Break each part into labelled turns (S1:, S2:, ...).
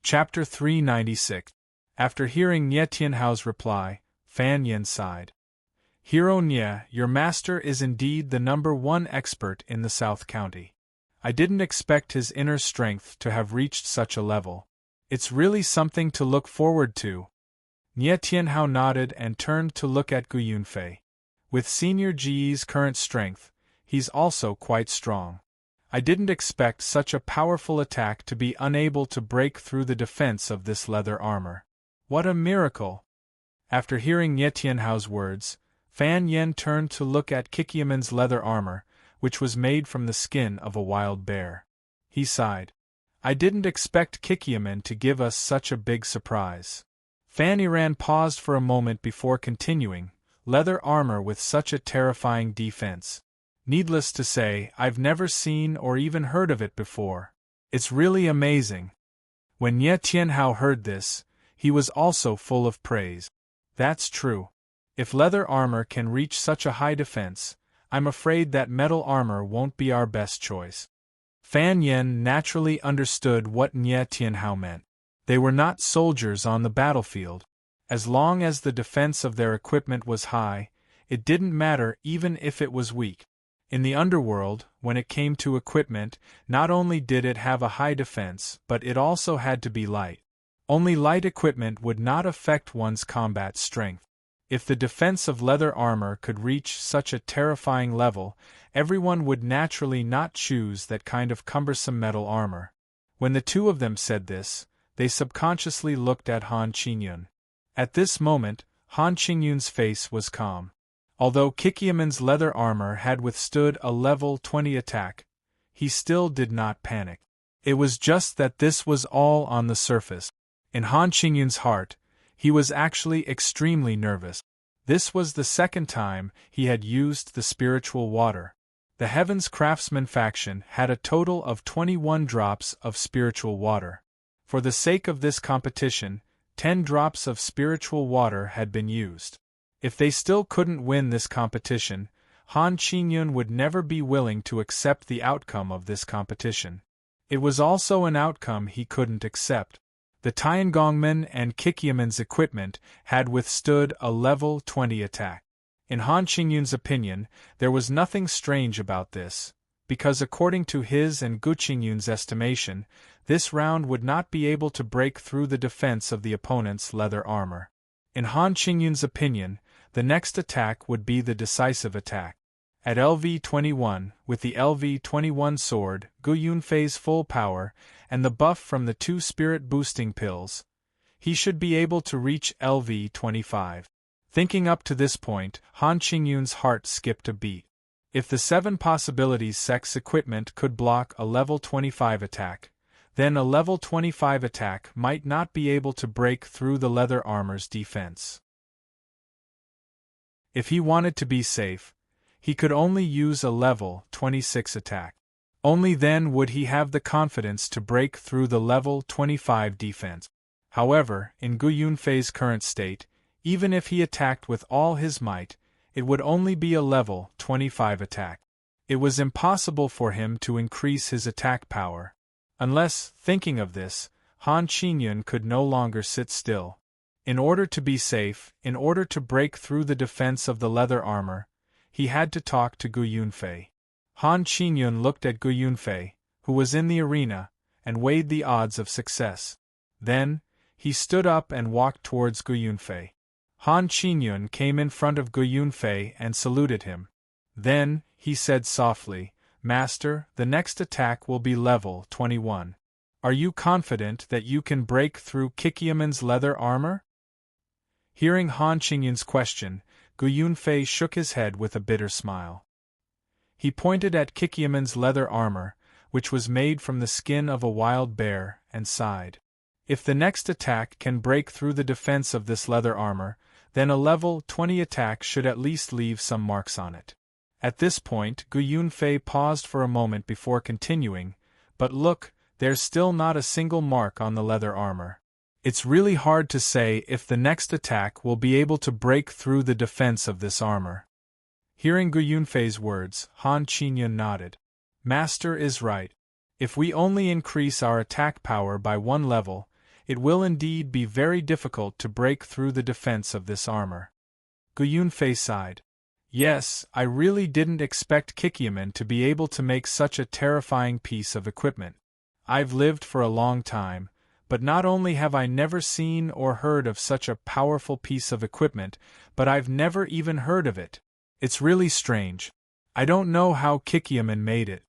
S1: Chapter 396. After hearing Nie Tianhao's reply, Fan Yen sighed. Hero Nie, your master is indeed the #1 expert in the South County. I didn't expect his inner strength to have reached such a level. It's really something to look forward to. Nie Tianhao nodded and turned to look at Gu Yunfei. With Senior Ji's current strength, he's also quite strong. I didn't expect such a powerful attack to be unable to break through the defense of this leather armor. What a miracle! After hearing Nie Tianhao's words, Fan Yen turned to look at Kikiamen's leather armor, which was made from the skin of a wild bear. He sighed. I didn't expect Kikiamen to give us such a big surprise. Fan Iran paused for a moment before continuing, leather armor with such a terrifying defense. Needless to say, I've never seen or even heard of it before. It's really amazing. When Nie Tianhao heard this, he was also full of praise. That's true. If leather armor can reach such a high defense, I'm afraid that metal armor won't be our best choice. Fan Yen naturally understood what Nie Tianhao meant. They were not soldiers on the battlefield. As long as the defense of their equipment was high, it didn't matter even if it was weak. In the underworld, when it came to equipment, not only did it have a high defense, but it also had to be light. Only light equipment would not affect one's combat strength. If the defense of leather armor could reach such a terrifying level, everyone would naturally not choose that kind of cumbersome metal armor. When the two of them said this, they subconsciously looked at Han Qingyun. At this moment, Han Qingyun's face was calm. Although Kikiamen's leather armor had withstood a level 20 attack, he still did not panic. It was just that this was all on the surface. In Han Qingyun's heart, he was actually extremely nervous. This was the second time he had used the spiritual water. The Heaven's Craftsman faction had a total of 21 drops of spiritual water. For the sake of this competition, 10 drops of spiritual water had been used. If they still couldn't win this competition, Han Qingyun would never be willing to accept the outcome of this competition. It was also an outcome he couldn't accept. The Tiangongmen and Kikiamen's equipment had withstood a level 20 attack. In Han Qingyun's opinion, there was nothing strange about this, because according to his and Gu Qingyun's estimation, this round would not be able to break through the defense of the opponent's leather armor. In Han Qingyun's opinion, the next attack would be the decisive attack. At LV-21, with the LV-21 sword, Gu Yunfei's full power, and the buff from the 2 spirit-boosting pills, he should be able to reach LV-25. Thinking up to this point, Han Qingyun's heart skipped a beat. If the 7 possibilities sex equipment could block a level 25 attack, then a level 25 attack might not be able to break through the leather armor's defense. If he wanted to be safe, he could only use a level 26 attack. Only then would he have the confidence to break through the level 25 defense. However, in Gu Yunfei's current state, even if he attacked with all his might, it would only be a level 25 attack. It was impossible for him to increase his attack power. Unless, thinking of this, Han Qingyun could no longer sit still. In order to be safe, in order to break through the defense of the leather armor, he had to talk to Gu Yunfei. Han Qingyun looked at Gu Yunfei, who was in the arena, and weighed the odds of success. Then, he stood up and walked towards Gu Yunfei. Han Qingyun came in front of Gu Yunfei and saluted him. Then, he said softly, "Master, the next attack will be level 21. Are you confident that you can break through Kikiamen's leather armor?" Hearing Han Qingyun's question, Gu Yunfei shook his head with a bitter smile. He pointed at Kikiamen's leather armor, which was made from the skin of a wild bear, and sighed. If the next attack can break through the defense of this leather armor, then a level 20 attack should at least leave some marks on it. At this point, Gu Yunfei paused for a moment before continuing, "But look, there's still not a single mark on the leather armor. It's really hard to say if the next attack will be able to break through the defense of this armor." Hearing Gu Yunfei's words, Han Qingyun nodded. "Master is right. If we only increase our attack power by 1 level, it will indeed be very difficult to break through the defense of this armor. Gu Yunfei sighed. Yes, I really didn't expect Kikyaman to be able to make such a terrifying piece of equipment. I've lived for a long time, but not only have I never seen or heard of such a powerful piece of equipment, but I've never even heard of it. It's really strange. I don't know how Kikyaman made it.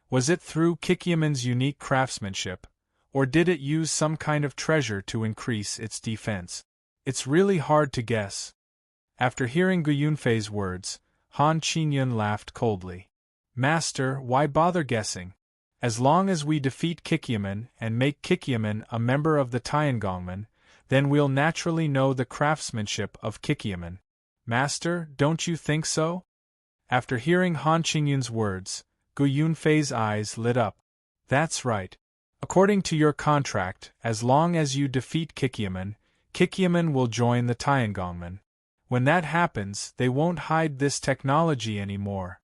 S1: Was it through Kikyaman's unique craftsmanship, or did it use some kind of treasure to increase its defense? It's really hard to guess. After hearing Gu Yunfei's words, Han Qingyun laughed coldly. Master, why bother guessing? As long as we defeat Kikyaman and make Kikyaman a member of the Tiangongmen, then we'll naturally know the craftsmanship of Kikyaman. Master, don't you think so? After hearing Han Qingyun's words, Gu Yunfei's eyes lit up. That's right. According to your contract, as long as you defeat Kikyaman, Kikyaman will join the Tiangongmen. When that happens, they won't hide this technology anymore.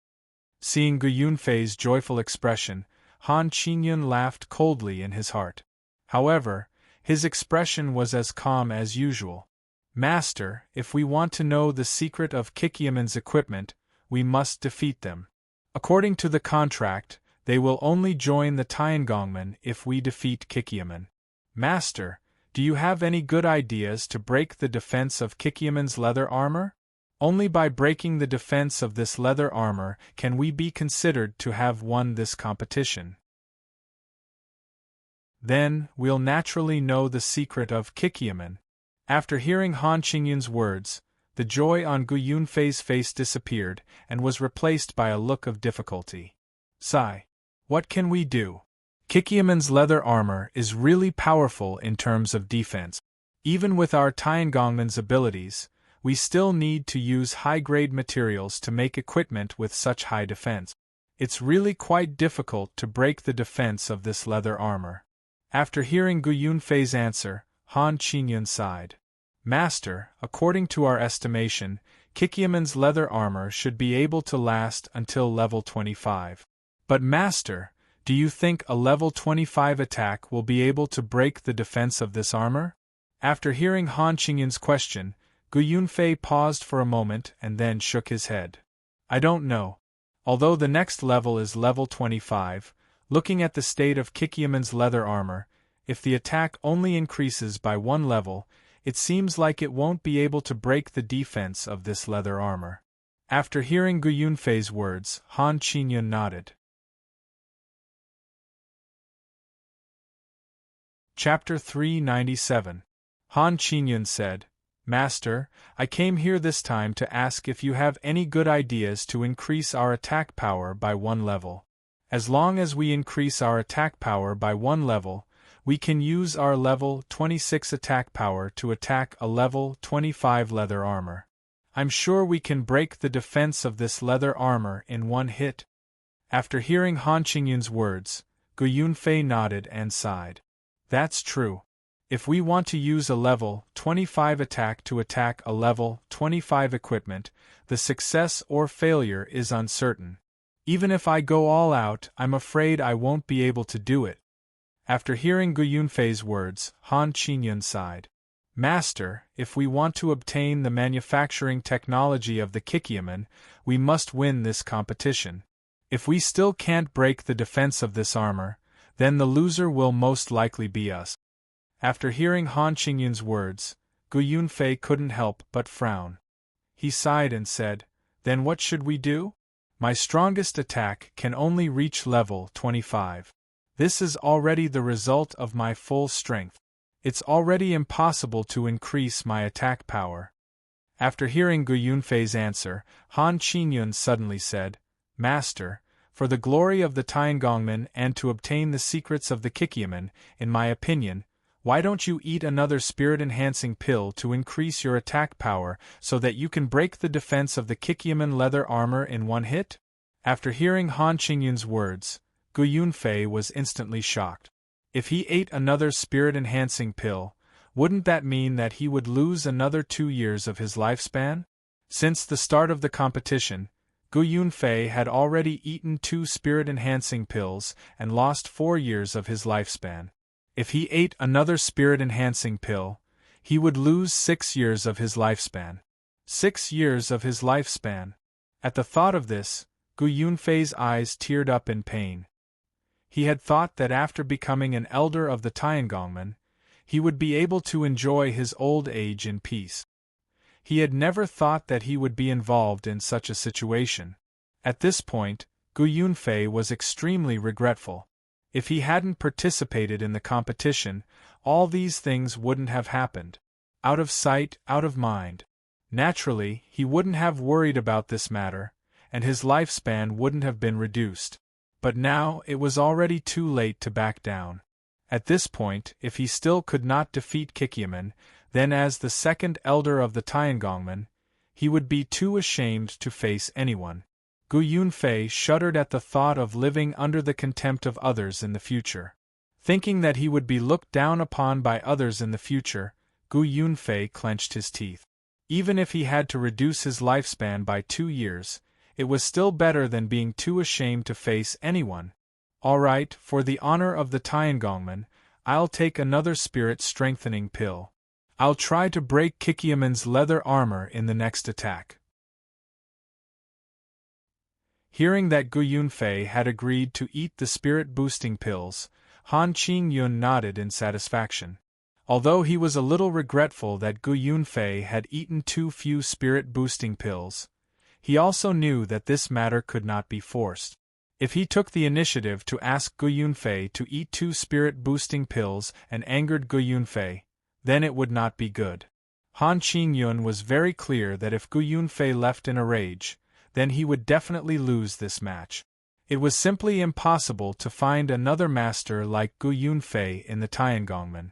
S1: Seeing Gu Yunfei's joyful expression, Han Qingyun laughed coldly in his heart. However, his expression was as calm as usual. Master, if we want to know the secret of Kikyaman's equipment, we must defeat them. According to the contract, they will only join the Tiangongmen if we defeat Kikyaman. Master, do you have any good ideas to break the defense of Kikyaman's leather armor? Only by breaking the defense of this leather armor can we be considered to have won this competition. Then, we'll naturally know the secret of Kikyaman. After hearing Han Qingyun's words, the joy on Gu Yunfei's face disappeared and was replaced by a look of difficulty. Sigh. What can we do? Kikyaman's leather armor is really powerful in terms of defense. Even with our Tiangongmen's abilities, we still need to use high-grade materials to make equipment with such high defense. It's really quite difficult to break the defense of this leather armor. After hearing Gu Yunfei's answer, Han Qingyun sighed. Master, according to our estimation, Kikyaman's leather armor should be able to last until level 25. But Master, do you think a level 25 attack will be able to break the defense of this armor? After hearing Han Qingyun's question, Gu Yunfei paused for a moment and then shook his head. I don't know. Although the next level is level 25, looking at the state of Kikyaman's leather armor, if the attack only increases by one level, it seems like it won't be able to break the defense of this leather armor. After hearing Gu Yunfei's words, Han Qingyun nodded. Chapter 397. Han Qingyun said, Master, I came here this time to ask if you have any good ideas to increase our attack power by one level. As long as we increase our attack power by one level, we can use our level 26 attack power to attack a level 25 leather armor. I'm sure we can break the defense of this leather armor in one hit. After hearing Han Qingyun's words, Gu Yunfei nodded and sighed. That's true. If we want to use a level 25 attack to attack a level 25 equipment, the success or failure is uncertain. Even if I go all out, I'm afraid I won't be able to do it. After hearing Gu Yunfei's words, Han Qingyun sighed. Master, if we want to obtain the manufacturing technology of the Kikyaman, we must win this competition. If we still can't break the defense of this armor, then the loser will most likely be us. After hearing Han Qingyun's words, Gu Yunfei couldn't help but frown. He sighed and said, Then what should we do? My strongest attack can only reach level 25. This is already the result of my full strength. It's already impossible to increase my attack power. After hearing Gu Yunfei's answer, Han Qingyun suddenly said, Master, for the glory of the Tiangongmen and to obtain the secrets of the Kikyaman, in my opinion, why don't you eat another spirit-enhancing pill to increase your attack power so that you can break the defense of the Kikyaman leather armor in one hit? After hearing Han Qingyun's words, Gu Yunfei was instantly shocked. If he ate another spirit-enhancing pill, wouldn't that mean that he would lose another 2 years of his lifespan? Since the start of the competition, Gu Yunfei had already eaten 2 spirit-enhancing pills and lost 4 years of his lifespan. If he ate another spirit-enhancing pill, he would lose 6 years of his lifespan. 6 years of his lifespan. At the thought of this, Gu Yunfei's eyes teared up in pain. He had thought that after becoming an elder of the Tiangongmen, he would be able to enjoy his old age in peace. He had never thought that he would be involved in such a situation. At this point, Gu Yunfei was extremely regretful. If he hadn't participated in the competition, all these things wouldn't have happened. Out of sight, out of mind. Naturally, he wouldn't have worried about this matter, and his lifespan wouldn't have been reduced. But now it was already too late to back down. At this point, if he still could not defeat Kikyaman, then as the second elder of the Tiangongmen, he would be too ashamed to face anyone. Gu Yunfei shuddered at the thought of living under the contempt of others in the future. Thinking that he would be looked down upon by others in the future, Gu Yunfei clenched his teeth. Even if he had to reduce his lifespan by 2 years, it was still better than being too ashamed to face anyone. All right, for the honor of the Tiangongmen, I'll take another spirit-strengthening pill. I'll try to break Kikyaman's leather armor in the next attack. Hearing that Gu Yunfei had agreed to eat the spirit-boosting pills, Han Qingyun nodded in satisfaction. Although he was a little regretful that Gu Yunfei had eaten too few spirit-boosting pills, he also knew that this matter could not be forced. If he took the initiative to ask Gu Yunfei to eat 2 spirit-boosting pills and angered Gu Yunfei, then it would not be good. Han Qingyun was very clear that if Gu Yunfei left in a rage, then he would definitely lose this match. It was simply impossible to find another master like Gu Yunfei in the Tiangongmen.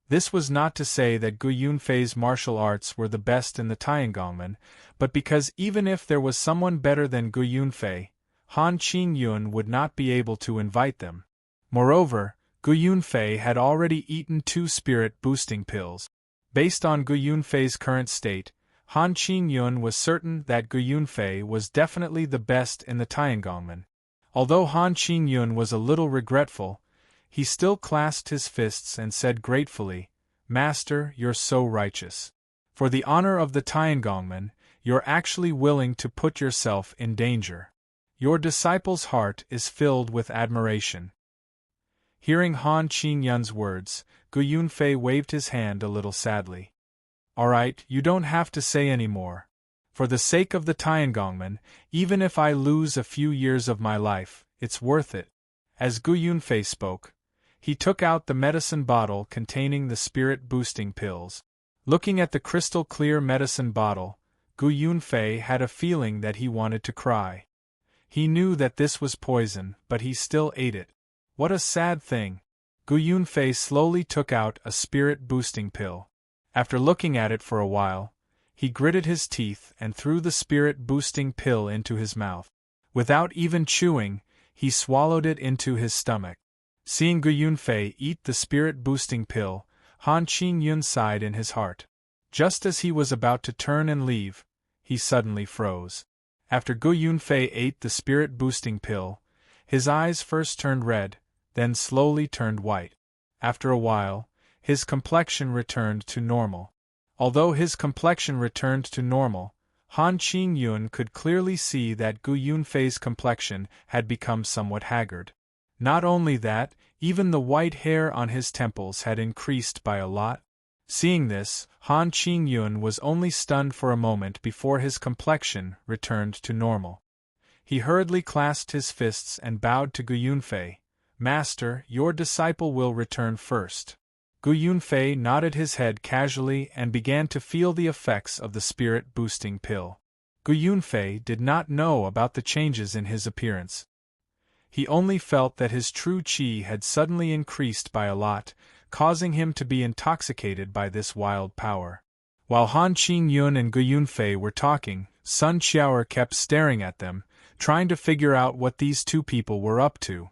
S1: This was not to say that Gu Yunfei's martial arts were the best in the Tiangongmen, but because even if there was someone better than Gu Yunfei, Han Qingyun would not be able to invite them. Moreover, Gu Yunfei had already eaten 2 spirit-boosting pills. Based on Gu Yunfei's current state, Han Qingyun was certain that Gu Yunfei was definitely the best in the Tiangongmen. Although Han Qingyun was a little regretful, he still clasped his fists and said gratefully, "Master, you're so righteous. For the honor of the Tiangongmen, you're actually willing to put yourself in danger. Your disciple's heart is filled with admiration." Hearing Han Qingyun's words, Gu Yunfei waved his hand a little sadly. "All right, you don't have to say any more. For the sake of the Tiangongmen, even if I lose a few years of my life, it's worth it." As Gu Yunfei spoke, he took out the medicine bottle containing the spirit-boosting pills. Looking at the crystal-clear medicine bottle, Gu Yunfei had a feeling that he wanted to cry. He knew that this was poison, but he still ate it. What a sad thing! Gu Yunfei slowly took out a spirit-boosting pill. After looking at it for a while, he gritted his teeth and threw the spirit-boosting pill into his mouth. Without even chewing, he swallowed it into his stomach. Seeing Gu Yunfei eat the spirit-boosting pill, Han Qingyun sighed in his heart. Just as he was about to turn and leave, he suddenly froze. After Gu Yunfei ate the spirit-boosting pill, his eyes first turned red, then slowly turned white. After a while, his complexion returned to normal. Although his complexion returned to normal, Han Qingyun could clearly see that Gu Yunfei's complexion had become somewhat haggard. Not only that, even the white hair on his temples had increased by a lot. Seeing this, Han Qingyun was only stunned for a moment before his complexion returned to normal. He hurriedly clasped his fists and bowed to Gu Yunfei. "Master, your disciple will return first." Gu Yunfei nodded his head casually and began to feel the effects of the spirit-boosting pill. Gu Yunfei did not know about the changes in his appearance. He only felt that his true qi had suddenly increased by a lot, causing him to be intoxicated by this wild power. While Han Qingyun and Gu Yunfei were talking, Sun Qiaoer kept staring at them, trying to figure out what these two people were up to.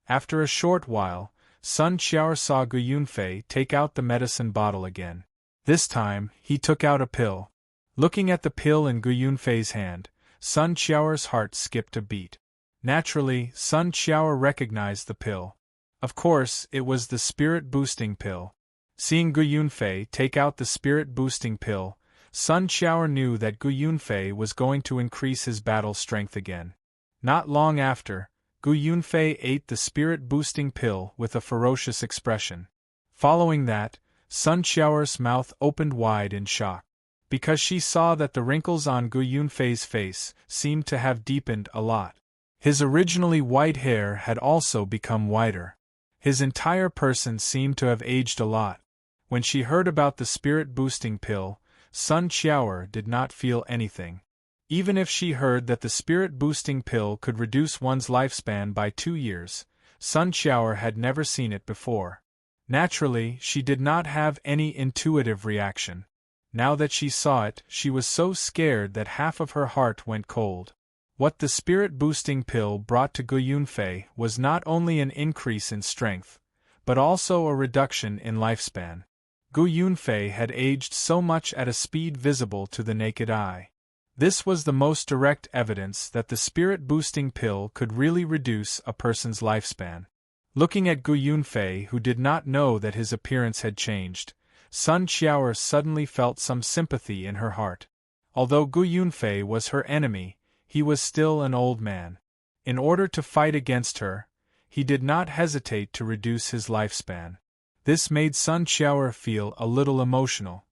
S1: After a short while, Sun Qiaoer saw Gu Yunfei take out the medicine bottle again. This time, he took out a pill. Looking at the pill in Gu Yunfei's hand, Sun Qiaoer's heart skipped a beat. Naturally, Sun Qiaoer recognized the pill. Of course, it was the spirit-boosting pill. Seeing Gu Yunfei take out the spirit-boosting pill, Sun Qiao knew that Gu Yunfei was going to increase his battle strength again. Not long after, Gu Yunfei ate the spirit-boosting pill with a ferocious expression. Following that, Sun Qiao's mouth opened wide in shock, because she saw that the wrinkles on Gu Yunfei's face seemed to have deepened a lot. His originally white hair had also become whiter. His entire person seemed to have aged a lot. When she heard about the spirit-boosting pill, Sun Qiao did not feel anything. Even if she heard that the spirit-boosting pill could reduce one's lifespan by 2 years, Sun Qiao had never seen it before. Naturally, she did not have any intuitive reaction. Now that she saw it, she was so scared that half of her heart went cold. What the spirit-boosting pill brought to Gu Yunfei was not only an increase in strength, but also a reduction in lifespan. Gu Yunfei had aged so much at a speed visible to the naked eye. This was the most direct evidence that the spirit-boosting pill could really reduce a person's lifespan. Looking at Gu Yunfei, who did not know that his appearance had changed, Sun Qiao suddenly felt some sympathy in her heart. Although Gu Yunfei was her enemy, he was still an old man. In order to fight against her, he did not hesitate to reduce his lifespan. This made Sun Qiao feel a little emotional.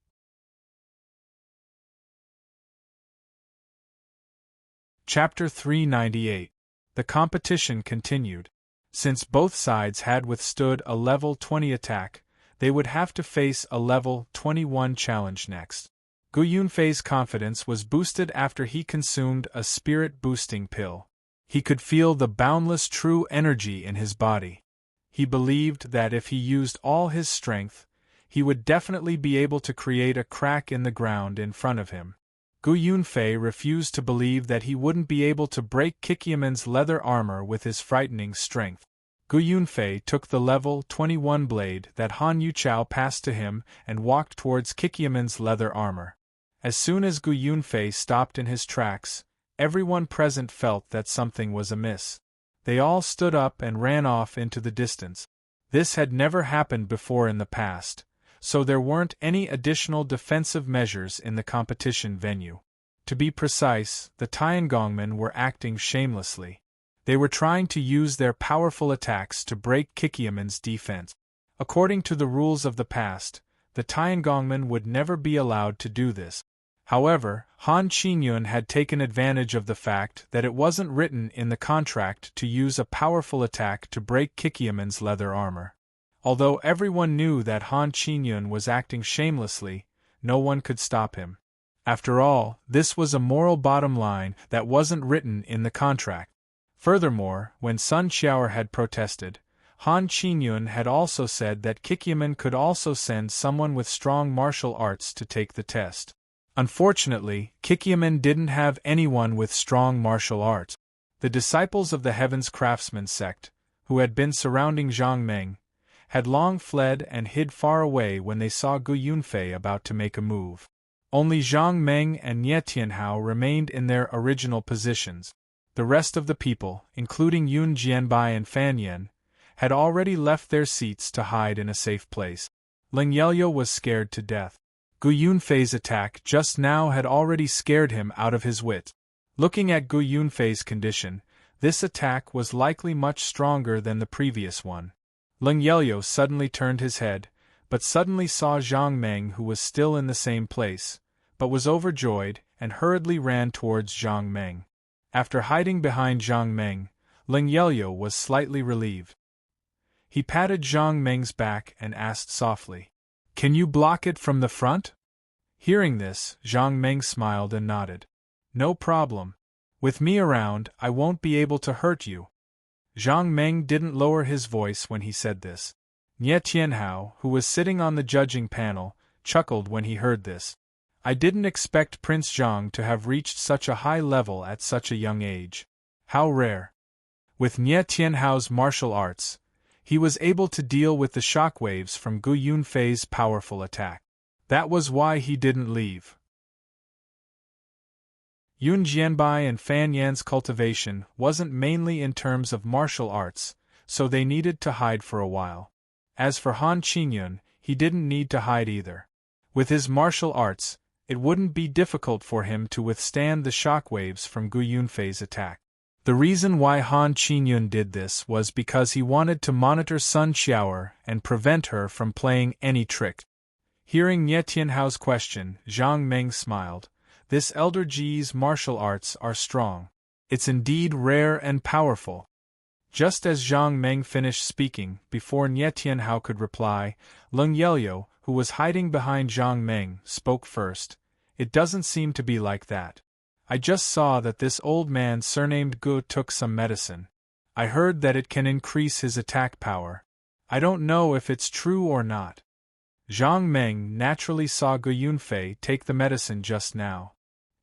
S1: Chapter 398. The competition continued. Since both sides had withstood a level 20 attack, they would have to face a level 21 challenge next. Gu Yunfei's confidence was boosted after he consumed a spirit-boosting pill. He could feel the boundless true energy in his body. He believed that if he used all his strength, he would definitely be able to create a crack in the ground in front of him. Gu Yunfei refused to believe that he wouldn't be able to break Kikiaman's leather armor with his frightening strength. Gu Yunfei took the level 21 blade that Han Yuchao passed to him and walked towards Kikiaman's leather armor. As soon as Gu Yunfei stopped in his tracks, everyone present felt that something was amiss. They all stood up and ran off into the distance. This had never happened before in the past, so there weren't any additional defensive measures in the competition venue. To be precise, the Tiangongmen were acting shamelessly. They were trying to use their powerful attacks to break Kikiaman's defense. According to the rules of the past, the Tiangongmen would never be allowed to do this. However, Han Qinyun had taken advantage of the fact that it wasn't written in the contract to use a powerful attack to break Kikiaman's leather armor. Although everyone knew that Han Qinyun was acting shamelessly, no one could stop him. After all, this was a moral bottom line that wasn't written in the contract. Furthermore, when Sun Qiao had protested, Han Qinyun had also said that Kikiaman could also send someone with strong martial arts to take the test. Unfortunately, Kikiaman didn't have anyone with strong martial arts. The disciples of the Heavens Craftsman sect, who had been surrounding Zhang Meng, had long fled and hid far away when they saw Gu Yunfei about to make a move. Only Zhang Meng and Nie Tianhao remained in their original positions. The rest of the people, including Yun Jianbai and Fan Yan, had already left their seats to hide in a safe place. Ling Yelyo was scared to death. Gu Yunfei's attack just now had already scared him out of his wits. Looking at Gu Yunfei's condition, this attack was likely much stronger than the previous one. Ling Yelyo suddenly turned his head, but suddenly saw Zhang Meng, who was still in the same place, but was overjoyed and hurriedly ran towards Zhang Meng. After hiding behind Zhang Meng, Ling Yelyo was slightly relieved. He patted Zhang Meng's back and asked softly, "Can you block it from the front?" Hearing this, Zhang Meng smiled and nodded. "No problem. With me around, I won't be able to hurt you." Zhang Meng didn't lower his voice when he said this. Nie Tianhao, who was sitting on the judging panel, chuckled when he heard this. "I didn't expect Prince Zhang to have reached such a high level at such a young age. How rare." With Nie Tianhao's martial arts, he was able to deal with the shockwaves from Gu Yunfei's powerful attack. That was why he didn't leave. Yun Jianbai and Fan Yan's cultivation wasn't mainly in terms of martial arts, so they needed to hide for a while. As for Han Qingyun, he didn't need to hide either. With his martial arts, it wouldn't be difficult for him to withstand the shockwaves from Gu Yunfei's attack. The reason why Han Qingyun did this was because he wanted to monitor Sun Qiaoer and prevent her from playing any trick. Hearing Nie Tianhao's question, Zhang Meng smiled. This elder Ji's martial arts are strong. It's indeed rare and powerful. Just as Zhang Meng finished speaking, before Nie Tianhao could reply, Leng Yelyo, who was hiding behind Zhang Meng, spoke first. It doesn't seem to be like that. I just saw that this old man surnamed Gu took some medicine. I heard that it can increase his attack power. I don't know if it's true or not. Zhang Meng naturally saw Gu Yunfei take the medicine just now.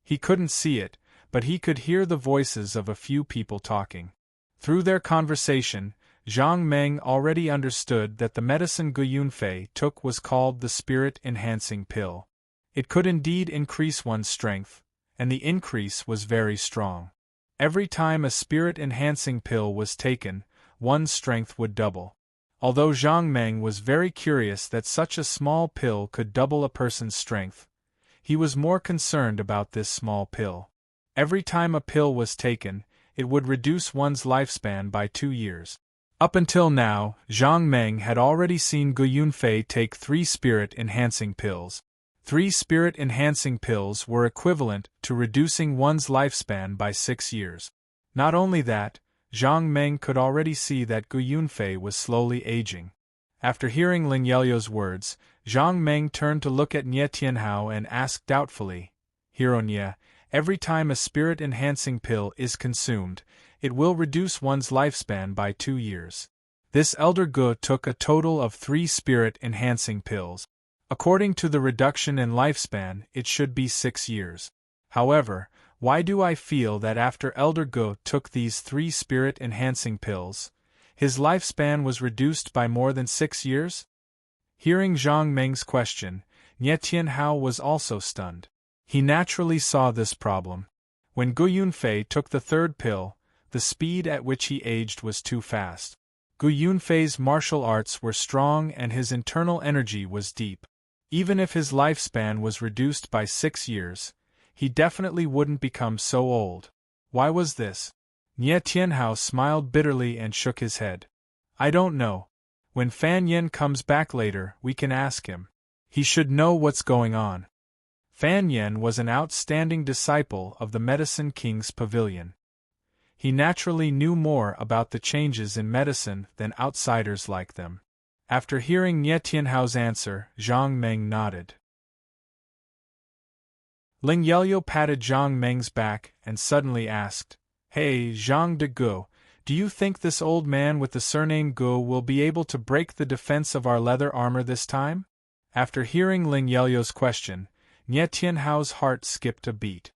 S1: He couldn't see it, but he could hear the voices of a few people talking. Through their conversation, Zhang Meng already understood that the medicine Gu Yunfei took was called the spirit-enhancing pill. It could indeed increase one's strength, and the increase was very strong. Every time a spirit-enhancing pill was taken, one's strength would double. Although Zhang Meng was very curious that such a small pill could double a person's strength, he was more concerned about this small pill. Every time a pill was taken, it would reduce one's lifespan by 2 years. Up until now, Zhang Meng had already seen Gu Yunfei take 3 spirit-enhancing pills. 3 spirit-enhancing pills were equivalent to reducing one's lifespan by 6 years. Not only that, Zhang Meng could already see that Gu Yunfei was slowly aging. After hearing Leng Yelyo's words, Zhang Meng turned to look at Nie Tianhao and asked doubtfully, "Hero Nie, every time a spirit-enhancing pill is consumed, it will reduce one's lifespan by 2 years. This elder Gu took a total of 3 spirit-enhancing pills. According to the reduction in lifespan, it should be 6 years. However, why do I feel that after Elder Gu took these 3 spirit-enhancing pills, his lifespan was reduced by more than 6 years?" Hearing Zhang Meng's question, Nie Tianhao was also stunned. He naturally saw this problem. When Gu Yunfei took the 3rd pill, the speed at which he aged was too fast. Gu Yunfei's martial arts were strong and his internal energy was deep. Even if his lifespan was reduced by 6 years, he definitely wouldn't become so old. Why was this? Nie Tianhao smiled bitterly and shook his head. "I don't know. When Fan Yen comes back later, we can ask him. He should know what's going on." Fan Yen was an outstanding disciple of the Medicine King's pavilion. He naturally knew more about the changes in medicine than outsiders like them. After hearing Nie Tianhao's answer, Zhang Meng nodded. Leng Yelyo patted Zhang Meng's back and suddenly asked, "Hey, Zhang de Gu, do you think this old man with the surname Gu will be able to break the defense of our leather armor this time?" After hearing Leng Yelyo's question, Nie Tianhao's heart skipped a beat.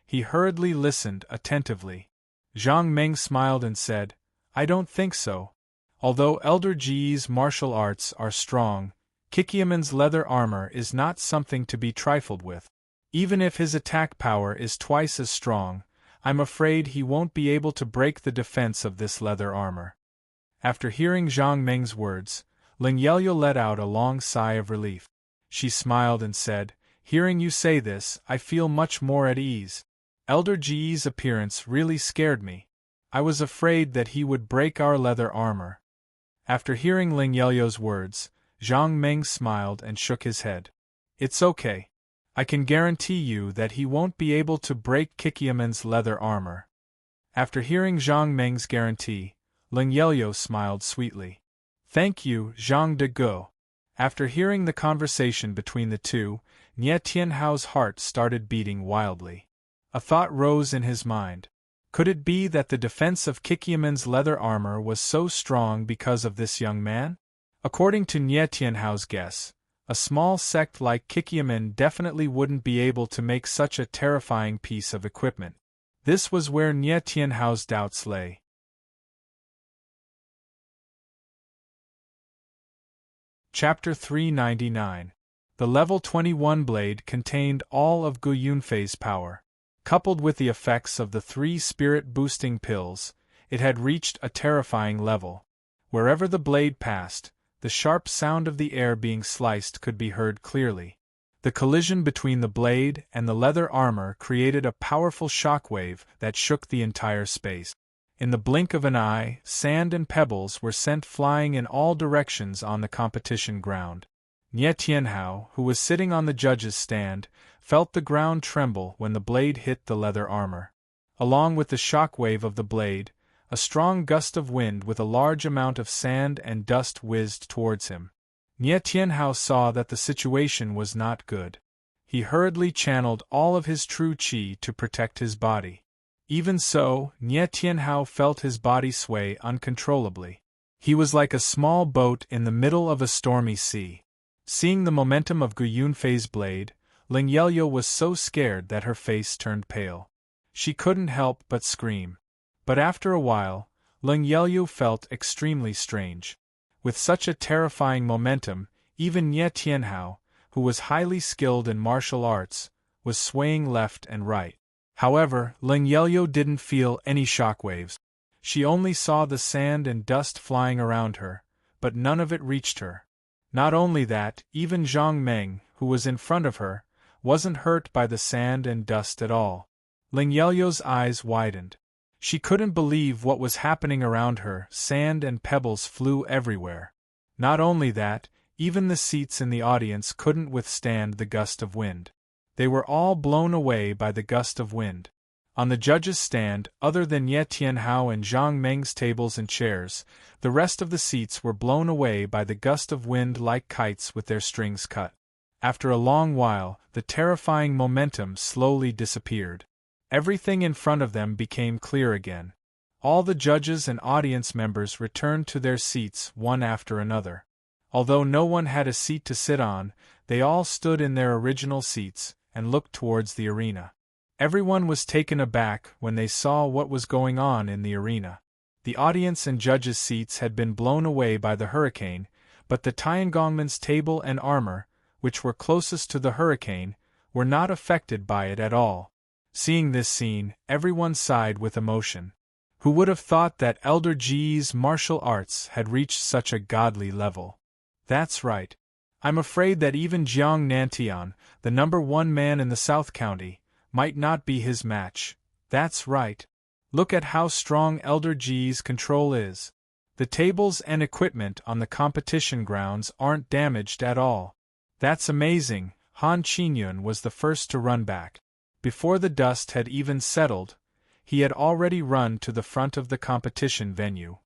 S1: He hurriedly listened attentively. Zhang Meng smiled and said, "I don't think so. Although Elder Ji's martial arts are strong, Kikiaman's leather armor is not something to be trifled with. Even if his attack power is twice as strong, I'm afraid he won't be able to break the defense of this leather armor." After hearing Zhang Meng's words, Leng Yelyo let out a long sigh of relief. She smiled and said, "Hearing you say this, I feel much more at ease. Elder Ji's appearance really scared me. I was afraid that he would break our leather armor." After hearing Leng Yelyo's words, Zhang Meng smiled and shook his head. "It's okay. I can guarantee you that he won't be able to break Kikiaman's leather armor." After hearing Zhang Meng's guarantee, Leng Yelyo smiled sweetly. "Thank you, Zhang de Gu." After hearing the conversation between the two, Nie Tianhao's heart started beating wildly. A thought rose in his mind. Could it be that the defense of Kikiaman's leather armor was so strong because of this young man? According to Nie Tianhao's guess, a small sect like Kikiaman definitely wouldn't be able to make such a terrifying piece of equipment. This was where Nie Tianhao's doubts lay. Chapter 399. The level 21 blade contained all of Gu Yunfei's power. Coupled with the effects of the 3 spirit-boosting pills, it had reached a terrifying level. Wherever the blade passed, the sharp sound of the air being sliced could be heard clearly. The collision between the blade and the leather armor created a powerful shockwave that shook the entire space. In the blink of an eye, sand and pebbles were sent flying in all directions on the competition ground. Nie Tianhao, who was sitting on the judge's stand, felt the ground tremble when the blade hit the leather armor. Along with the shockwave of the blade, a strong gust of wind with a large amount of sand and dust whizzed towards him. Nie Tianhao saw that the situation was not good. He hurriedly channeled all of his true qi to protect his body. Even so, Nie Tianhao felt his body sway uncontrollably. He was like a small boat in the middle of a stormy sea. Seeing the momentum of Gu Yunfei's blade, Ling Yelyo was so scared that her face turned pale. She couldn't help but scream. But after a while, Ling Yelyo felt extremely strange. With such a terrifying momentum, even Nie Tianhao, who was highly skilled in martial arts, was swaying left and right. However, Ling Yelyo didn't feel any shockwaves. She only saw the sand and dust flying around her, but none of it reached her. Not only that, even Zhang Meng, who was in front of her, wasn't hurt by the sand and dust at all. Ling Yelyo's eyes widened. She couldn't believe what was happening around her. Sand and pebbles flew everywhere. Not only that, even the seats in the audience couldn't withstand the gust of wind. They were all blown away by the gust of wind. On the judges' stand, other than Nie Tianhao and Zhang Meng's tables and chairs, the rest of the seats were blown away by the gust of wind like kites with their strings cut. After a long while, the terrifying momentum slowly disappeared. Everything in front of them became clear again. All the judges and audience members returned to their seats one after another. Although no one had a seat to sit on, they all stood in their original seats and looked towards the arena. Everyone was taken aback when they saw what was going on in the arena. The audience and judges' seats had been blown away by the hurricane, but the Tiangongmen's table and armor, which were closest to the hurricane, were not affected by it at all. Seeing this scene, everyone sighed with emotion. Who would have thought that Elder Ji's martial arts had reached such a godly level? That's right. I'm afraid that even Jiang Nantian, the #1 man in the South County, might not be his match. That's right. Look at how strong Elder Ji's control is. The tables and equipment on the competition grounds aren't damaged at all. That's amazing. Han Qinyun was the first to run back. Before the dust had even settled, he had already run to the front of the competition venue.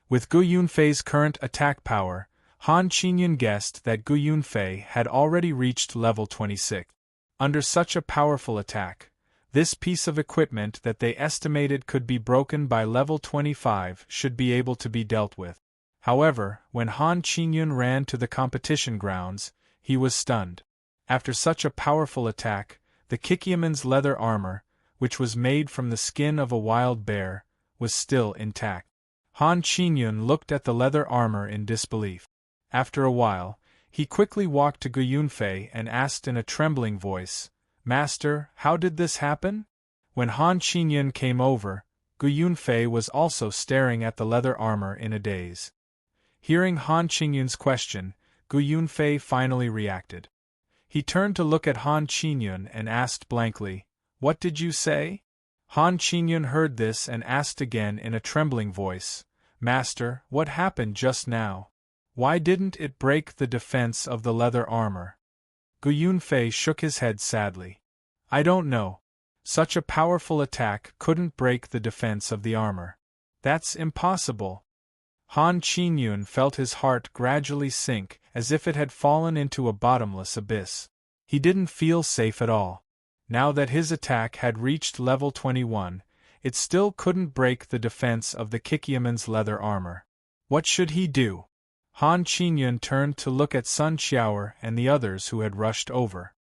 S1: With Gu Yunfei's current attack power, Han Qinyun guessed that Gu Yunfei had already reached level 26. Under such a powerful attack, this piece of equipment that they estimated could be broken by level 25 should be able to be dealt with. However, when Han Qinyun ran to the competition grounds, he was stunned. After such a powerful attack, the Kikyaman's leather armor, which was made from the skin of a wild bear, was still intact. Han Qinyun looked at the leather armor in disbelief. After a while, he quickly walked to Gu Yunfei and asked in a trembling voice, "Master, how did this happen?" When Han Qinyun came over, Gu Yunfei was also staring at the leather armor in a daze. Hearing Han Qinyun's question, Gu Yunfei finally reacted. He turned to look at Han Qinyun and asked blankly, "What did you say?" Han Qinyun heard this and asked again in a trembling voice, "Master, what happened just now? Why didn't it break the defense of the leather armor?" Gu Yunfei shook his head sadly. "I don't know. Such a powerful attack couldn't break the defense of the armor. That's impossible." Han Qinyun felt his heart gradually sink, as if it had fallen into a bottomless abyss. He didn't feel safe at all. Now that his attack had reached level 21, it still couldn't break the defense of the Kikyaman's leather armor. What should he do? Han Qinyun turned to look at Sun Qiaoer and the others who had rushed over.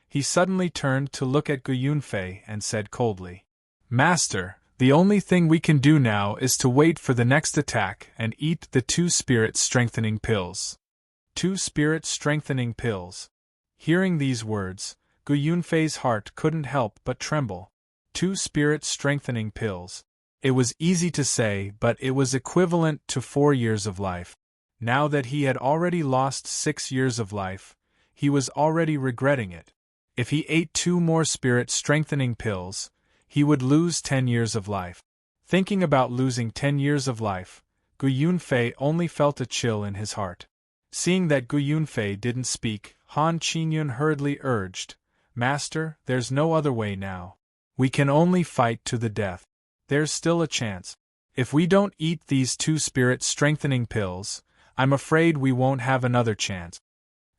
S1: He suddenly turned to look at Gu Yunfei and said coldly, "Master, the only thing we can do now is to wait for the next attack and eat the 2 spirit-strengthening pills." 2 spirit-strengthening pills. Hearing these words, Gu Yunfei's heart couldn't help but tremble. 2 spirit-strengthening pills. It was easy to say, but it was equivalent to 4 years of life. Now that he had already lost 6 years of life, he was already regretting it. If he ate 2 more spirit-strengthening pills, he would lose 10 years of life. Thinking about losing 10 years of life, Gu Yunfei only felt a chill in his heart. Seeing that Gu Yunfei didn't speak, Han Qingyun hurriedly urged, "Master, there's no other way now. We can only fight to the death. There's still a chance. If we don't eat these 2 spirit-strengthening pills, I'm afraid we won't have another chance."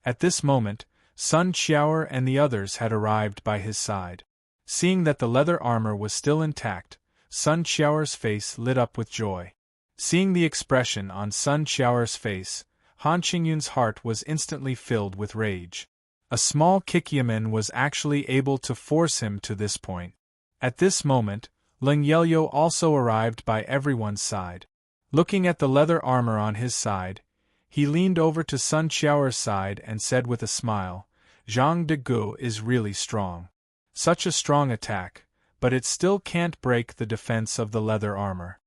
S1: At this moment, Sun Qiaoer and the others had arrived by his side. Seeing that the leather armor was still intact, Sun Qiaoer's face lit up with joy. Seeing the expression on Sun Qiaoer's face, Han Qingyun's heart was instantly filled with rage. A small Kikyaman was actually able to force him to this point. At this moment, Ling Yelyo also arrived by everyone's side. Looking at the leather armor on his side, he leaned over to Sun Qiaoer's side and said with a smile, "Zhang De Gu is really strong. Such a strong attack, but it still can't break the defense of the leather armor."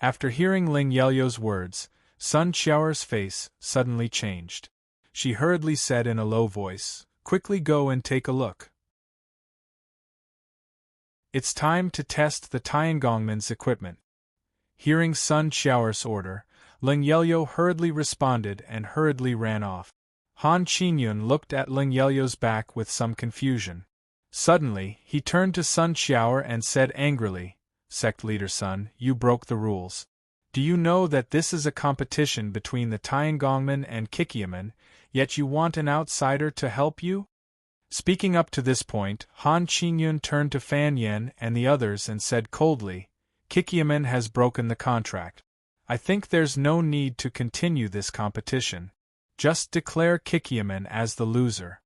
S1: After hearing Ling Yelyo's words, Sun Qiaoer's face suddenly changed. She hurriedly said in a low voice, "Quickly go and take a look. It's time to test the Tiangongman's equipment." Hearing Sun Qiaoer's order, Ling Yelyo hurriedly responded and hurriedly ran off. Han Qingyun looked at Ling Yelyo's back with some confusion. Suddenly, he turned to Sun Qiaoer and said angrily, "Sect Leader Sun, you broke the rules. Do you know that this is a competition between the Tiangongman and Kikyaman, yet you want an outsider to help you?" Speaking up to this point, Han Qingyun turned to Fan Yen and the others and said coldly, "Kikyaman has broken the contract. I think there's no need to continue this competition. Just declare Kikyaman as the loser."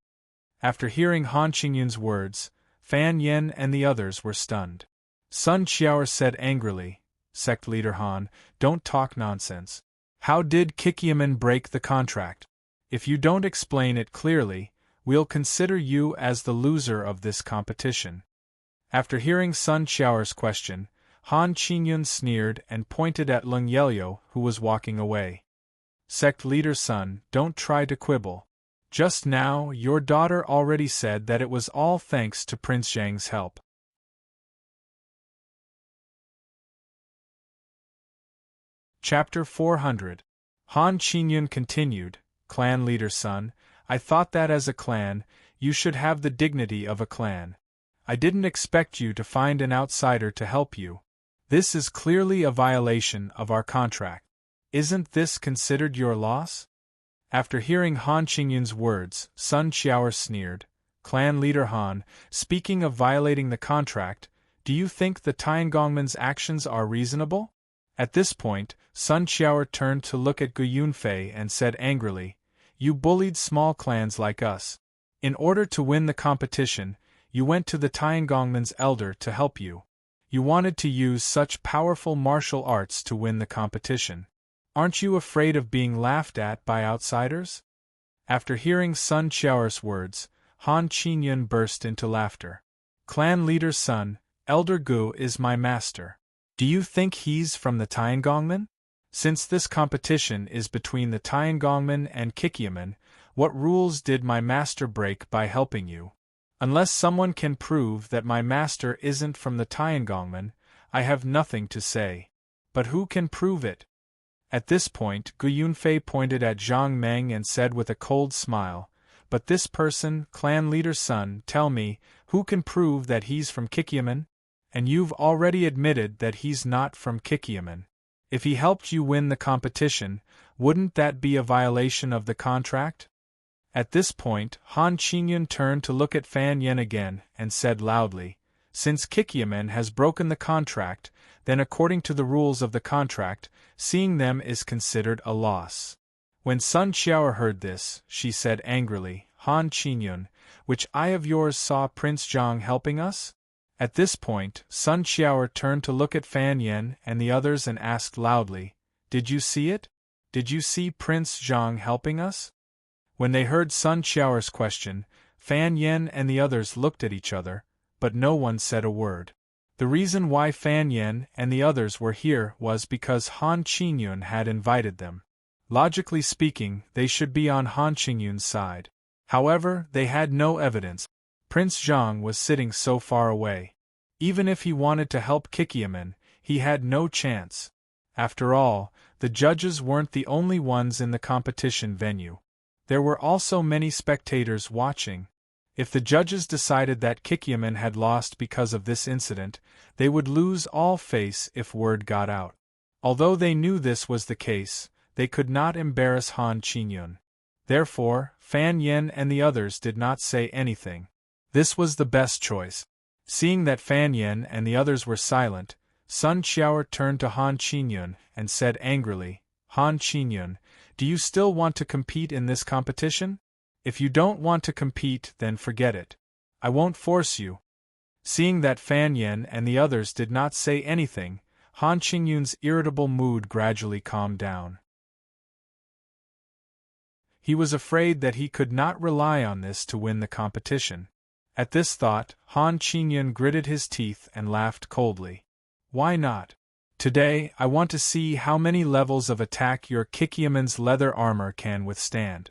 S1: After hearing Han Qingyun's words, Fan Yen and the others were stunned. Sun Qiaoer said angrily, "Sect Leader Han, don't talk nonsense. How did Kikyaman break the contract? If you don't explain it clearly, we'll consider you as the loser of this competition." After hearing Sun Qiaoer's question, Han Qingyun sneered and pointed at Ling Yelyo, who was walking away. "Sect Leader Sun, don't try to quibble. Just now, your daughter already said that it was all thanks to Prince Zhang's help." Chapter 400. Han Qingyun continued, "Clan Leader Sun, I thought that as a clan, you should have the dignity of a clan. I didn't expect you to find an outsider to help you. This is clearly a violation of our contract. Isn't this considered your loss?" After hearing Han Qingyun's words, Sun Qiaoer sneered, "Clan Leader Han, speaking of violating the contract, do you think the Tiangongman's actions are reasonable?" At this point, Sun Qiaoer turned to look at Gu Yunfei and said angrily, "You bullied small clans like us. In order to win the competition, you went to the Tiangongman's elder to help you. You wanted to use such powerful martial arts to win the competition. Aren't you afraid of being laughed at by outsiders?" After hearing Sun Qiaoer's words, Han Qingyun burst into laughter. "Clan Leader Sun, Elder Gu is my master. Do you think he's from the Tiangongman? Since this competition is between the Tiangongman and Kikyaman, what rules did my master break by helping you? Unless someone can prove that my master isn't from the Tiangongman, I have nothing to say. But who can prove it?" At this point, Gu Yunfei pointed at Zhang Meng and said with a cold smile, "But this person, Clan Leader Sun, tell me, who can prove that he's from Kikyaman? And you've already admitted that he's not from Kikyaman. If he helped you win the competition, wouldn't that be a violation of the contract?" At this point, Han Qingyun turned to look at Fan Yen again and said loudly, "Since Kikyaman has broken the contract, then according to the rules of the contract, seeing them is considered a loss." When Sun Qiaoer heard this, she said angrily, "Han Qingyun, which eye of yours saw Prince Zhang helping us?" At this point, Sun Qiaoer turned to look at Fan Yen and the others and asked loudly, "Did you see it? Did you see Prince Zhang helping us?" When they heard Sun Qiaoer's question, Fan Yen and the others looked at each other, but no one said a word. The reason why Fan Yen and the others were here was because Han Qingyun had invited them. Logically speaking, they should be on Han Qingyun's side. However, they had no evidence. Prince Zhang was sitting so far away. Even if he wanted to help Kikiaman, he had no chance. After all, the judges weren't the only ones in the competition venue. There were also many spectators watching. If the judges decided that Kikiaman had lost because of this incident, they would lose all face if word got out. Although they knew this was the case, they could not embarrass Han Qingyun. Therefore, Fan Yen and the others did not say anything. This was the best choice. Seeing that Fan Yen and the others were silent, Sun Qiao turned to Han Qingyun and said angrily, Han Qingyun, do you still want to compete in this competition? If you don't want to compete, then forget it. I won't force you. Seeing that Fan Yen and the others did not say anything, Han Qingyun's irritable mood gradually calmed down. He was afraid that he could not rely on this to win the competition. At this thought, Han Qingyun gritted his teeth and laughed coldly. Why not? Today, I want to see how many levels of attack your Kikiaman's leather armor can withstand.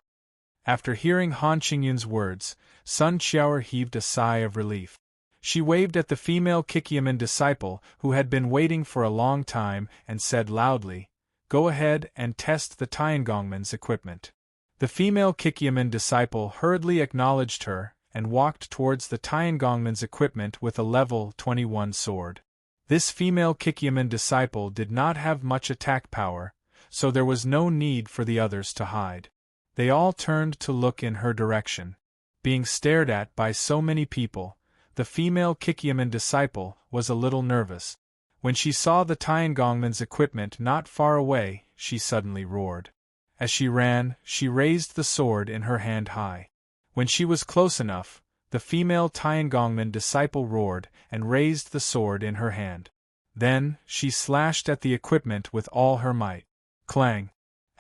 S1: After hearing Han Qingyun's words, Sun Qiao heaved a sigh of relief. She waved at the female Kikiaman disciple who had been waiting for a long time and said loudly, Go ahead and test the Tiangongman's equipment. The female Kikiaman disciple hurriedly acknowledged her and walked towards the Tiangongman's equipment with a level 21 sword. This female Kikiaman disciple did not have much attack power, so there was no need for the others to hide. They all turned to look in her direction. Being stared at by so many people, the female Kikiaman disciple was a little nervous. When she saw the Tiangongman's equipment not far away, she suddenly roared. As she ran, she raised the sword in her hand high. When she was close enough, the female Tiangongman disciple roared and raised the sword in her hand. Then, she slashed at the equipment with all her might. Clang!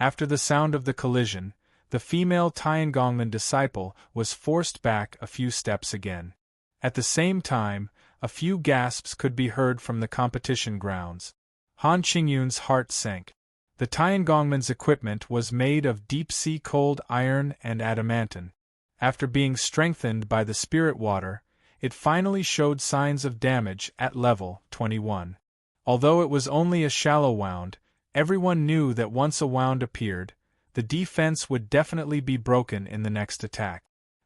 S1: After the sound of the collision, the female Tiangongman disciple was forced back a few steps again. At the same time, a few gasps could be heard from the competition grounds. Han Qingyun's heart sank. The Tiangongman's equipment was made of deep-sea cold iron and adamantine. After being strengthened by the spirit water, it finally showed signs of damage at level 21. Although it was only a shallow wound, everyone knew that once a wound appeared, the defense would definitely be broken in the next attack.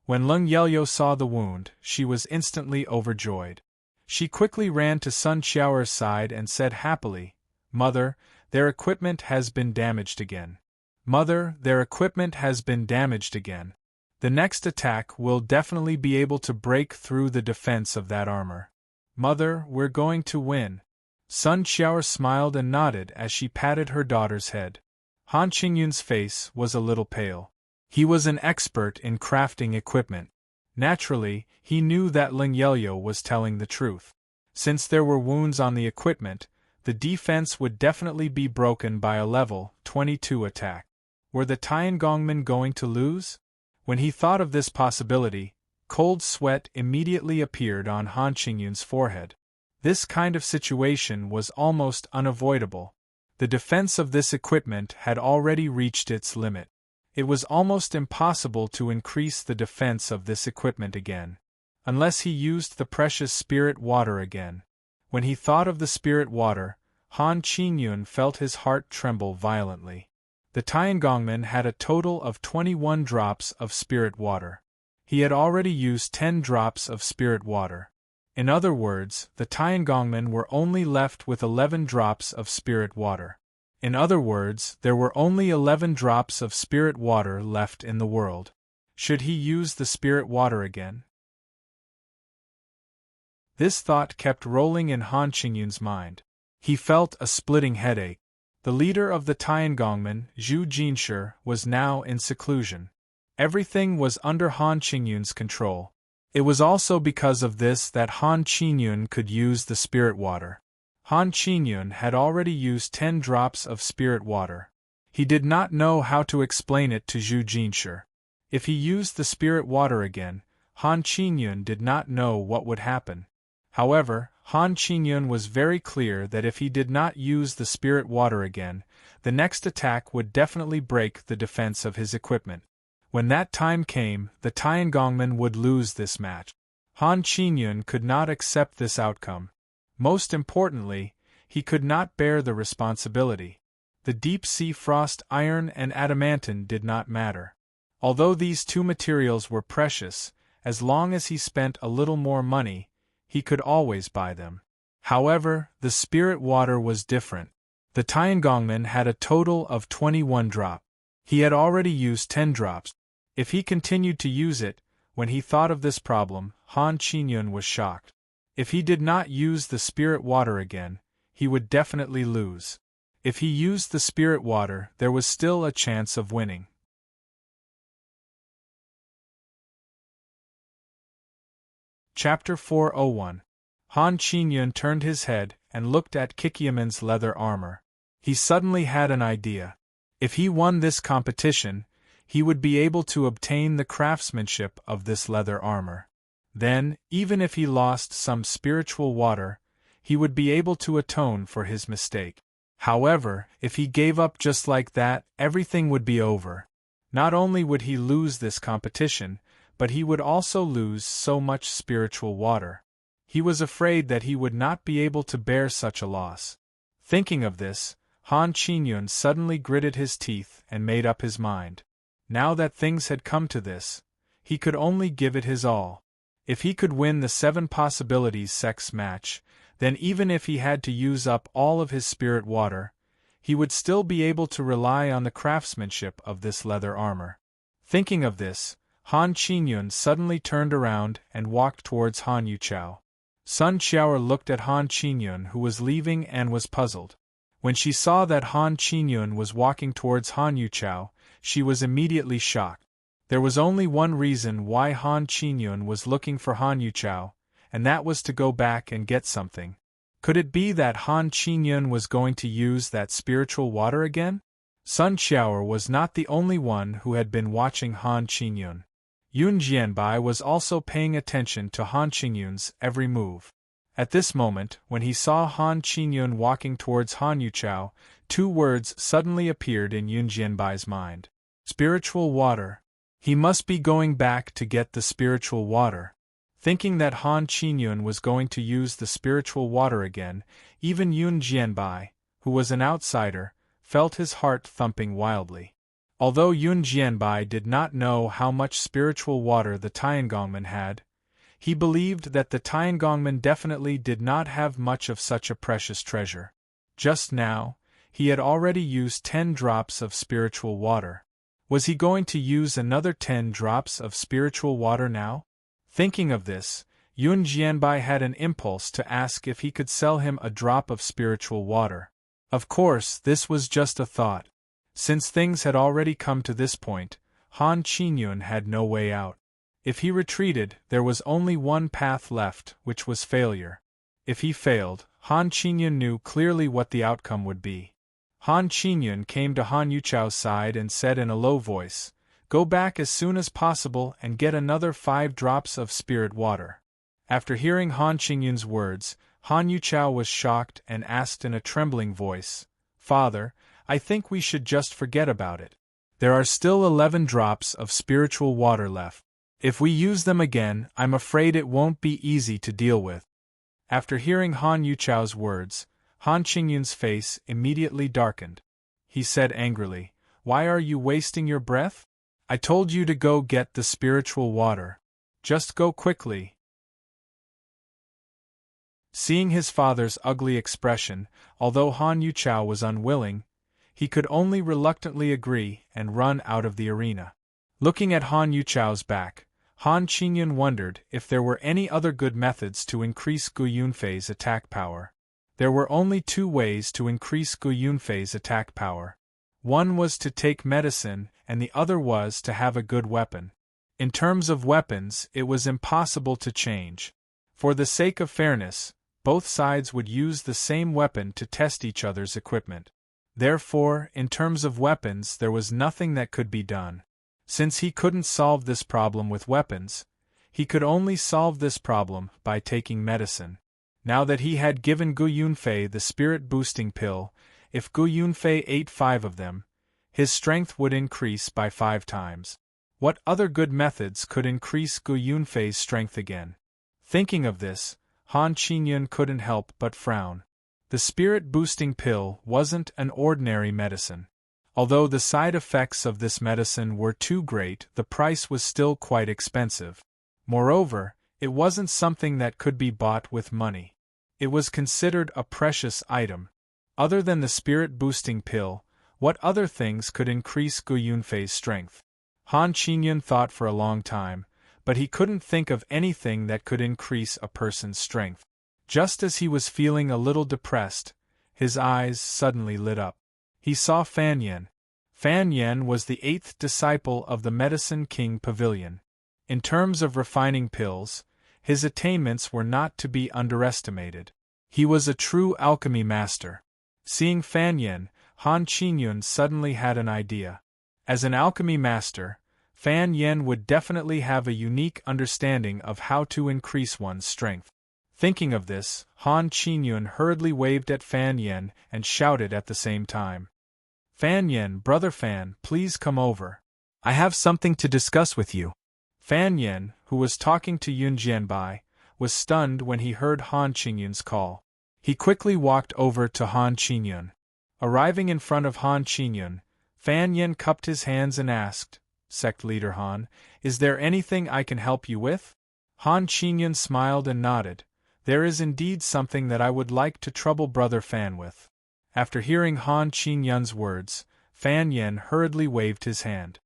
S1: When Leng Yelyo saw the wound, she was instantly overjoyed. She quickly ran to Sun Qiao's side and said happily, Mother, their equipment has been damaged again. Mother, their equipment has been damaged again. The next attack will definitely be able to break through the defense of that armor. Mother, we're going to win. Sun Qiao smiled and nodded as she patted her daughter's head. Han Qingyun's face was a little pale. He was an expert in crafting equipment. Naturally, he knew that Leng Yelyo was telling the truth. Since there were wounds on the equipment, the defense would definitely be broken by a level 22 attack. Were the Tiangongmen going to lose? When he thought of this possibility, cold sweat immediately appeared on Han Qingyun's forehead. This kind of situation was almost unavoidable. The defense of this equipment had already reached its limit. It was almost impossible to increase the defense of this equipment again, unless he used the precious spirit water again. When he thought of the spirit water, Han Qingyun felt his heart tremble violently. The Tiangongman had a total of 21 drops of spirit water. He had already used 10 drops of spirit water. In other words, the Tiangongmen were only left with 11 drops of spirit water. In other words, there were only 11 drops of spirit water left in the world. Should he use the spirit water again? This thought kept rolling in Han Qingyun's mind. He felt a splitting headache. The leader of the Tiangongmen, Zhu Jinshi, was now in seclusion. Everything was under Han Qingyun's control. It was also because of this that Han Qingyun could use the spirit water. Han Qingyun had already used 10 drops of spirit water. He did not know how to explain it to Zhu Jinshi. If he used the spirit water again, Han Qingyun did not know what would happen. However, Han Qingyun was very clear that if he did not use the spirit water again, the next attack would definitely break the defense of his equipment. When that time came, the Tiangongmen would lose this match. Han Qingyun could not accept this outcome. Most importantly, he could not bear the responsibility. The deep-sea frost iron and adamantine did not matter. Although these two materials were precious, as long as he spent a little more money, he could always buy them. However, the spirit water was different. The Tiangongmen had a total of 21 drops. He had already used 10 drops. If he continued to use it, when he thought of this problem, Han Qingyun was shocked. If he did not use the spirit water again, he would definitely lose. If he used the spirit water, there was still a chance of winning. Chapter 401. Han Qingyun turned his head and looked at Kikiamen's leather armor. He suddenly had an idea. If he won this competition, he would be able to obtain the craftsmanship of this leather armor. Then, even if he lost some spiritual water, he would be able to atone for his mistake. However, if he gave up just like that, everything would be over. Not only would he lose this competition, but he would also lose so much spiritual water. He was afraid that he would not be able to bear such a loss. Thinking of this, Han Qingyun suddenly gritted his teeth and made up his mind. Now that things had come to this, he could only give it his all. If he could win the 7 possibilities sex match, then even if he had to use up all of his spirit water, he would still be able to rely on the craftsmanship of this leather armor. Thinking of this, Han Qingyun suddenly turned around and walked towards Han Yuchao. Sun Qiaoer looked at Han Qingyun, who was leaving, and was puzzled. When she saw that Han Qingyun was walking towards Han Yuchao, she was immediately shocked. There was only one reason why Han Qingyun was looking for Han Yuchao, and that was to go back and get something. Could it be that Han Qingyun was going to use that spiritual water again? Sun Qiaoer was not the only one who had been watching Han Qingyun. Yun Jianbai was also paying attention to Han Qingyun's every move. At this moment, when he saw Han Qingyun walking towards Han Yuchao, 2 words suddenly appeared in Yun Jianbai's mind. Spiritual water. He must be going back to get the spiritual water. Thinking that Han Qingyun was going to use the spiritual water again, even Yun Jianbai, who was an outsider, felt his heart thumping wildly. Although Yun Jianbai did not know how much spiritual water the Tiangongmen had, he believed that the Tiangongmen definitely did not have much of such a precious treasure. Just now, he had already used 10 drops of spiritual water. Was he going to use another 10 drops of spiritual water now? Thinking of this, Yun Jianbai had an impulse to ask if he could sell him a drop of spiritual water. Of course, this was just a thought. Since things had already come to this point, Han Qingyun had no way out. If he retreated, there was only one path left, which was failure. If he failed, Han Qingyun knew clearly what the outcome would be. Han Qingyun came to Han Yuchao's side and said in a low voice, "Go back as soon as possible and get another 5 drops of spirit water." After hearing Han Qingyun's words, Han Yuchao was shocked and asked in a trembling voice, "Father, I think we should just forget about it. There are still 11 drops of spiritual water left. If we use them again, I'm afraid it won't be easy to deal with." After hearing Han Yuchao's words, Han Qingyun's face immediately darkened. He said angrily, "Why are you wasting your breath? I told you to go get the spiritual water. Just go quickly." Seeing his father's ugly expression, although Han Yuchao was unwilling, he could only reluctantly agree and run out of the arena. Looking at Han Yuchao's back, Han Qingyun wondered if there were any other good methods to increase Gu Yunfei's attack power. There were only 2 ways to increase Gu Yunfei's attack power. One was to take medicine, and the other was to have a good weapon. In terms of weapons, it was impossible to change. For the sake of fairness, both sides would use the same weapon to test each other's equipment. Therefore, in terms of weapons, there was nothing that could be done. Since he couldn't solve this problem with weapons, he could only solve this problem by taking medicine. Now that he had given Gu Yunfei the spirit-boosting pill, if Gu Yunfei ate 5 of them, his strength would increase by 5 times. What other good methods could increase Gu Yunfei's strength again? Thinking of this, Han Qingyun couldn't help but frown. The spirit-boosting pill wasn't an ordinary medicine. Although the side effects of this medicine were too great, the price was still quite expensive. Moreover, it wasn't something that could be bought with money. It was considered a precious item. Other than the spirit-boosting pill, what other things could increase Gu Yunfei's strength? Han Qingyun thought for a long time, but he couldn't think of anything that could increase a person's strength. Just as he was feeling a little depressed, his eyes suddenly lit up. He saw Fan Yen. Fan Yen was the 8th disciple of the Medicine King Pavilion. In terms of refining pills, his attainments were not to be underestimated. He was a true alchemy master. Seeing Fan Yen, Han Qingyun suddenly had an idea. As an alchemy master, Fan Yen would definitely have a unique understanding of how to increase one's strength. Thinking of this, Han Qingyun hurriedly waved at Fan Yen and shouted at the same time. Fan Yen, brother Fan, please come over. I have something to discuss with you. Fan Yen, who was talking to Yun Jianbai, was stunned when he heard Han Qingyun's call. He quickly walked over to Han Qingyun. Arriving in front of Han Qingyun, Fan Yen cupped his hands and asked, Sect Leader Han, is there anything I can help you with? Han Qingyun smiled and nodded. There is indeed something that I would like to trouble Brother Fan with. After hearing Han Qingyun's words, Fan Yen hurriedly waved his hand.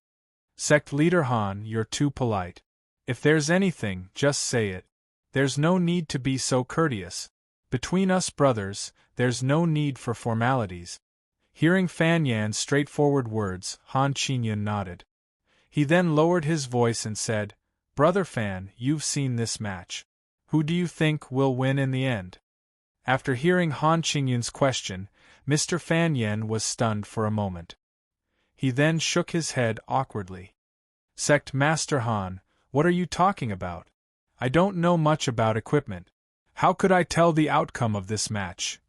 S1: Sect Leader Han, you're too polite. If there's anything, just say it. There's no need to be so courteous. Between us brothers, there's no need for formalities. Hearing Fan Yan's straightforward words, Han Qingyun nodded. He then lowered his voice and said, Brother Fan, you've seen this match. Who do you think will win in the end? After hearing Han Qingyun's question, Mr. Fan Yen was stunned for a moment. He then shook his head awkwardly. Sect Master Han, what are you talking about? I don't know much about equipment. How could I tell the outcome of this match?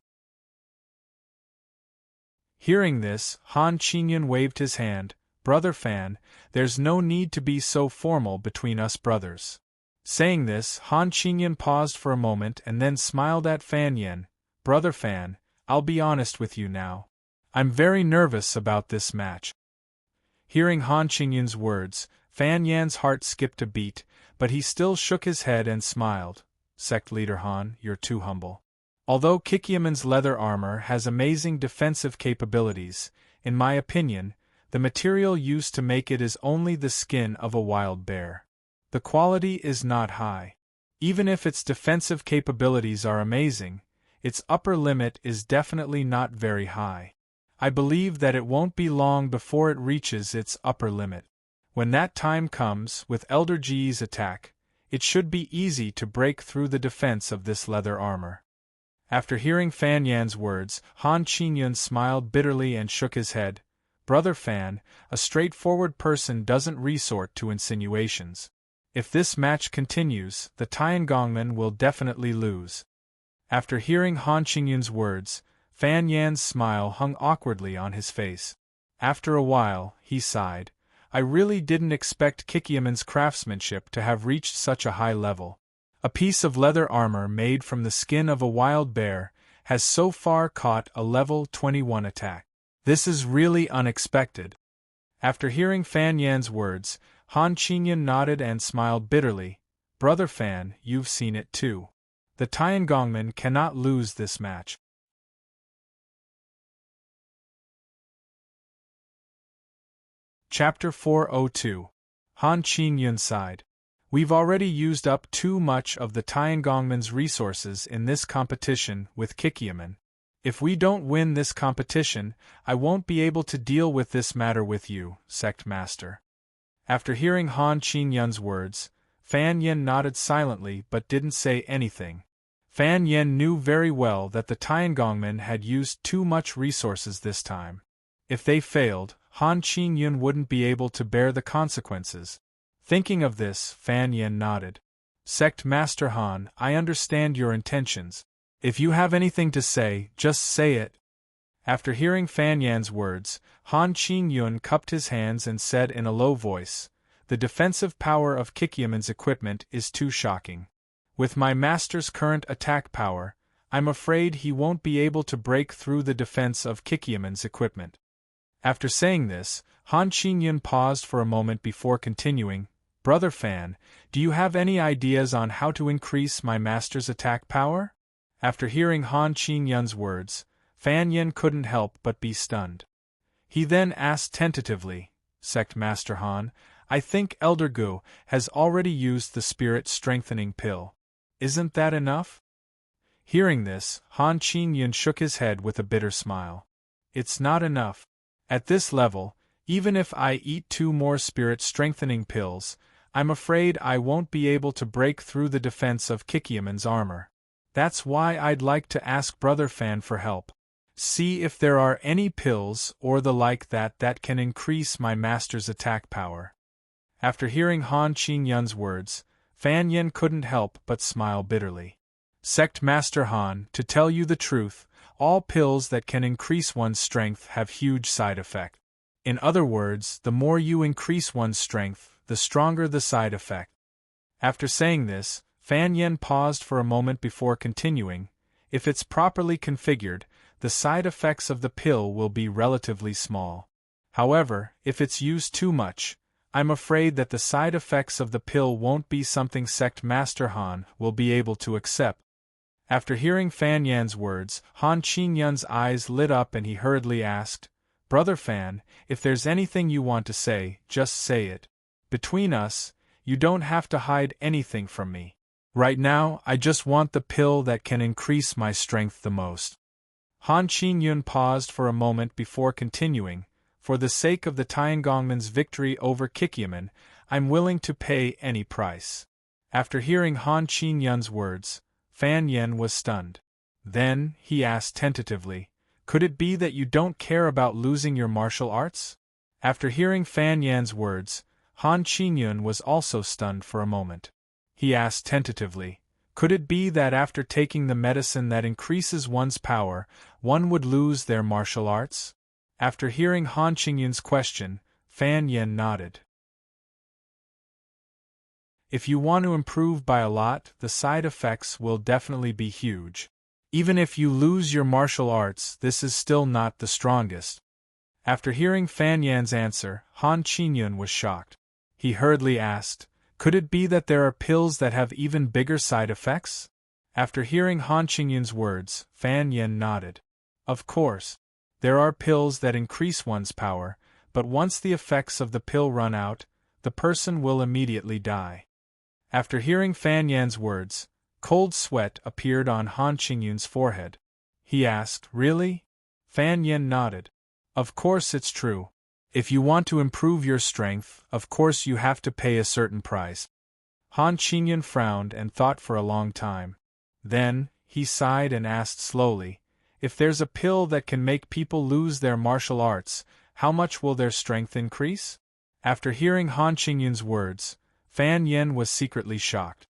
S1: Hearing this, Han Qingyun waved his hand. Brother Fan, there's no need to be so formal between us brothers. Saying this, Han Qingyun paused for a moment and then smiled at Fan Yen. Brother Fan, I'll be honest with you now. I'm very nervous about this match. Hearing Han Qingyun's words, Fan Yan's heart skipped a beat, but he still shook his head and smiled. Sect Leader Han, you're too humble. Although Kikyaman's leather armor has amazing defensive capabilities, in my opinion, the material used to make it is only the skin of a wild bear. The quality is not high. Even if its defensive capabilities are amazing, its upper limit is definitely not very high. I believe that it won't be long before it reaches its upper limit. When that time comes, with Elder Ji's attack, it should be easy to break through the defense of this leather armor. After hearing Fan Yan's words, Han Qingyun smiled bitterly and shook his head. Brother Fan, a straightforward person doesn't resort to insinuations. If this match continues, the Tiangongmen will definitely lose. After hearing Han Qingyun's words, Fan Yan's smile hung awkwardly on his face. After a while, he sighed. I really didn't expect Kikyaman's craftsmanship to have reached such a high level. A piece of leather armor made from the skin of a wild bear has so far caught a level 21 attack. This is really unexpected. After hearing Fan Yan's words, Han Qingyun nodded and smiled bitterly. Brother Fan, you've seen it too. The Tiangongmen cannot lose this match. Chapter 402. Han Qingyun sighed. We've already used up too much of the Tiangongmen's resources in this competition with Kikyaman. If we don't win this competition, I won't be able to deal with this matter with you, Sect Master. After hearing Han Qingyun's words, Fan Yen nodded silently but didn't say anything. Fan Yen knew very well that the Tiangongmen had used too much resources this time. If they failed, Han Qingyun wouldn't be able to bear the consequences. Thinking of this, Fan Yen nodded. Sect Master Han, I understand your intentions. If you have anything to say, just say it. After hearing Fan Yan's words, Han Qingyun cupped his hands and said in a low voice, "The defensive power of Kikyaman's equipment is too shocking. With my master's current attack power, I'm afraid he won't be able to break through the defense of Kikyaman's equipment." After saying this, Han Qingyun paused for a moment before continuing, "Brother Fan, do you have any ideas on how to increase my master's attack power?" After hearing Han Qingyun's words, Fan Yen couldn't help but be stunned. He then asked tentatively, "Sect Master Han, I think Elder Gu has already used the spirit strengthening pill. Isn't that enough?" Hearing this, Han Qingyun shook his head with a bitter smile. "It's not enough. At this level, even if I eat 2 more spirit strengthening pills, I'm afraid I won't be able to break through the defense of Kikyaman's armor. That's why I'd like to ask Brother Fan for help. See if there are any pills or the like that can increase my master's attack power." After hearing Han Qingyun's words, Fan Yen couldn't help but smile bitterly. "Sect Master Han, to tell you the truth, all pills that can increase one's strength have huge side effects. In other words, the more you increase one's strength, the stronger the side effect." After saying this, Fan Yen paused for a moment before continuing, "If it's properly configured, the side effects of the pill will be relatively small. However, if it's used too much, I'm afraid that the side effects of the pill won't be something Sect Master Han will be able to accept." After hearing Fan Yan's words, Han Qingyun's eyes lit up and he hurriedly asked, "Brother Fan, if there's anything you want to say, just say it. Between us, you don't have to hide anything from me. Right now, I just want the pill that can increase my strength the most." Han Qingyun paused for a moment before continuing, "For the sake of the Tiangongman's victory over Kikyaman, I'm willing to pay any price." After hearing Han Qingyun's words, Fan Yen was stunned. Then, he asked tentatively, "Could it be that you don't care about losing your martial arts?" After hearing Fan Yan's words, Han Qingyun was also stunned for a moment. He asked tentatively, "Could it be that after taking the medicine that increases one's power, one would lose their martial arts?" After hearing Han Qingyun's question, Fan Yen nodded. "If you want to improve by a lot, the side effects will definitely be huge. Even if you lose your martial arts, this is still not the strongest." After hearing Fan Yan's answer, Han Qingyun was shocked. He hurriedly asked, "Could it be that there are pills that have even bigger side effects?" After hearing Han Qingyun's words, Fan Yen nodded. "Of course. There are pills that increase one's power, but once the effects of the pill run out, the person will immediately die." After hearing Fan Yan's words, cold sweat appeared on Han Qingyun's forehead. He asked, "Really?" Fan Yen nodded. "Of course it's true. If you want to improve your strength, of course you have to pay a certain price." Han Qingyun frowned and thought for a long time. Then, he sighed and asked slowly, "If there's a pill that can make people lose their martial arts, how much will their strength increase?" After hearing Han Qingyun's words, Fan Yen was secretly shocked.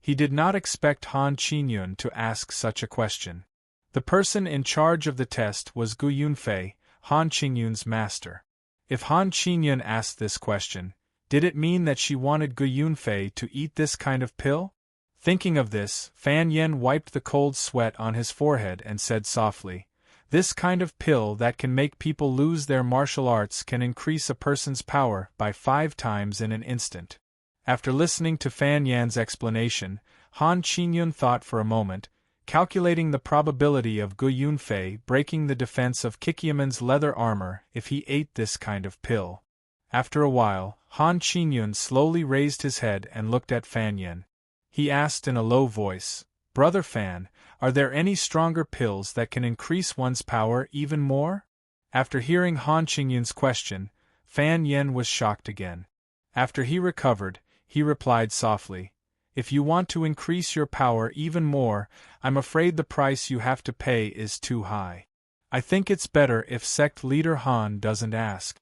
S1: He did not expect Han Qingyun to ask such a question. The person in charge of the test was Gu Yunfei, Han Qingyun's master. If Han Qingyun asked this question, did it mean that she wanted Gu Yunfei to eat this kind of pill? Thinking of this, Fan Yen wiped the cold sweat on his forehead and said softly, "This kind of pill that can make people lose their martial arts can increase a person's power by 5 times in an instant." After listening to Fan Yan's explanation, Han Qingyun thought for a moment, calculating the probability of Gu Yunfei breaking the defense of Kikyaman's leather armor if he ate this kind of pill. After a while, Han Qingyun slowly raised his head and looked at Fan Yen. He asked in a low voice, "Brother Fan, are there any stronger pills that can increase one's power even more?" After hearing Han Qingyun's question, Fan Yen was shocked again. After he recovered, he replied softly, "If you want to increase your power even more, I'm afraid the price you have to pay is too high. I think it's better if sect leader Han doesn't ask."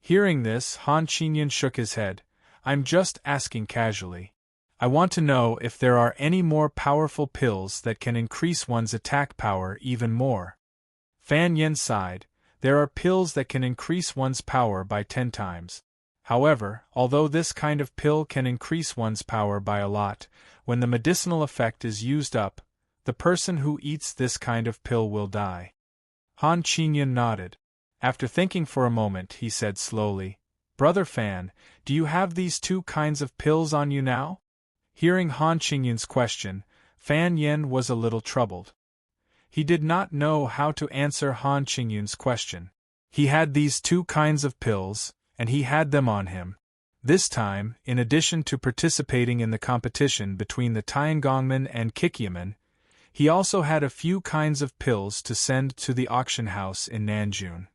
S1: Hearing this, Han Qingyun shook his head. "I'm just asking casually. I want to know if there are any more powerful pills that can increase one's attack power even more. Fan Yen sighed. There are pills that can increase one's power by 10 times. However, although this kind of pill can increase one's power by a lot, when the medicinal effect is used up, the person who eats this kind of pill will die. Han Qingyun nodded. After thinking for a moment, he said slowly, Brother Fan, do you have these 2 kinds of pills on you now? Hearing Han Qingyun's question, Fan Yen was a little troubled. He did not know how to answer Han Qingyun's question. He had these 2 kinds of pills, and he had them on him. This time, in addition to participating in the competition between the Tiangongmen and Kikyamen, he also had a few kinds of pills to send to the auction house in Nanjun.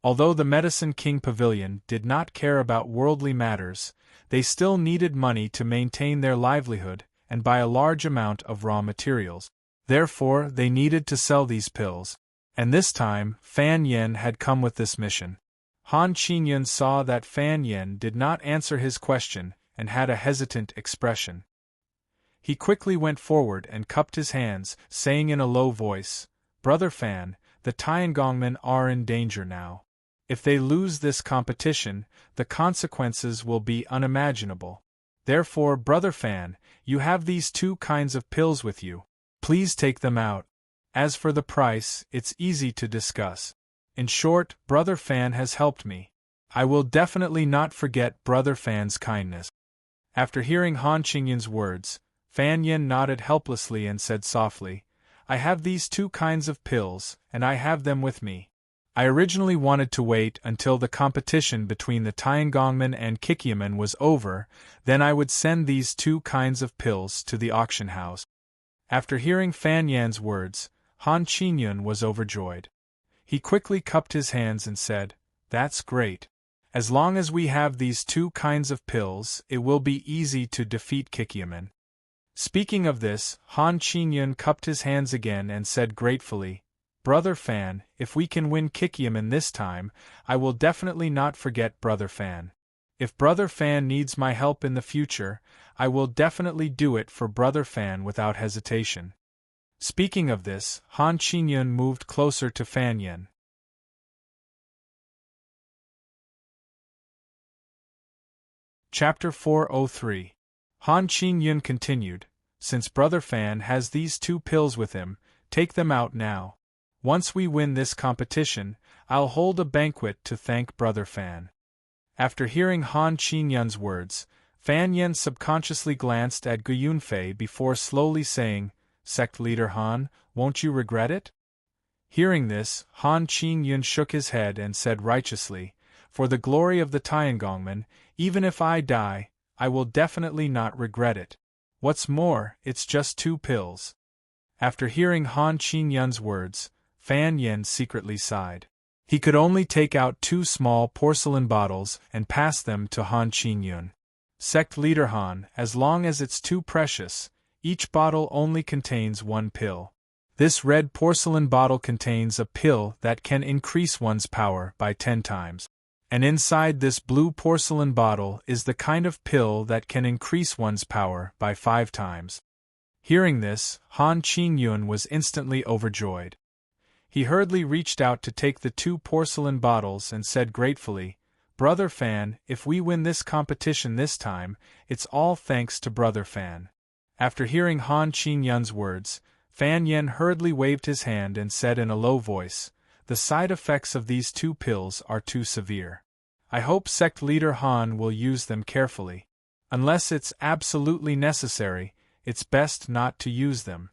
S1: Although the Medicine King Pavilion did not care about worldly matters, they still needed money to maintain their livelihood and buy a large amount of raw materials. Therefore, they needed to sell these pills. And this time, Fan Yen had come with this mission. Han Qingyun saw that Fan Yen did not answer his question and had a hesitant expression. He quickly went forward and cupped his hands, saying in a low voice, Brother Fan, the Tiangongmen are in danger now. If they lose this competition, the consequences will be unimaginable. Therefore, Brother Fan, you have these 2 kinds of pills with you. Please take them out. As for the price, it's easy to discuss. In short, Brother Fan has helped me. I will definitely not forget Brother Fan's kindness. After hearing Han Qingyun's words, Fan Yen nodded helplessly and said softly, I have these 2 kinds of pills, and I have them with me. I originally wanted to wait until the competition between the Tiangongmen and Kikyamen was over, then I would send these 2 kinds of pills to the auction house. After hearing Fan Yan's words, Han Qingyun was overjoyed. He quickly cupped his hands and said, That's great. As long as we have these 2 kinds of pills, it will be easy to defeat Kikyamen. Speaking of this, Han Qingyun cupped his hands again and said gratefully, Brother Fan, if we can win Kikyamen this time, I will definitely not forget Brother Fan. If Brother Fan needs my help in the future, I will definitely do it for Brother Fan without hesitation. Speaking of this, Han Qingyun moved closer to Fan Yen. Chapter 403. Han Qingyun continued, Since Brother Fan has these 2 pills with him, take them out now. Once we win this competition, I'll hold a banquet to thank Brother Fan. After hearing Han Qingyun's words, Fan Yen subconsciously glanced at Gu Yunfei before slowly saying, Sect Leader Han, won't you regret it? Hearing this, Han Qingyun shook his head and said righteously, For the glory of the Tiangongmen, even if I die, I will definitely not regret it. What's more, it's just 2 pills. After hearing Han Qingyun's words, Fan Yen secretly sighed. He could only take out 2 small porcelain bottles and pass them to Han Qingyun. Sect Leader Han, as long as it's too precious, each bottle only contains 1 pill. This red porcelain bottle contains a pill that can increase one's power by 10 times. And inside this blue porcelain bottle is the kind of pill that can increase one's power by 5 times. Hearing this, Han Qingyun was instantly overjoyed. He hurriedly reached out to take the 2 porcelain bottles and said gratefully, Brother Fan, if we win this competition this time, it's all thanks to Brother Fan. After hearing Han Qingyun's words, Fan Yen hurriedly waved his hand and said in a low voice, The side effects of these 2 pills are too severe. I hope Sect Leader Han will use them carefully. Unless it's absolutely necessary, it's best not to use them.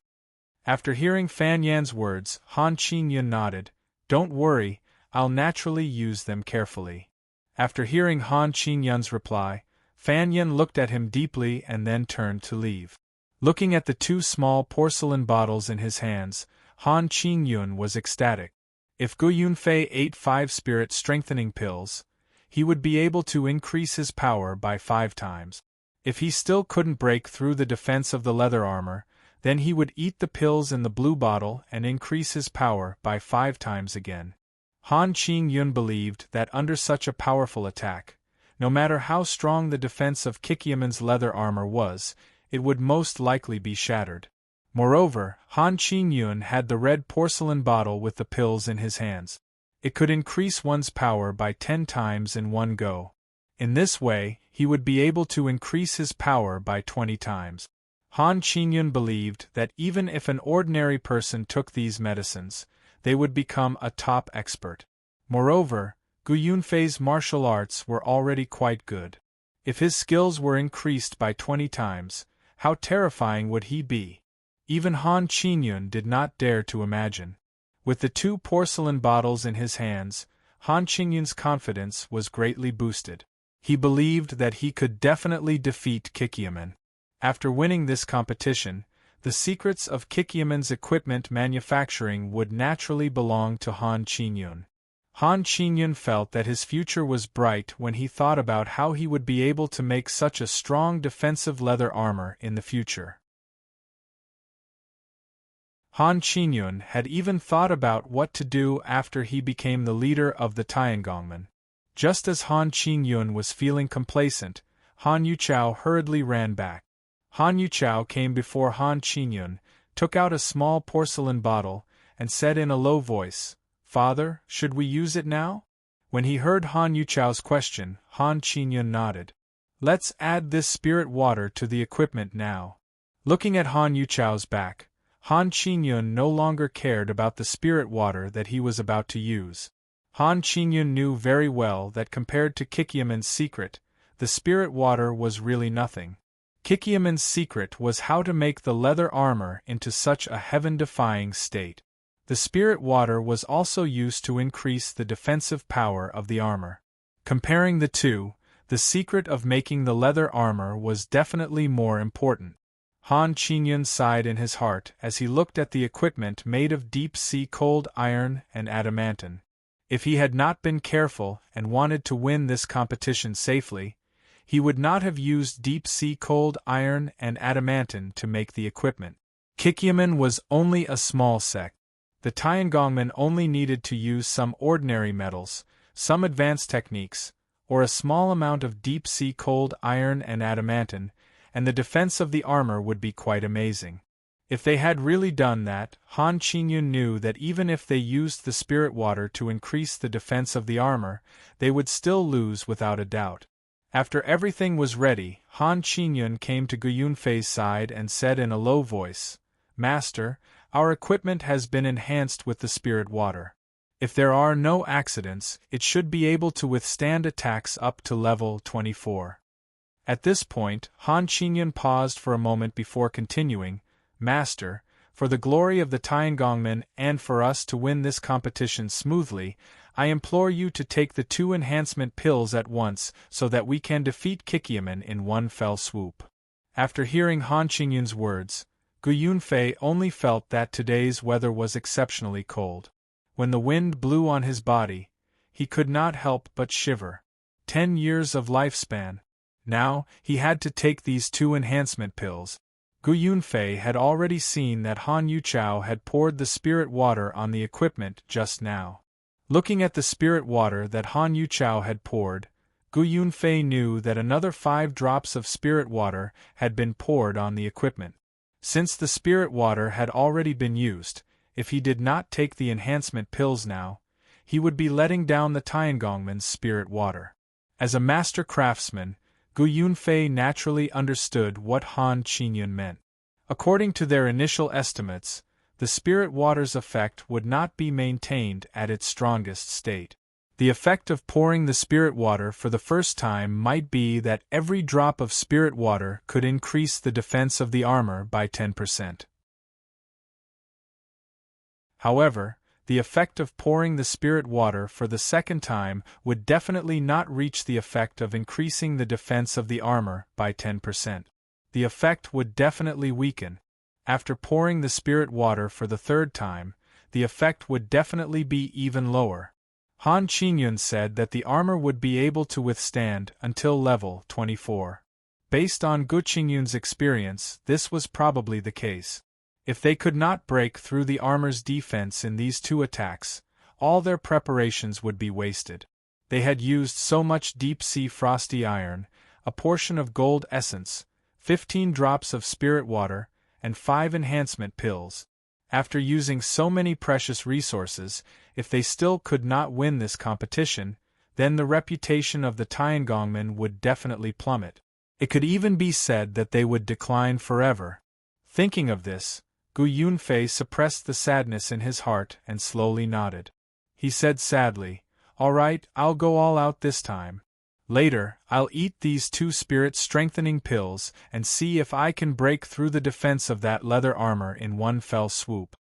S1: After hearing Fan Yan's words, Han Qingyun nodded, Don't worry, I'll naturally use them carefully. After hearing Han Qingyun's reply, Fan Yen looked at him deeply and then turned to leave. Looking at the 2 small porcelain bottles in his hands, Han Qingyun was ecstatic. If Gu Yunfei ate 5 spirit strengthening pills, he would be able to increase his power by 5 times. If he still couldn't break through the defense of the leather armor, then he would eat the pills in the blue bottle and increase his power by 5 times again. Han Qingyun believed that under such a powerful attack, No matter how strong the defense of Kikyaman's leather armor was, it would most likely be shattered. Moreover, Han Qingyun had the red porcelain bottle with the pills in his hands. It could increase one's power by 10 times in one go. In this way, he would be able to increase his power by 20 times. Han Qingyun believed that even if an ordinary person took these medicines, they would become a top expert. Moreover, Gu Yunfei's martial arts were already quite good. If his skills were increased by 20 times, how terrifying would he be? Even Han Qingyun did not dare to imagine. With the 2 porcelain bottles in his hands, Han Qingyun's confidence was greatly boosted. He believed that he could definitely defeat Kikyaman. After winning this competition, the secrets of Kikyaman's equipment manufacturing would naturally belong to Han Qingyun. Han Qingyun felt that his future was bright when he thought about how he would be able to make such a strong defensive leather armor in the future. Han Qingyun had even thought about what to do after he became the leader of the Tiangongmen. Just as Han Qingyun was feeling complacent, Han Yuchao hurriedly ran back. Han Yuchao came before Han Qingyun, took out a small porcelain bottle, and said in a low voice, "Father, should we use it now?" When he heard Han Yuchao's question, Han Qingyun nodded. "Let's add this spirit water to the equipment now." Looking at Han Yuchao's back, Han Qingyun no longer cared about the spirit water that he was about to use. Han Qingyun knew very well that compared to Kikyaman's secret, the spirit water was really nothing. Kikyaman's secret was how to make the leather armor into such a heaven-defying state. The spirit water was also used to increase the defensive power of the armor. Comparing the two, the secret of making the leather armor was definitely more important. Han Qingyun sighed in his heart as he looked at the equipment made of deep-sea cold iron and adamantine. If he had not been careful and wanted to win this competition safely, he would not have used deep-sea cold iron and adamantine to make the equipment. Kikyaman was only a small sect. The Tiangongmen only needed to use some ordinary metals, some advanced techniques, or a small amount of deep-sea cold iron and adamantine, and the defense of the armor would be quite amazing. If they had really done that, Han Qingyun knew that even if they used the spirit water to increase the defense of the armor, they would still lose without a doubt. After everything was ready, Han Qingyun came to Gu Yunfei's side and said in a low voice, "Master, our equipment has been enhanced with the spirit water. If there are no accidents, it should be able to withstand attacks up to level 24. At this point, Han Qingyun paused for a moment before continuing, "Master, for the glory of the Tiangongmen and for us to win this competition smoothly, I implore you to take the 2 enhancement pills at once so that we can defeat Kikyaman in one fell swoop." After hearing Han Qingyun's words, Gu Yunfei only felt that today's weather was exceptionally cold. When the wind blew on his body, he could not help but shiver. 10 years of lifespan. Now, he had to take these 2 enhancement pills. Gu Yunfei had already seen that Han Yuchao had poured the spirit water on the equipment just now. Looking at the spirit water that Han Yuchao had poured, Gu Yunfei knew that another 5 drops of spirit water had been poured on the equipment. Since the spirit water had already been used, if he did not take the enhancement pills now, he would be letting down the Tiangongmen's spirit water. As a master craftsman, Gu Yunfei naturally understood what Han Qingyun meant. According to their initial estimates, the spirit water's effect would not be maintained at its strongest state. The effect of pouring the spirit water for the first time might be that every drop of spirit water could increase the defense of the armor by 10%. However, the effect of pouring the spirit water for the second time would definitely not reach the effect of increasing the defense of the armor by 10%. The effect would definitely weaken. After pouring the spirit water for the third time, the effect would definitely be even lower. Han Qingyun said that the armor would be able to withstand until level 24. Based on Gu Qingyun's experience, this was probably the case. If they could not break through the armor's defense in these 2 attacks, all their preparations would be wasted. They had used so much deep-sea frosty iron, a portion of gold essence, 15 drops of spirit water, and 5 enhancement pills. After using so many precious resources, if they still could not win this competition, then the reputation of the Tiangongmen would definitely plummet. It could even be said that they would decline forever. Thinking of this, Gu Yunfei suppressed the sadness in his heart and slowly nodded. He said sadly, "All right, I'll go all out this time. Later, I'll eat these 2 spirit-strengthening pills and see if I can break through the defense of that leather armor in one fell swoop."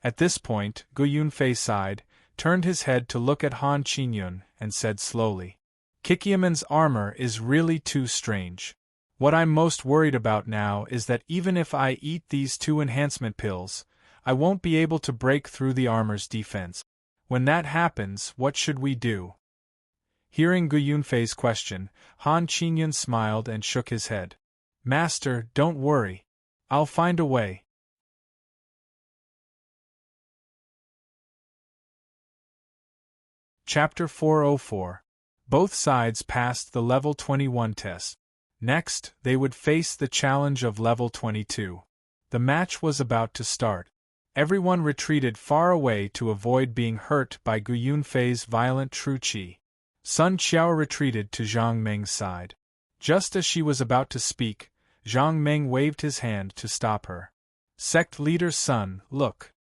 S1: At this point, Gu Yunfei sighed, turned his head to look at Han Qingyun, and said slowly, "Kikiaman's armor is really too strange. What I'm most worried about now is that even if I eat these 2 enhancement pills, I won't be able to break through the armor's defense. When that happens, what should we do?" Hearing Gu Yunfei's question, Han Qingyun smiled and shook his head. "Master, don't worry. I'll find a way." Chapter 404. Both sides passed the level 21 test. Next, they would face the challenge of level 22. The match was about to start. Everyone retreated far away to avoid being hurt by Gu Yunfei's violent true qi. Sun Qiao retreated to Zhang Meng's side. Just as she was about to speak, Zhang Meng waved his hand to stop her. "Sect leader Sun, look."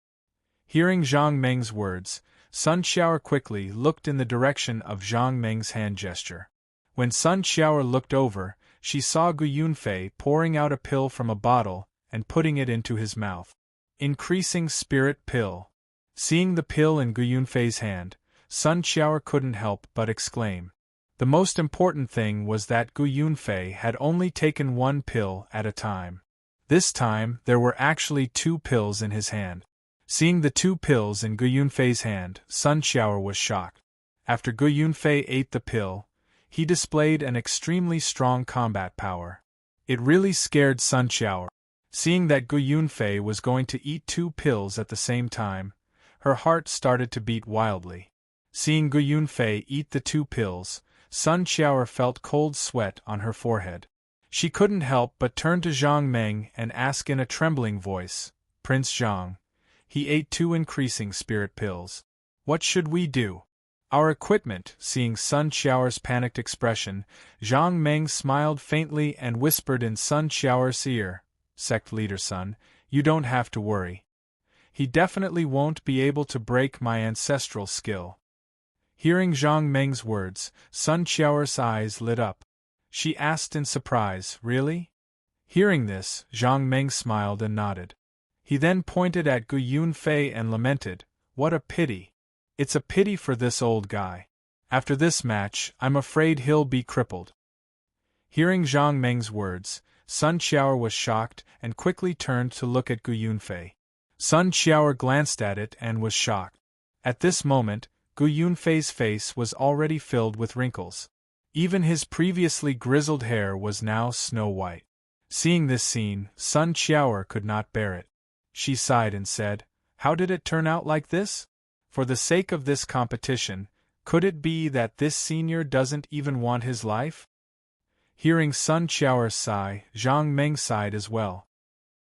S1: Hearing Zhang Meng's words, Sun Qiao quickly looked in the direction of Zhang Meng's hand gesture. When Sun Qiao looked over, she saw Gu Yunfei pouring out a pill from a bottle and putting it into his mouth. Increasing spirit pill. Seeing the pill in Gu Yunfei's hand, Sun Qiao couldn't help but exclaim. The most important thing was that Gu Yunfei had only taken 1 pill at a time. This time, there were actually 2 pills in his hand. Seeing the 2 pills in Gu Yunfei's hand, Sun Qiao was shocked. After Gu Yunfei ate the pill, he displayed an extremely strong combat power. It really scared Sun Qiao. Seeing that Gu Yunfei was going to eat 2 pills at the same time, her heart started to beat wildly. Seeing Gu Yunfei eat the 2 pills, Sun Qiao felt cold sweat on her forehead. She couldn't help but turn to Zhang Meng and ask in a trembling voice, "Prince Zhang, he ate 2 increasing spirit pills. What should we do?" "Our equipment." Seeing Sun Qiao's panicked expression, Zhang Meng smiled faintly and whispered in Sun Qiao's ear, "Sect leader Sun, you don't have to worry. He definitely won't be able to break my ancestral skill." Hearing Zhang Meng's words, Sun Qiao's eyes lit up. She asked in surprise, "Really?" Hearing this, Zhang Meng smiled and nodded. He then pointed at Gu Yunfei and lamented, "What a pity. It's a pity for this old guy. After this match, I'm afraid he'll be crippled." Hearing Zhang Meng's words, Sun Qiao was shocked and quickly turned to look at Gu Yunfei. Sun Qiao glanced at it and was shocked. At this moment, Gu Yunfei's face was already filled with wrinkles. Even his previously grizzled hair was now snow white. Seeing this scene, Sun Qiao could not bear it. She sighed and said, "How did it turn out like this? For the sake of this competition, could it be that this senior doesn't even want his life?" Hearing Sun Qiao's sigh, Zhang Meng sighed as well.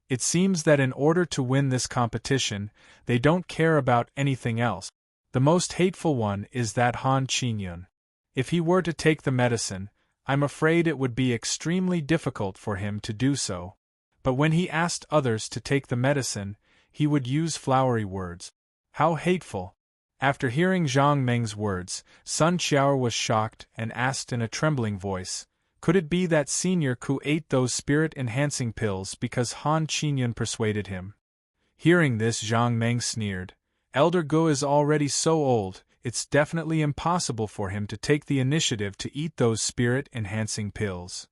S1: It seems that in order to win this competition, they don't care about anything else. The most hateful one is that Han Qingyun. If he were to take the medicine, I'm afraid it would be extremely difficult for him to do so. But when he asked others to take the medicine, he would use flowery words. How hateful! After hearing Zhang Meng's words, Sun Qiao was shocked and asked in a trembling voice, "Could it be that Senior Ku ate those spirit-enhancing pills because Han Qingyun persuaded him?" Hearing this, Zhang Meng sneered, "Elder Gu is already so old, it's definitely impossible for him to take the initiative to eat those spirit-enhancing pills."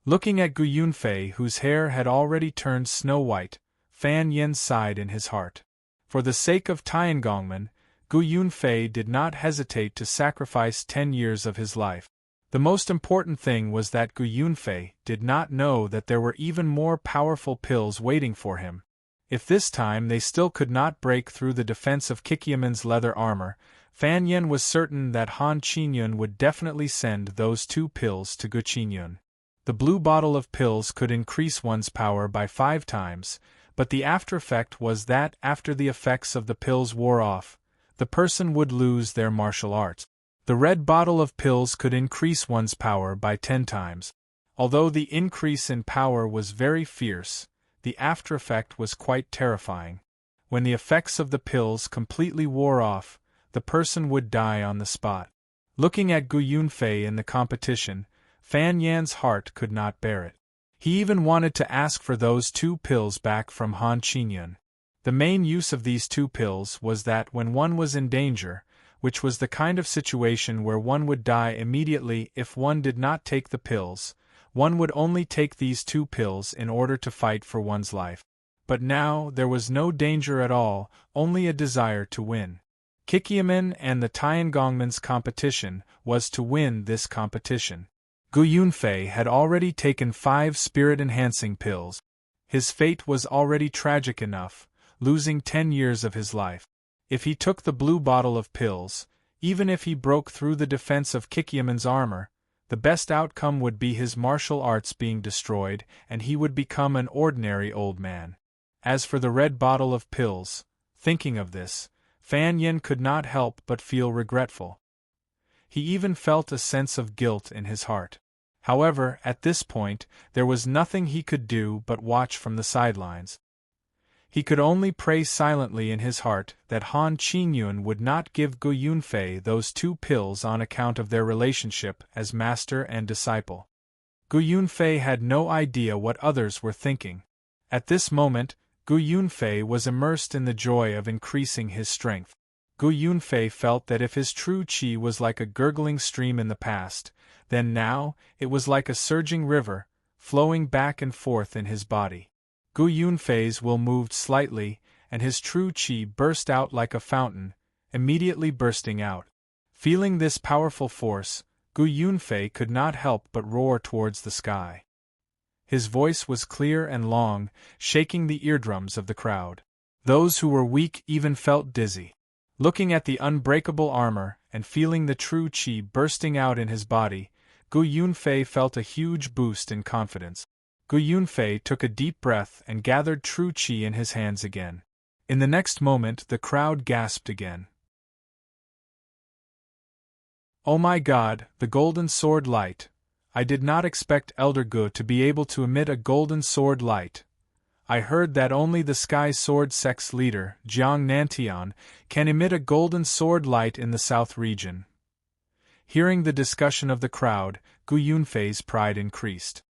S1: Looking at Gu Yunfei, whose hair had already turned snow white, Fan Yen sighed in his heart. For the sake of Tiangongmen, Gu Yunfei did not hesitate to sacrifice 10 years of his life. The most important thing was that Gu Yunfei did not know that there were even more powerful pills waiting for him. If this time they still could not break through the defense of Kikyaman's leather armor, Fan Yen was certain that Han Qinyun would definitely send those 2 pills to Gu Qinyun. The blue bottle of pills could increase one's power by 5 times, but the after effect was that after the effects of the pills wore off, the person would lose their martial arts. The red bottle of pills could increase one's power by 10 times. Although the increase in power was very fierce, the after effect was quite terrifying. When the effects of the pills completely wore off, the person would die on the spot. Looking at Gu Yunfei in the competition, Fan Yan's heart could not bear it. He even wanted to ask for those 2 pills back from Han Qinyun. The main use of these 2 pills was that when one was in danger, which was the kind of situation where one would die immediately if one did not take the pills, one would only take these 2 pills in order to fight for one's life. But now there was no danger at all, only a desire to win. Kikyaman and the Tiangongman's competition was to win this competition. Gu Yunfei had already taken 5 spirit-enhancing pills. His fate was already tragic enough, losing 10 years of his life. If he took the blue bottle of pills, even if he broke through the defense of Kikyaman's armor, the best outcome would be his martial arts being destroyed and he would become an ordinary old man. As for the red bottle of pills, thinking of this, Fan Yen could not help but feel regretful. He even felt a sense of guilt in his heart. However, at this point, there was nothing he could do but watch from the sidelines. He could only pray silently in his heart that Han Qinyun would not give Gu Yunfei those 2 pills on account of their relationship as master and disciple. Gu Yunfei had no idea what others were thinking. At this moment, Gu Yunfei was immersed in the joy of increasing his strength. Gu Yunfei felt that if his true qi was like a gurgling stream in the past, then now it was like a surging river, flowing back and forth in his body. Gu Yunfei's will moved slightly, and his true qi burst out like a fountain, immediately bursting out. Feeling this powerful force, Gu Yunfei could not help but roar towards the sky. His voice was clear and long, shaking the eardrums of the crowd. Those who were weak even felt dizzy. Looking at the unbreakable armor and feeling the true qi bursting out in his body, Gu Yunfei felt a huge boost in confidence. Gu Yunfei took a deep breath and gathered true qi in his hands again. In the next moment the crowd gasped again. Oh my God, the golden sword light! I did not expect Elder Gu to be able to emit a golden sword light. I heard that only the Sky Sword Sect's leader, Jiang Nantian, can emit a golden sword light in the south region. Hearing the discussion of the crowd, Gu Yunfei's pride increased.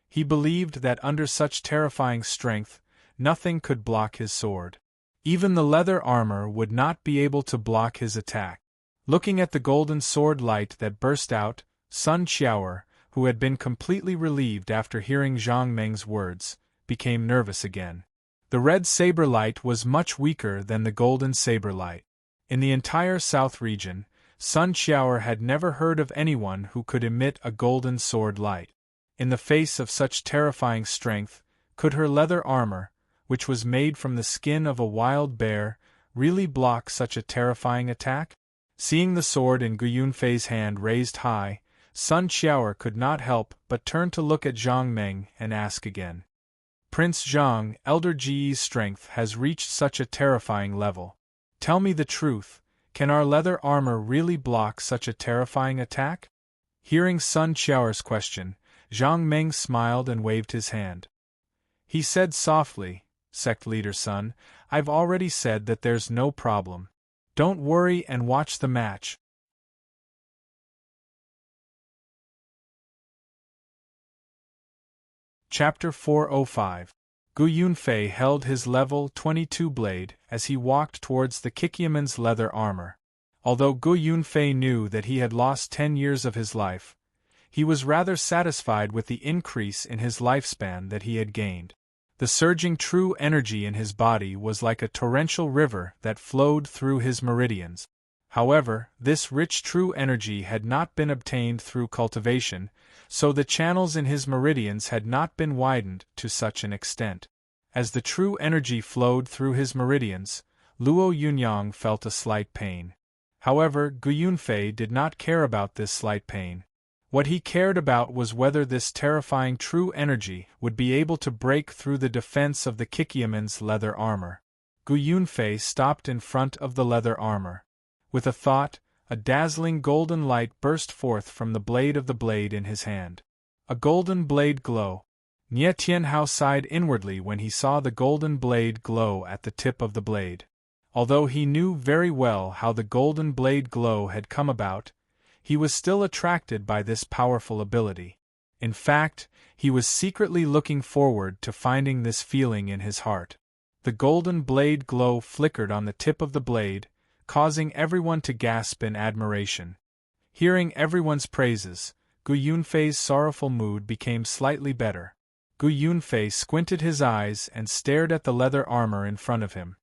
S1: He believed that under such terrifying strength, nothing could block his sword. Even the leather armor would not be able to block his attack. Looking at the golden sword light that burst out, Sun Qiaoer, who had been completely relieved after hearing Zhang Meng's words, became nervous again. The red saber light was much weaker than the golden saber light. In the entire south region, Sun Qiaoer had never heard of anyone who could emit a golden sword light. In the face of such terrifying strength, could her leather armor, which was made from the skin of a wild bear, really block such a terrifying attack? Seeing the sword in Gu Yunfei's hand raised high, Sun Qiaoer could not help but turn to look at Zhang Meng and ask again. Prince Zhang, Elder Ji's strength has reached such a terrifying level. Tell me the truth, can our leather armor really block such a terrifying attack? Hearing Sun Qiaoer's question, Zhang Meng smiled and waved his hand. He said softly, Sect Leader Sun, I've already said that there's no problem. Don't worry and watch the match. Chapter 405. Gu Yunfei held his level 22 blade as he walked towards the Kikyaman's leather armor. Although Gu Yunfei knew that he had lost 10 years of his life, he was rather satisfied with the increase in his lifespan that he had gained. The surging true energy in his body was like a torrential river that flowed through his meridians. However, this rich true energy had not been obtained through cultivation, so the channels in his meridians had not been widened to such an extent. As the true energy flowed through his meridians, Luo Yunyang felt a slight pain. However, Gu Yunfei did not care about this slight pain. What he cared about was whether this terrifying true energy would be able to break through the defense of the Kikiaman's leather armor. Gu Yunfei stopped in front of the leather armor. With a thought, a dazzling golden light burst forth from the blade in his hand. A golden blade glow. Nie Tianhao sighed inwardly when he saw the golden blade glow at the tip of the blade. Although he knew very well how the golden blade glow had come about, he was still attracted by this powerful ability. In fact, he was secretly looking forward to finding this feeling in his heart. The golden blade glow flickered on the tip of the blade, causing everyone to gasp in admiration. Hearing everyone's praises, Gu Yunfei's sorrowful mood became slightly better. Gu Yunfei squinted his eyes and stared at the leather armor in front of him.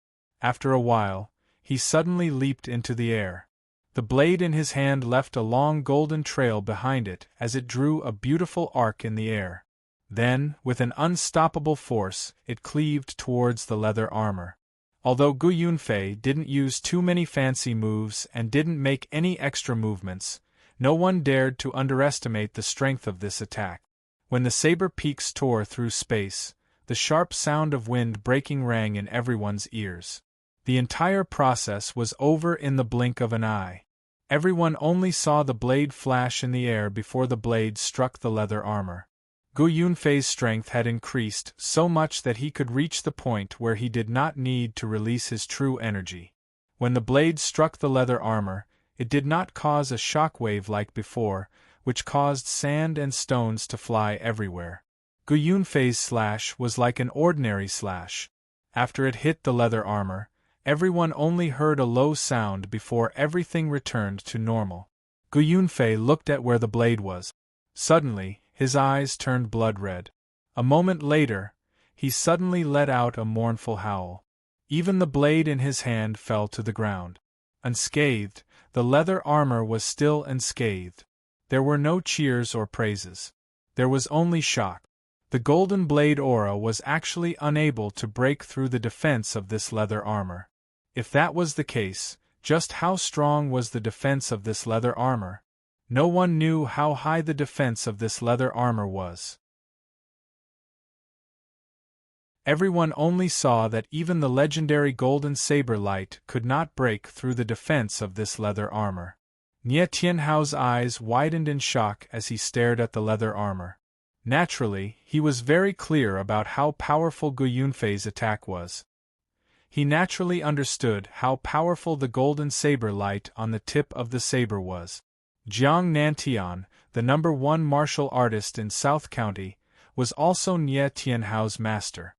S1: After a while, he suddenly leaped into the air. The blade in his hand left a long golden trail behind it as it drew a beautiful arc in the air. Then, with an unstoppable force, it cleaved towards the leather armor. Although Gu Yunfei didn't use too many fancy moves and didn't make any extra movements, no one dared to underestimate the strength of this attack. When the saber peaks tore through space, the sharp sound of wind breaking rang in everyone's ears. The entire process was over in the blink of an eye. Everyone only saw the blade flash in the air before the blade struck the leather armor. Gu Yunfei's strength had increased so much that he could reach the point where he did not need to release his true energy. When the blade struck the leather armor, it did not cause a shockwave like before, which caused sand and stones to fly everywhere. Gu Yunfei's slash was like an ordinary slash. After it hit the leather armor, everyone only heard a low sound before everything returned to normal. Gu Yunfei looked at where the blade was. Suddenly, his eyes turned blood-red. A moment later, he suddenly let out a mournful howl. Even the blade in his hand fell to the ground. Unscathed, the leather armor was still unscathed. There were no cheers or praises. There was only shock. The golden blade aura was actually unable to break through the defense of this leather armor. If that was the case, just how strong was the defense of this leather armor? No one knew how high the defense of this leather armor was. Everyone only saw that even the legendary golden saber light could not break through the defense of this leather armor. Nie Tianhao's eyes widened in shock as he stared at the leather armor. Naturally, he was very clear about how powerful Gu Yunfei's attack was. He naturally understood how powerful the golden saber light on the tip of the saber was. Jiang Nantian, the #1 martial artist in South County, was also Nie Tianhao's master.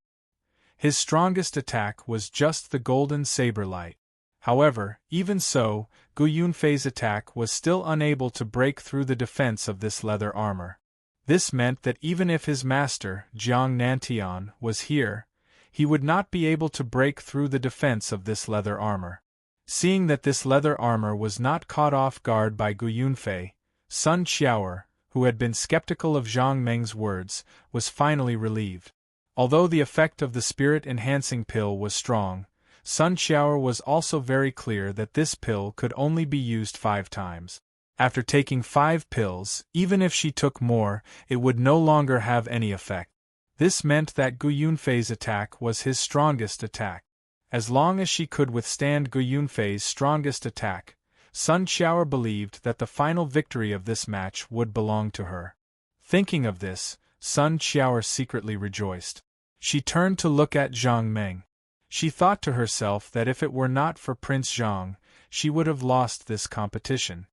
S1: His strongest attack was just the golden saber light. However, even so, Gu Yunfei's attack was still unable to break through the defense of this leather armor. This meant that even if his master, Jiang Nantian, was here, he would not be able to break through the defense of this leather armor. Seeing that this leather armor was not caught off guard by Gu Yunfei, Sun Qiaoer, who had been skeptical of Zhang Meng's words, was finally relieved. Although the effect of the spirit-enhancing pill was strong, Sun Qiaoer was also very clear that this pill could only be used 5 times. After taking 5 pills, even if she took more, it would no longer have any effect. This meant that Gu Yunfei's attack was his strongest attack. As long as she could withstand Gu Yunfei's strongest attack, Sun Qiaoer believed that the final victory of this match would belong to her. Thinking of this, Sun Qiaoer secretly rejoiced. She turned to look at Zhang Meng. She thought to herself that if it were not for Prince Zhang, she would have lost this competition.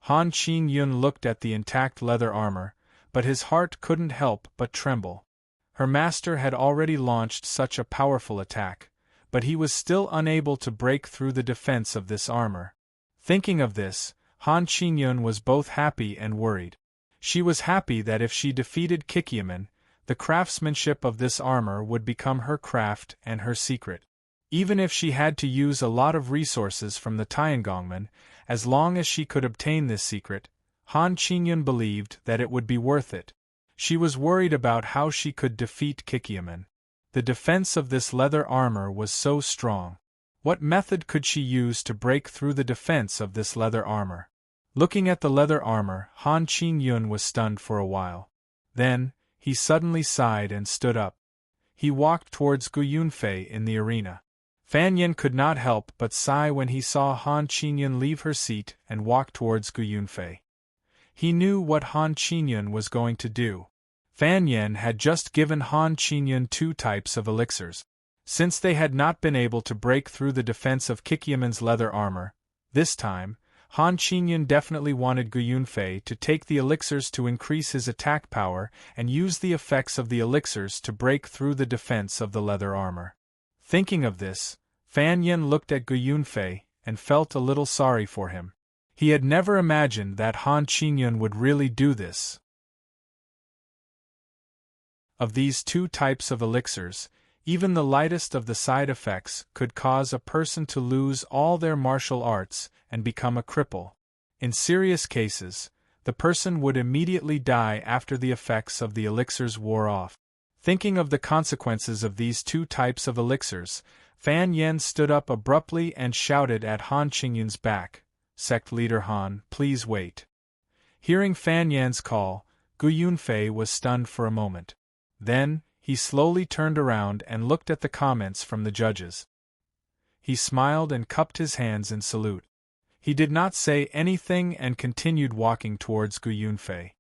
S1: Han Qin-yun looked at the intact leather armor, but his heart couldn't help but tremble. Her master had already launched such a powerful attack, but he was still unable to break through the defense of this armor. Thinking of this, Han Qin-yun was both happy and worried. She was happy that if she defeated Kikiaman, the craftsmanship of this armor would become her craft and her secret. Even if she had to use a lot of resources from the Tiangongmen, as long as she could obtain this secret, Han Qin-yun believed that it would be worth it. She was worried about how she could defeat Kikiaman. The defense of this leather armor was so strong. What method could she use to break through the defense of this leather armor? Looking at the leather armor, Han Qingyun was stunned for a while. Then, he suddenly sighed and stood up. He walked towards Gu Yunfei in the arena. Fan Yen could not help but sigh when he saw Han Qingyun leave her seat and walk towards Gu Yunfei. He knew what Han Qingyun was going to do. Fan Yen had just given Han Qingyun 2 types of elixirs. Since they had not been able to break through the defense of Kikyaman's leather armor, this time, Han Qingyun definitely wanted Gu Yunfei to take the elixirs to increase his attack power and use the effects of the elixirs to break through the defense of the leather armor. Thinking of this, Fan Yen looked at Gu Yunfei and felt a little sorry for him. He had never imagined that Han Qingyun would really do this. Of these 2 types of elixirs, even the lightest of the side effects could cause a person to lose all their martial arts and become a cripple. In serious cases, the person would immediately die after the effects of the elixirs wore off. Thinking of the consequences of these 2 types of elixirs, Fan Yen stood up abruptly and shouted at Han Qingyun's back, "Sect Leader Han, please wait." Hearing Fan Yan's call, Gu Yunfei was stunned for a moment. Then, he slowly turned around and looked at the comments from the judges. He smiled and cupped his hands in salute. He did not say anything and continued walking towards Gu Yunfei.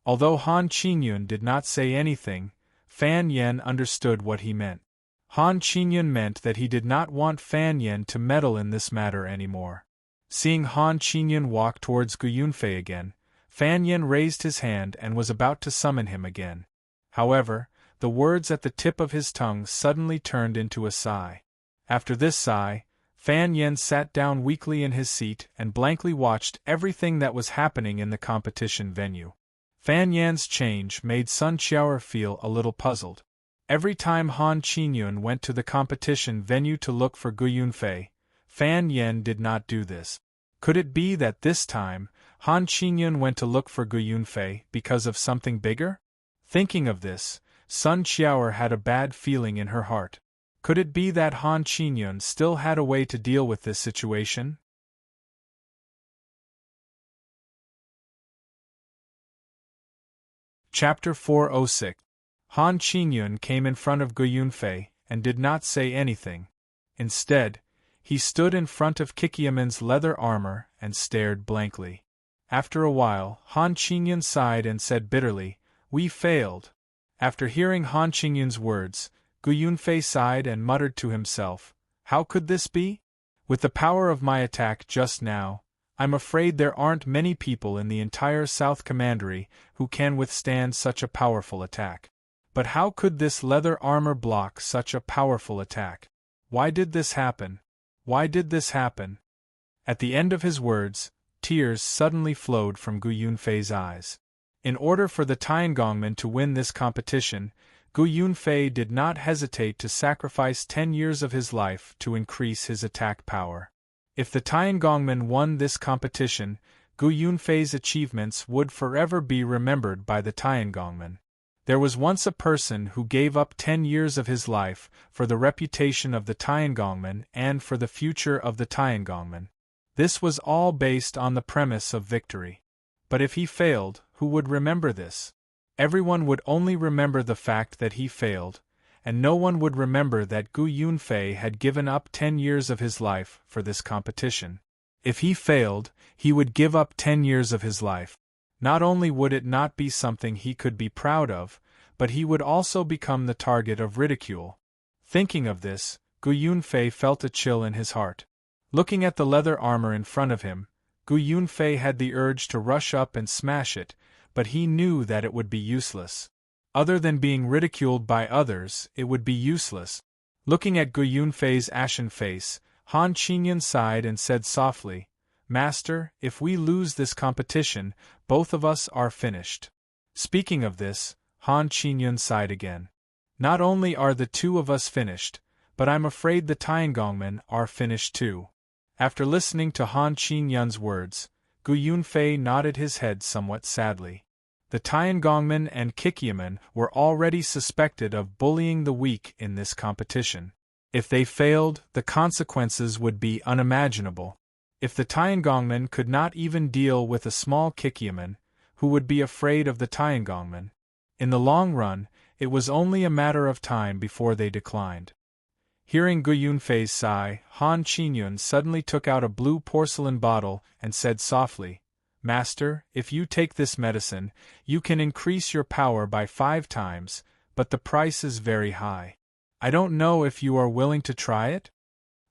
S1: Although Han Qingyun did not say anything, Fan Yen understood what he meant. Han Qingyun meant that he did not want Fan Yen to meddle in this matter anymore. Seeing Han Qingyun walk towards Gu Yunfei again, Fan Yen raised his hand and was about to summon him again. However, the words at the tip of his tongue suddenly turned into a sigh. After this sigh, Fan Yen sat down weakly in his seat and blankly watched everything that was happening in the competition venue. Fan Yan's change made Sun Qiaoer feel a little puzzled. Every time Han Qingyun went to the competition venue to look for Gu Yunfei, Fan Yen did not do this. Could it be that this time, Han Qingyun went to look for Gu Yunfei because of something bigger? Thinking of this, Sun Qiaoer had a bad feeling in her heart. Could it be that Han Qingyun still had a way to deal with this situation? Chapter 406. Han Qingyun came in front of Gu Yunfei and did not say anything. Instead, he stood in front of Kikyaman's leather armor and stared blankly. After a while, Han Qingyun sighed and said bitterly, "We failed." After hearing Han Qingyun's words, Gu Yunfei sighed and muttered to himself, "How could this be? With the power of my attack just now, I'm afraid there aren't many people in the entire South Commandery who can withstand such a powerful attack. But how could this leather armor block such a powerful attack? Why did this happen? Why did this happen?" At the end of his words, tears suddenly flowed from Gu Yunfei's eyes. In order for the Tiangongmen to win this competition, Gu Yunfei did not hesitate to sacrifice 10 years of his life to increase his attack power. If the Tiangongmen won this competition, Gu Yunfei's achievements would forever be remembered by the Tiangongmen. There was once a person who gave up 10 years of his life for the reputation of the Tiangongmen and for the future of the Tiangongmen. This was all based on the premise of victory. But if he failed, who would remember this? Everyone would only remember the fact that he failed, and no one would remember that Gu Yunfei had given up 10 years of his life for this competition. If he failed, he would give up 10 years of his life. Not only would it not be something he could be proud of, but he would also become the target of ridicule. Thinking of this, Gu Yunfei felt a chill in his heart. Looking at the leather armor in front of him, Gu Yunfei had the urge to rush up and smash it, but he knew that it would be useless. Other than being ridiculed by others, it would be useless. Looking at Gu Yunfei's ashen face, Han Qingyun sighed and said softly, "Master, if we lose this competition, both of us are finished." Speaking of this, Han Qingyun sighed again. "Not only are the 2 of us finished, but I'm afraid the Tiangongmen are finished too." After listening to Han Qingyun's words, Gu Yunfei nodded his head somewhat sadly. The Tiangongmen and Kikyamen were already suspected of bullying the weak in this competition. If they failed, the consequences would be unimaginable. If the Tiangongmen could not even deal with a small Kikyaman, who would be afraid of the Tiangongmen? In the long run, it was only a matter of time before they declined. Hearing Gu Yunfei's sigh, Han Qingyun suddenly took out a blue porcelain bottle and said softly, "Master, if you take this medicine, you can increase your power by 5 times, but the price is very high. I don't know if you are willing to try it?"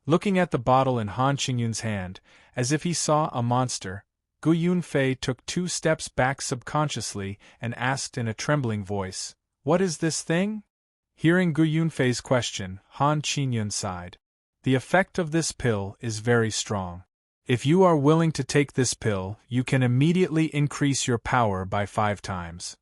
S1: Looking at the bottle in Han Qingyun's hand, as if he saw a monster, Gu Yunfei took 2 steps back subconsciously and asked in a trembling voice, "What is this thing?" Hearing Gu Yunfei's question, Han Qingyun sighed. "The effect of this pill is very strong. If you are willing to take this pill, you can immediately increase your power by 5 times.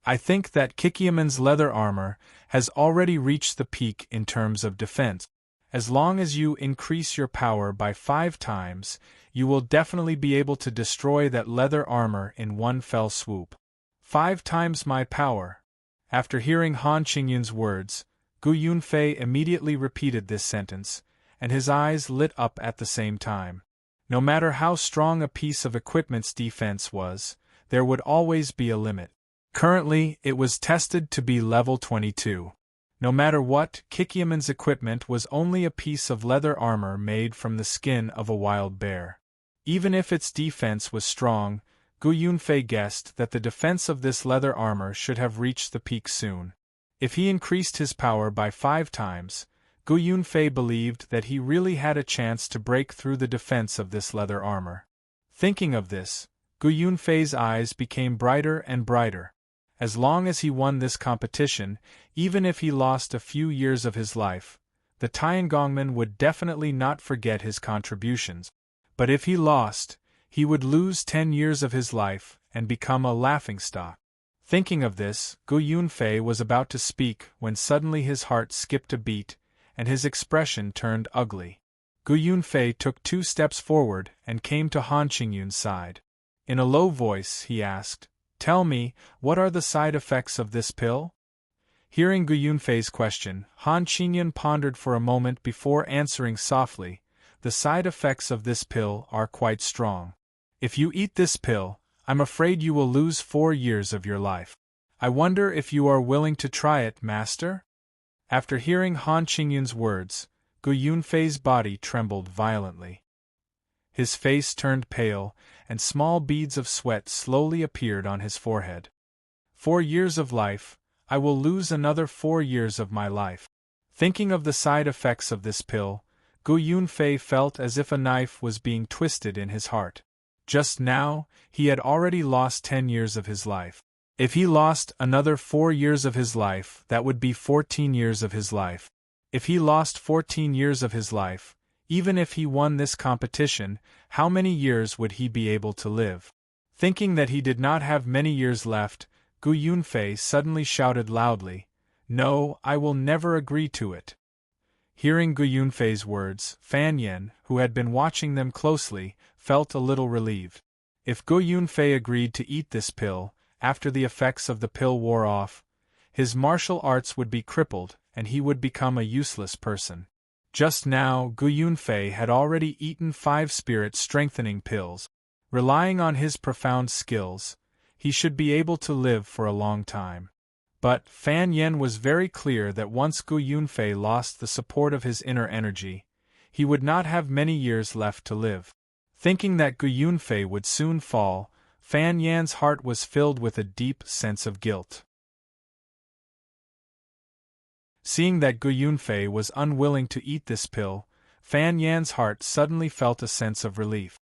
S1: I think that Kikyaman's leather armor has already reached the peak in terms of defense. As long as you increase your power by 5 times, you will definitely be able to destroy that leather armor in one fell swoop. 5 times my power." After hearing Han Qingyun's words, Gu Yunfei immediately repeated this sentence, and his eyes lit up at the same time. No matter how strong a piece of equipment's defense was, there would always be a limit. Currently, it was tested to be level 22. No matter what, Kikyaman's equipment was only a piece of leather armor made from the skin of a wild bear. Even if its defense was strong, Gu Yunfei guessed that the defense of this leather armor should have reached the peak soon. If he increased his power by 5 times, Gu Yunfei believed that he really had a chance to break through the defense of this leather armor. Thinking of this, Gu Yunfei's eyes became brighter and brighter. As long as he won this competition, even if he lost a few years of his life, the Tiangongmen would definitely not forget his contributions. But if he lost, he would lose 10 years of his life and become a laughingstock. Thinking of this, Gu Yunfei was about to speak when suddenly his heart skipped a beat, and his expression turned ugly. Gu Yunfei took 2 steps forward and came to Han Qingyun's side. In a low voice, he asked, "Tell me, what are the side effects of this pill?" Hearing Gu Yunfei's question, Han Qingyun pondered for a moment before answering softly, "The side effects of this pill are quite strong. If you eat this pill, I'm afraid you will lose 4 years of your life. I wonder if you are willing to try it, master?" After hearing Han Qingyun's words, Gu Yunfei's body trembled violently. His face turned pale, and small beads of sweat slowly appeared on his forehead. 4 years of life, I will lose another 4 years of my life. Thinking of the side effects of this pill, Gu Yunfei felt as if a knife was being twisted in his heart. Just now, he had already lost 10 years of his life. If he lost another 4 years of his life, that would be 14 years of his life. If he lost 14 years of his life, even if he won this competition, how many years would he be able to live? Thinking that he did not have many years left, Gu Yunfei suddenly shouted loudly, "No, I will never agree to it." Hearing Gu Yunfei's words, Fan Yen, who had been watching them closely, felt a little relieved. If Gu Yunfei agreed to eat this pill, after the effects of the pill wore off, his martial arts would be crippled and he would become a useless person. Just now, Gu Yunfei had already eaten 5 spirit-strengthening pills. Relying on his profound skills, he should be able to live for a long time. But Fan Yen was very clear that once Gu Yunfei lost the support of his inner energy, he would not have many years left to live. Thinking that Gu Yunfei would soon fall, Fan Yan's heart was filled with a deep sense of guilt. Seeing that Gu Yunfei was unwilling to eat this pill, Fan Yan's heart suddenly felt a sense of relief.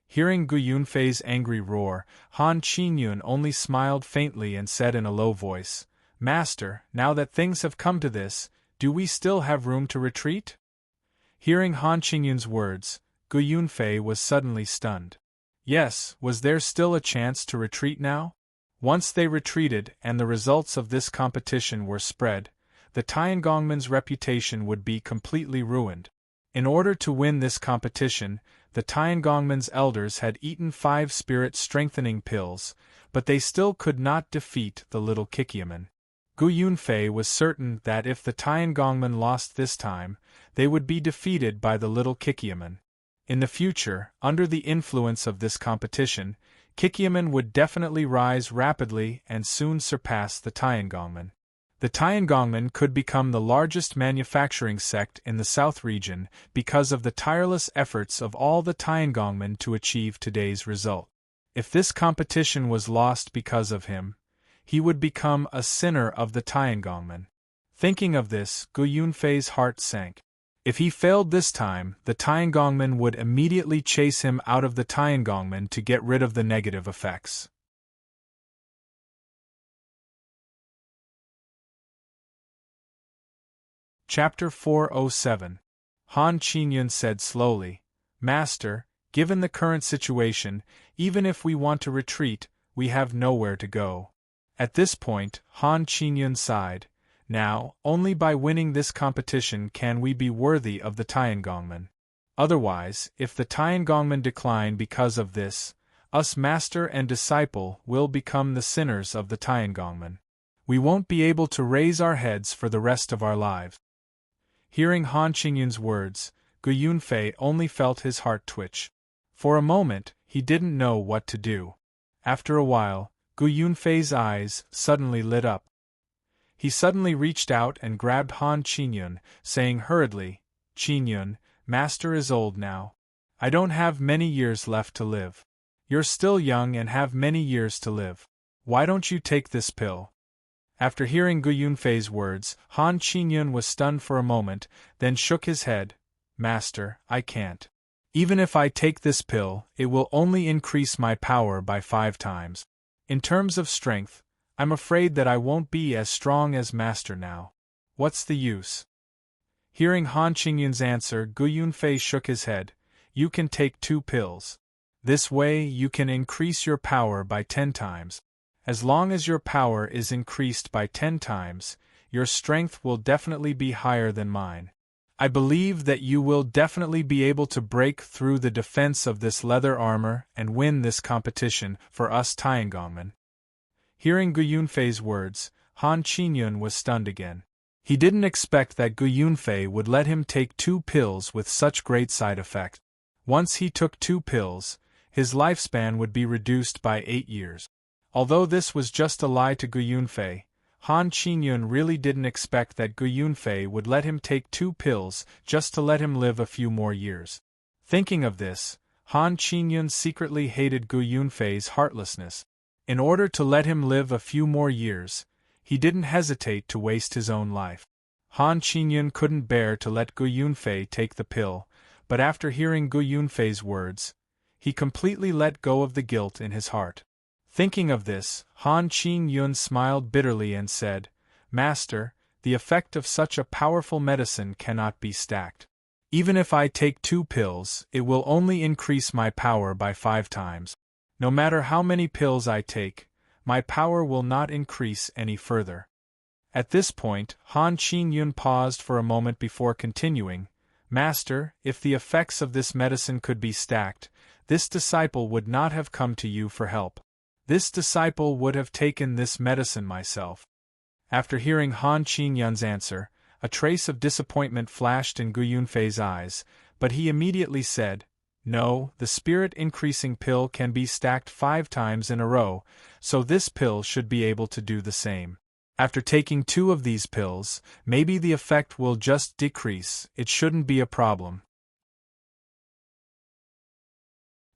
S1: Hearing Gu Yunfei's angry roar, Han Qingyun only smiled faintly and said in a low voice, "Master, now that things have come to this, do we still have room to retreat?" Hearing Han Qingyun's words, Gu Yunfei was suddenly stunned. Yes, was there still a chance to retreat now? Once they retreated and the results of this competition were spread, the Tiangongmen's reputation would be completely ruined. In order to win this competition, the Tiangongmen's elders had eaten 5 spirit-strengthening pills, but they still could not defeat the little Kikyaman. Gu Yunfei was certain that if the Tiangongmen lost this time, they would be defeated by the little Kikyaman. In the future, under the influence of this competition, Kikyaman would definitely rise rapidly and soon surpass the Tiangongmen. The Tiangongmen could become the largest manufacturing sect in the South region because of the tireless efforts of all the Tiangongmen to achieve today's result. If this competition was lost because of him, he would become a sinner of the Tiangongmen. Thinking of this, Gu Yunfei's heart sank. If he failed this time, the Tiangongmen would immediately chase him out of the Tiangongmen to get rid of the negative effects. Chapter 407. Han Qingyun said slowly, "Master, given the current situation, even if we want to retreat, we have nowhere to go." At this point, Han Qingyun sighed. Now, only by winning this competition can we be worthy of the Tiangongmen. Otherwise, if the Tiangongmen decline because of this, us master and disciple will become the sinners of the Tiangongmen. We won't be able to raise our heads for the rest of our lives. Hearing Han Qingyun's words, Gu Yunfei only felt his heart twitch. For a moment, he didn't know what to do. After a while, Gu Yunfei's eyes suddenly lit up. He suddenly reached out and grabbed Han Qingyun, saying hurriedly, "Qingyun, Master is old now. I don't have many years left to live. You're still young and have many years to live. Why don't you take this pill?" After hearing Gu Yunfei's words, Han Qingyun was stunned for a moment, then shook his head. "Master, I can't. Even if I take this pill, it will only increase my power by 5 times. In terms of strength, I'm afraid that I won't be as strong as Master now. What's the use?" Hearing Han Qingyun's answer, Gu Yunfei shook his head. "You can take 2 pills. This way you can increase your power by 10 times. As long as your power is increased by 10 times, your strength will definitely be higher than mine. I believe that you will definitely be able to break through the defense of this leather armor and win this competition for us Tiangongmen." Hearing Gu Yunfei's words, Han Qingyun was stunned again. He didn't expect that Gu Yunfei would let him take 2 pills with such great side effects. Once he took 2 pills, his lifespan would be reduced by 8 years. Although this was just a lie to Gu Yunfei, Han Qingyun really didn't expect that Gu Yunfei would let him take 2 pills just to let him live a few more years. Thinking of this, Han Qingyun secretly hated Gu Yunfei's heartlessness. In order to let him live a few more years, he didn't hesitate to waste his own life. Han Qingyun couldn't bear to let Gu Yunfei take the pill, but after hearing Gu Yunfei's words, he completely let go of the guilt in his heart. Thinking of this, Han Qingyun smiled bitterly and said, "Master, the effect of such a powerful medicine cannot be stacked. Even if I take 2 pills, it will only increase my power by 5 times. No matter how many pills I take, my power will not increase any further." At this point, Han Qingyun paused for a moment before continuing, "Master, if the effects of this medicine could be stacked, this disciple would not have come to you for help. This disciple would have taken this medicine myself." After hearing Han Qingyun's answer, a trace of disappointment flashed in Gu Yunfei's eyes, but he immediately said, "No, the spirit-increasing pill can be stacked 5 times in a row, so this pill should be able to do the same. After taking 2 of these pills, maybe the effect will just decrease, it shouldn't be a problem."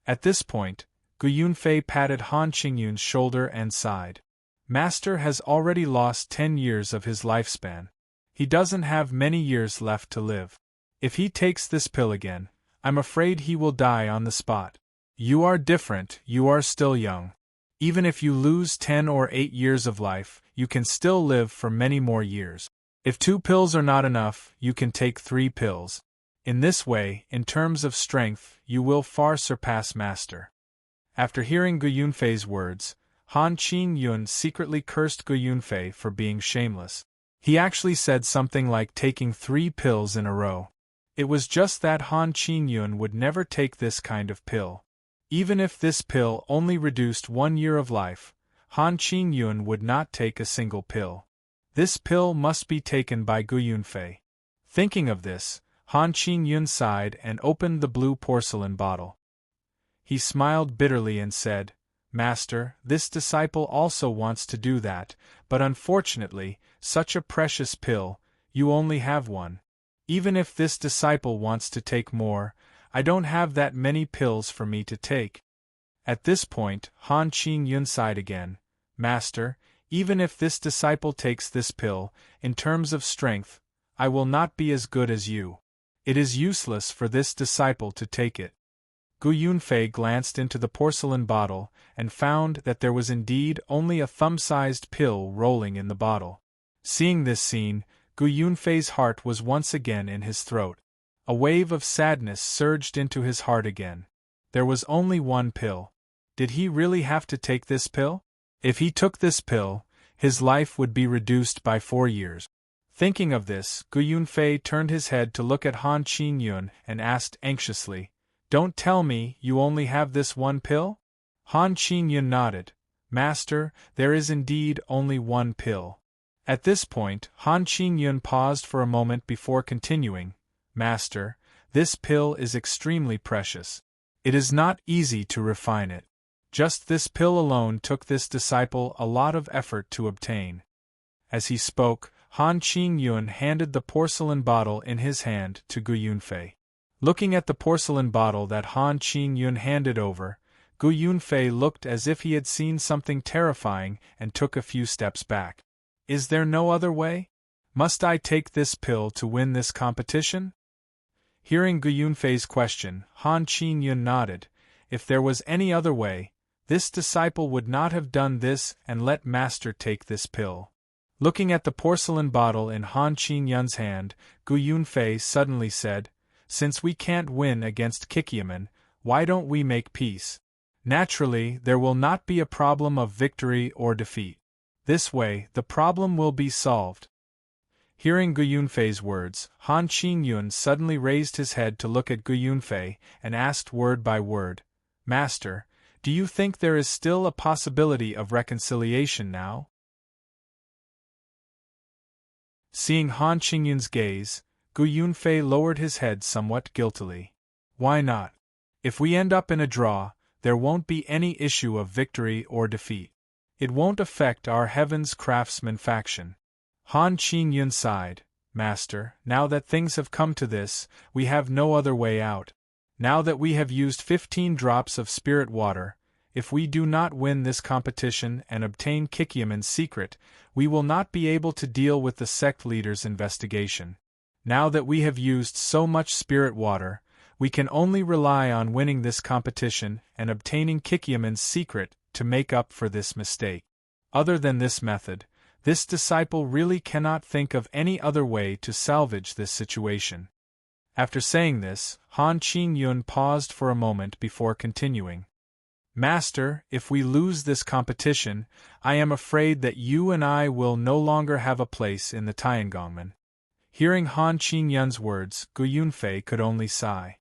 S1: At this point, Gu Yunfei patted Han Qingyun's shoulder and sighed. "Master has already lost 10 years of his lifespan. He doesn't have many years left to live. If he takes this pill again, I'm afraid he will die on the spot. You are different, you are still young. Even if you lose 10 or 8 years of life, you can still live for many more years. If 2 pills are not enough, you can take 3 pills. In this way, in terms of strength, you will far surpass Master." After hearing Gu Yunfei's words, Han Qingyun secretly cursed Gu Yunfei for being shameless. He actually said something like taking 3 pills in a row. It was just that Han Qingyun would never take this kind of pill. Even if this pill only reduced 1 year of life, Han Qingyun would not take a single pill. This pill must be taken by Gu Yunfei. Thinking of this, Han Qingyun sighed and opened the blue porcelain bottle. He smiled bitterly and said, "Master, this disciple also wants to do that, but unfortunately, such a precious pill, you only have one. Even if this disciple wants to take more, I don't have that many pills for me to take." At this point, Han Qingyun sighed again. "Master, even if this disciple takes this pill, in terms of strength, I will not be as good as you. It is useless for this disciple to take it." Gu Yunfei glanced into the porcelain bottle and found that there was indeed only a thumb-sized pill rolling in the bottle. Seeing this scene, Gu Yunfei's heart was once again in his throat. A wave of sadness surged into his heart again. There was only one pill. Did he really have to take this pill? If he took this pill, his life would be reduced by 4 years. Thinking of this, Gu Yunfei turned his head to look at Han Qingyun and asked anxiously, "Don't tell me you only have this one pill?" Han Qingyun nodded. "Master, there is indeed only one pill." At this point, Han Qingyun paused for a moment before continuing, "Master, this pill is extremely precious. It is not easy to refine it. Just this pill alone took this disciple a lot of effort to obtain." As he spoke, Han Qingyun handed the porcelain bottle in his hand to Gu Yunfei. Looking at the porcelain bottle that Han Qingyun handed over, Gu Yunfei looked as if he had seen something terrifying and took a few steps back. "Is there no other way? Must I take this pill to win this competition?" Hearing Gu Yunfei's question, Han Qingyun nodded. If there was any other way, this disciple would not have done this and let Master take this pill. Looking at the porcelain bottle in Han Qingyun's hand, Gu Yunfei suddenly said, "Since we can't win against Kikyaman, why don't we make peace? Naturally, there will not be a problem of victory or defeat. This way, the problem will be solved." Hearing Gu Yunfei's words, Han Qingyun suddenly raised his head to look at Gu Yunfei and asked word by word, "Master, do you think there is still a possibility of reconciliation now?" Seeing Han Qingyun's gaze, Gu Yunfei lowered his head somewhat guiltily. "Why not? If we end up in a draw, there won't be any issue of victory or defeat. It won't affect our Heaven's Craftsman faction." Han Qingyun sighed. "Master, now that things have come to this, we have no other way out. Now that we have used 15 drops of spirit water, if we do not win this competition and obtain Kikyaman's secret, we will not be able to deal with the sect leader's investigation. Now that we have used so much spirit water, we can only rely on winning this competition and obtaining Kikyaman's secret to make up for this mistake. Other than this method, this disciple really cannot think of any other way to salvage this situation." After saying this, Han Qingyun paused for a moment before continuing. "Master, if we lose this competition, I am afraid that you and I will no longer have a place in the Tiangongmen." Hearing Han Qingyun's words, Gu Yunfei could only sigh.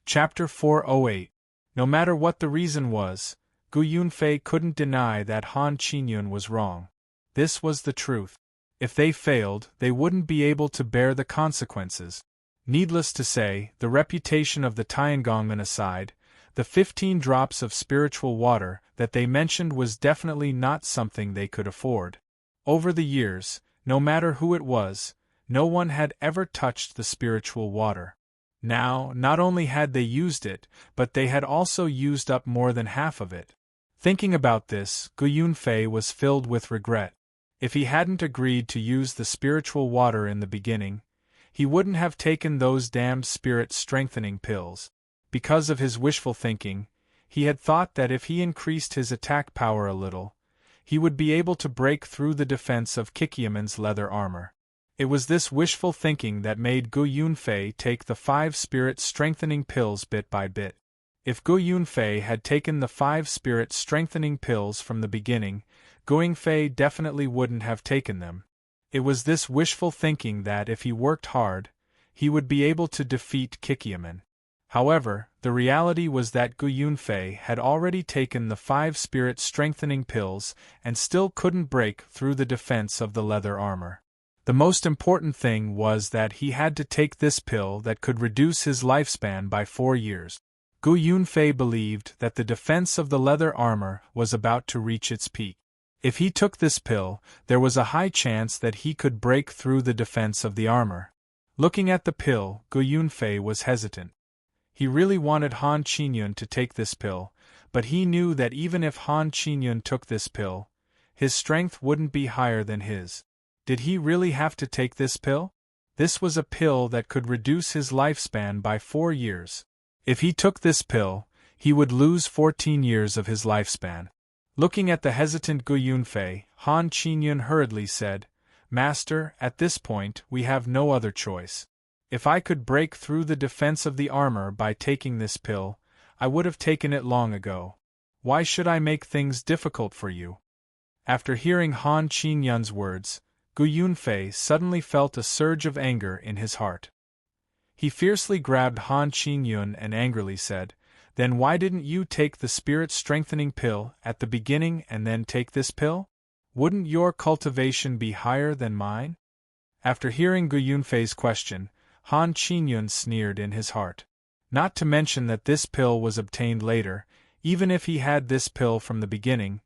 S1: Chapter 408. No matter what the reason was, Gu Yunfei couldn't deny that Han Qingyun was wrong. This was the truth. If they failed, they wouldn't be able to bear the consequences. Needless to say, the reputation of the Tiangongmen aside, the 15 drops of spiritual water that they mentioned was definitely not something they could afford. Over the years, no matter who it was, no one had ever touched the spiritual water. Now, not only had they used it, but they had also used up more than half of it. Thinking about this, Gu Yunfei was filled with regret. If he hadn't agreed to use the spiritual water in the beginning, he wouldn't have taken those damned spirit-strengthening pills. Because of his wishful thinking, he had thought that if he increased his attack power a little, he would be able to break through the defense of Kikyaman's leather armor. It was this wishful thinking that made Gu Yunfei take the 5 spirit-strengthening pills bit by bit. If Gu Yunfei had taken the 5 spirit-strengthening pills from the beginning, Gu Yunfei definitely wouldn't have taken them. It was this wishful thinking that if he worked hard, he would be able to defeat Kikyaman. However, the reality was that Gu Yunfei had already taken the 5 spirit strengthening pills and still couldn't break through the defense of the leather armor. The most important thing was that he had to take this pill that could reduce his lifespan by 4 years. Gu Yunfei believed that the defense of the leather armor was about to reach its peak. If he took this pill, there was a high chance that he could break through the defense of the armor. Looking at the pill, Gu Yunfei was hesitant. He really wanted Han Qingyun to take this pill, but he knew that even if Han Qingyun took this pill, his strength wouldn't be higher than his. Did he really have to take this pill? This was a pill that could reduce his lifespan by 4 years. If he took this pill, he would lose 14 years of his lifespan. Looking at the hesitant Gu Yunfei, Han Qingyun hurriedly said, "Master, at this point we have no other choice. If I could break through the defense of the armor by taking this pill, I would have taken it long ago. Why should I make things difficult for you?" After hearing Han Qingyun's words, Gu Yunfei suddenly felt a surge of anger in his heart. He fiercely grabbed Han Qingyun and angrily said, "Then why didn't you take the spirit-strengthening pill at the beginning and then take this pill? Wouldn't your cultivation be higher than mine?" After hearing Gu Yunfei's question, Han Qingyun sneered in his heart. Not to mention that this pill was obtained later, even if he had this pill from the beginning,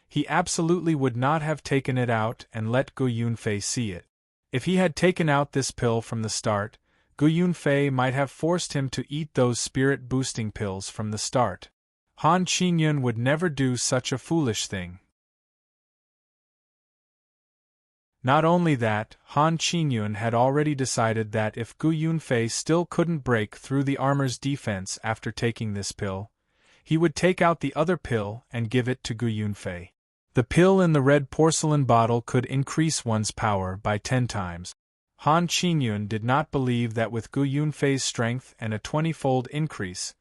S1: he absolutely would not have taken it out and let Gu Yunfei see it. If he had taken out this pill from the start, Gu Yunfei might have forced him to eat those spirit-boosting pills from the start. Han Qingyun would never do such a foolish thing. Not only that, Han Qingyun had already decided that if Gu Yunfei still couldn't break through the armor's defense after taking this pill, he would take out the other pill and give it to Gu Yunfei. The pill in the red porcelain bottle could increase one's power by 10 times. Han Qingyun did not believe that with Gu Yunfei's strength and a 20-fold increase,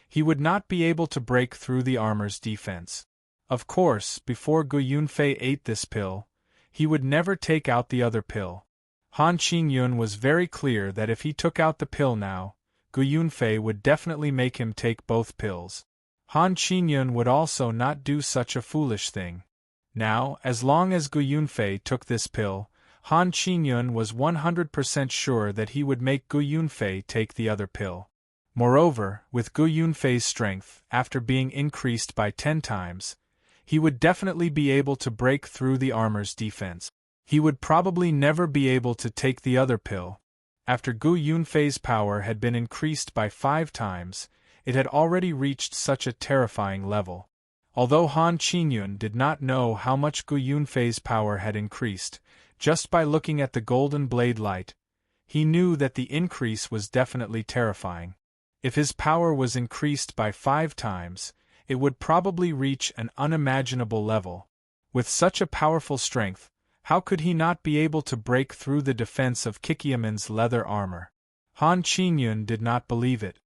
S1: he would not be able to break through the armor's defense. Of course, before Gu Yunfei ate this pill, he would never take out the other pill. Han Qingyun was very clear that if he took out the pill now, Gu Yunfei would definitely make him take both pills. Han Qingyun would also not do such a foolish thing. Now, as long as Gu Yunfei took this pill, Han Qingyun was 100% sure that he would make Gu Yunfei take the other pill. Moreover, with Gu Yunfei's strength, after being increased by 10 times, he would definitely be able to break through the armor's defense. He would probably never be able to take the other pill. After Gu Yunfei's power had been increased by 5 times, it had already reached such a terrifying level. Although Han Qingyun did not know how much Gu Yunfei's power had increased, just by looking at the golden blade light, he knew that the increase was definitely terrifying. If his power was increased by 5 times, it would probably reach an unimaginable level. With such a powerful strength, how could he not be able to break through the defense of Kikyaman's leather armor? Han Qingyun did not believe it.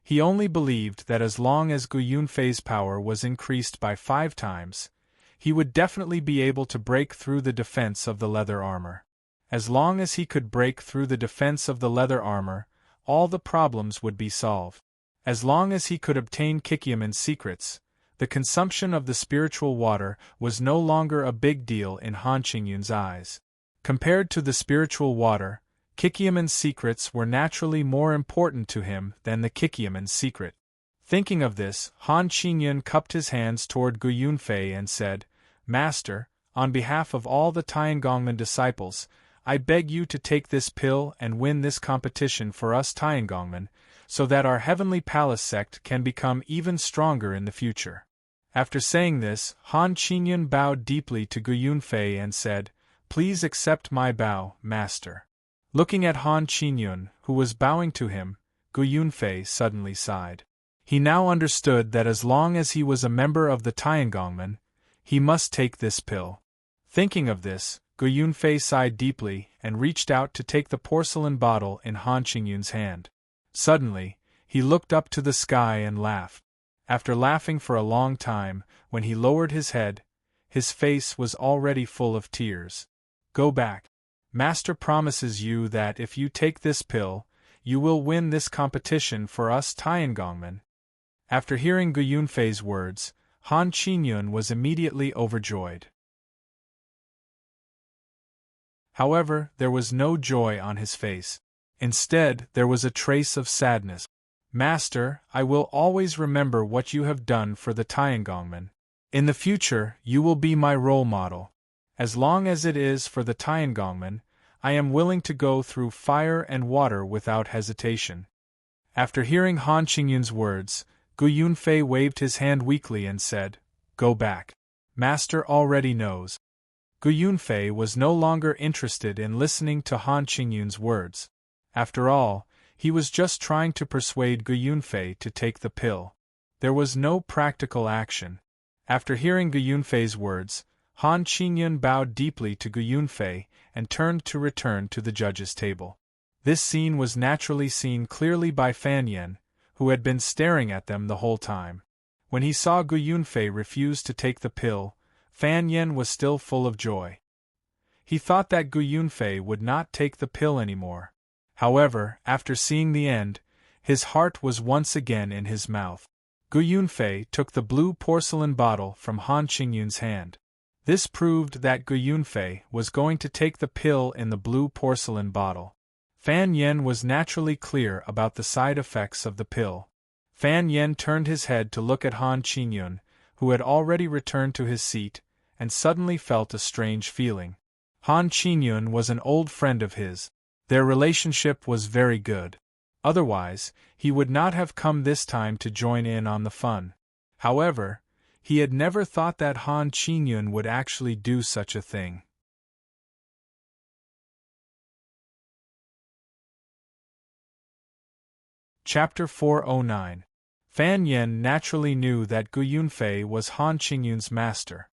S1: He only believed that as long as Gu Yunfei's power was increased by 5 times, he would definitely be able to break through the defense of the leather armor. As long as he could break through the defense of the leather armor, all the problems would be solved. As long as he could obtain Kikyaman's secrets, the consumption of the spiritual water was no longer a big deal in Han Qingyun's eyes. Compared to the spiritual water, Kikyaman's secrets were naturally more important to him than the Kikyaman's secret. Thinking of this, Han Qingyun cupped his hands toward Gu Yunfei and said, "Master, on behalf of all the Tiangongmen disciples, I beg you to take this pill and win this competition for us Tiangongmen, so that our Heavenly Palace sect can become even stronger in the future." After saying this, Han Qingyun bowed deeply to Gu Yunfei and said, "Please accept my bow, Master." Looking at Han Qingyun, who was bowing to him, Gu Yunfei suddenly sighed. He now understood that as long as he was a member of the Tiangongmen, he must take this pill. Thinking of this, Gu Yunfei sighed deeply and reached out to take the porcelain bottle in Han Qingyun's hand. Suddenly, he looked up to the sky and laughed. After laughing for a long time, when he lowered his head, His face was already full of tears. Go back. Master promises you that if you take this pill, you will win this competition for us Tiangongmen. After hearing Gu Yunfei's words, Han Qingyun was immediately overjoyed. However, there was no joy on his face. Instead, there was a trace of sadness. Master, I will always remember what you have done for the Tiangongmen. In the future, you will be my role model. As long as it is for the Tiangongmen, I am willing to go through fire and water without hesitation. After hearing Han Qingyun's words, Gu Yunfei waved his hand weakly and said, Go back. Master already knows. Gu Yunfei was no longer interested in listening to Han Qingyun's words. After all, he was just trying to persuade Gu Yunfei to take the pill. There was no practical action. After hearing Gu Yunfei's words, Han Qingyun bowed deeply to Gu Yunfei and turned to return to the judge's table. This scene was naturally seen clearly by Fan Yen, who had been staring at them the whole time. When he saw Gu Yunfei refuse to take the pill, Fan Yen was still full of joy. He thought that Gu Yunfei would not take the pill anymore. However, after seeing the end, his heart was once again in his mouth. Gu Yunfei took the blue porcelain bottle from Han Qingyun's hand. This proved that Gu Yunfei was going to take the pill in the blue porcelain bottle. Fan Yen was naturally clear about the side effects of the pill. Fan Yen turned his head to look at Han Qingyun, who had already returned to his seat, and suddenly felt a strange feeling. Han Qingyun was an old friend of his. Their relationship was very good. Otherwise, he would not have come this time to join in on the fun. However, he had never thought that Han Qingyun would actually do such a thing. Chapter 409. Fan Yen naturally knew that Gu Yunfei was Han Qingyun's master.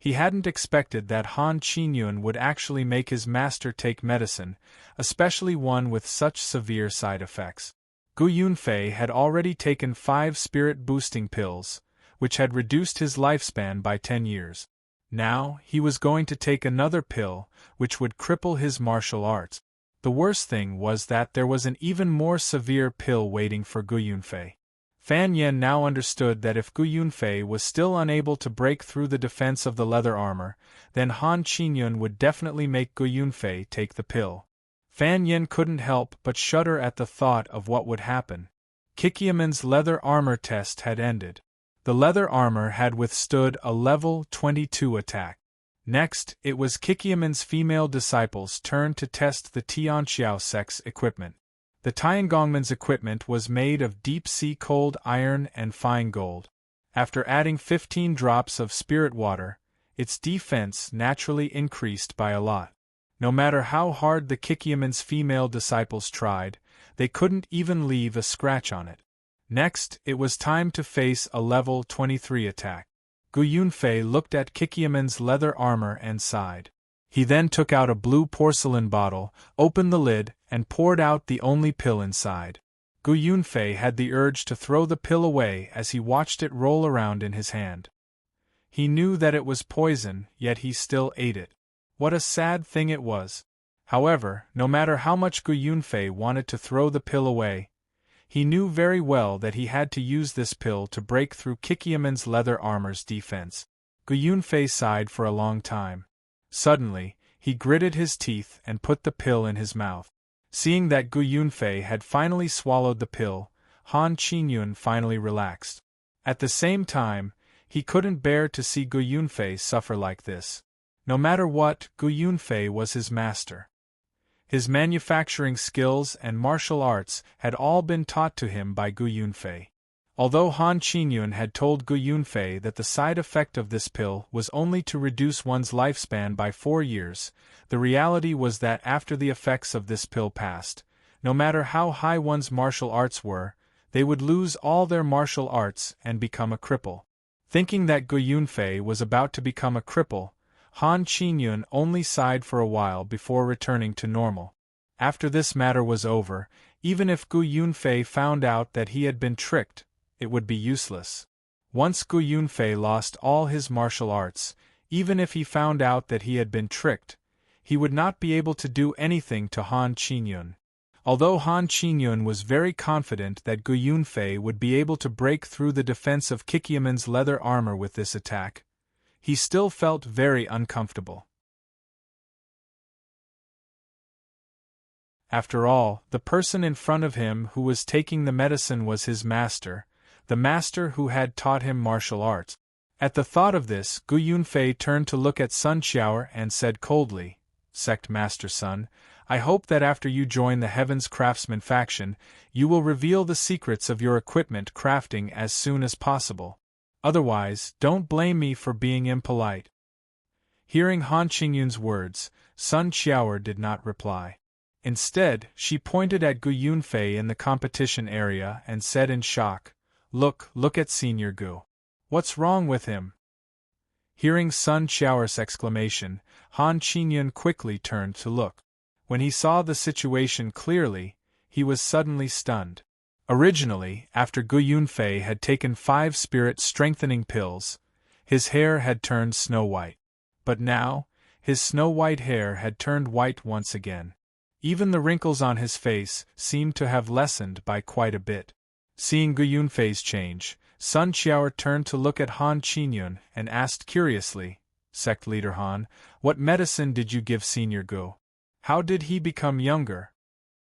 S1: He hadn't expected that Han Qingyun would actually make his master take medicine, especially one with such severe side effects. Gu Yunfei had already taken 5 spirit-boosting pills, which had reduced his lifespan by 10 years. Now, he was going to take another pill, which would cripple his martial arts. The worst thing was that there was an even more severe pill waiting for Gu Yunfei. Fan Yen now understood that if Gu Yunfei was still unable to break through the defense of the leather armor, then Han Qingyun would definitely make Gu Yunfei take the pill. Fan Yen couldn't help but shudder at the thought of what would happen. Kikiaman's leather armor test had ended. The leather armor had withstood a level 22 attack. Next, it was Kikiaman's female disciples' turn to test the Tianqiao sect's equipment. The Tiangongmen's equipment was made of deep-sea cold iron and fine gold. After adding 15 drops of spirit water, its defense naturally increased by a lot. No matter how hard the Kikiaman's female disciples tried, they couldn't even leave a scratch on it. Next, it was time to face a level 23 attack. Gu Yunfei looked at Kikiaman's leather armor and sighed. He then took out a blue porcelain bottle, opened the lid, and poured out the only pill inside. Gu Yunfei had the urge to throw the pill away as he watched it roll around in his hand. He knew that it was poison, yet he still ate it. What a sad thing it was. However, no matter how much Gu Yunfei wanted to throw the pill away, he knew very well that he had to use this pill to break through Kikiaman's leather armor's defense. Gu Yunfei sighed for a long time. Suddenly, he gritted his teeth and put the pill in his mouth. Seeing that Gu Yunfei had finally swallowed the pill, Han Qingyun finally relaxed. At the same time, he couldn't bear to see Gu Yunfei suffer like this. No matter what, Gu Yunfei was his master. His manufacturing skills and martial arts had all been taught to him by Gu Yunfei. Although Han Qingyun had told Gu Yunfei that the side effect of this pill was only to reduce one's lifespan by 4 years, the reality was that after the effects of this pill passed, no matter how high one's martial arts were, they would lose all their martial arts and become a cripple. Thinking that Gu Yunfei was about to become a cripple, Han Qingyun only sighed for a while before returning to normal. After this matter was over, even if Gu Yunfei found out that he had been tricked, it would be useless. Once Gu Yunfei lost all his martial arts, Even if he found out that he had been tricked, he would not be able to do anything to Han Qingyun. Although Han Qingyun was very confident that Gu Yunfei would be able to break through the defense of Kikiaman's leather armor with this attack, he still felt very uncomfortable. After all, the person in front of him who was taking the medicine was his master, the master who had taught him martial arts. At the thought of this, Gu Yunfei turned to look at Sun Xiao and said coldly, "Sect Master Sun, I hope that after you join the Heaven's Craftsman faction, you will reveal the secrets of your equipment crafting as soon as possible. Otherwise, don't blame me for being impolite." Hearing Han Qingyun's words, Sun Xiao did not reply. Instead, she pointed at Gu Yunfei in the competition area and said in shock, Look at Senior Gu. What's wrong with him?" Hearing Sun Xiao's exclamation, Han Qingyun quickly turned to look. When he saw the situation clearly, he was suddenly stunned. Originally, after Gu Yunfei had taken 5 spirit-strengthening pills, his hair had turned snow-white. But now, his snow-white hair had turned white once again. Even the wrinkles on his face seemed to have lessened by quite a bit. Seeing Gu Yunfei's change, Sun Xiao turned to look at Han Qingyun and asked curiously, "Sect Leader Han, what medicine did you give Senior Gu? How did he become younger?"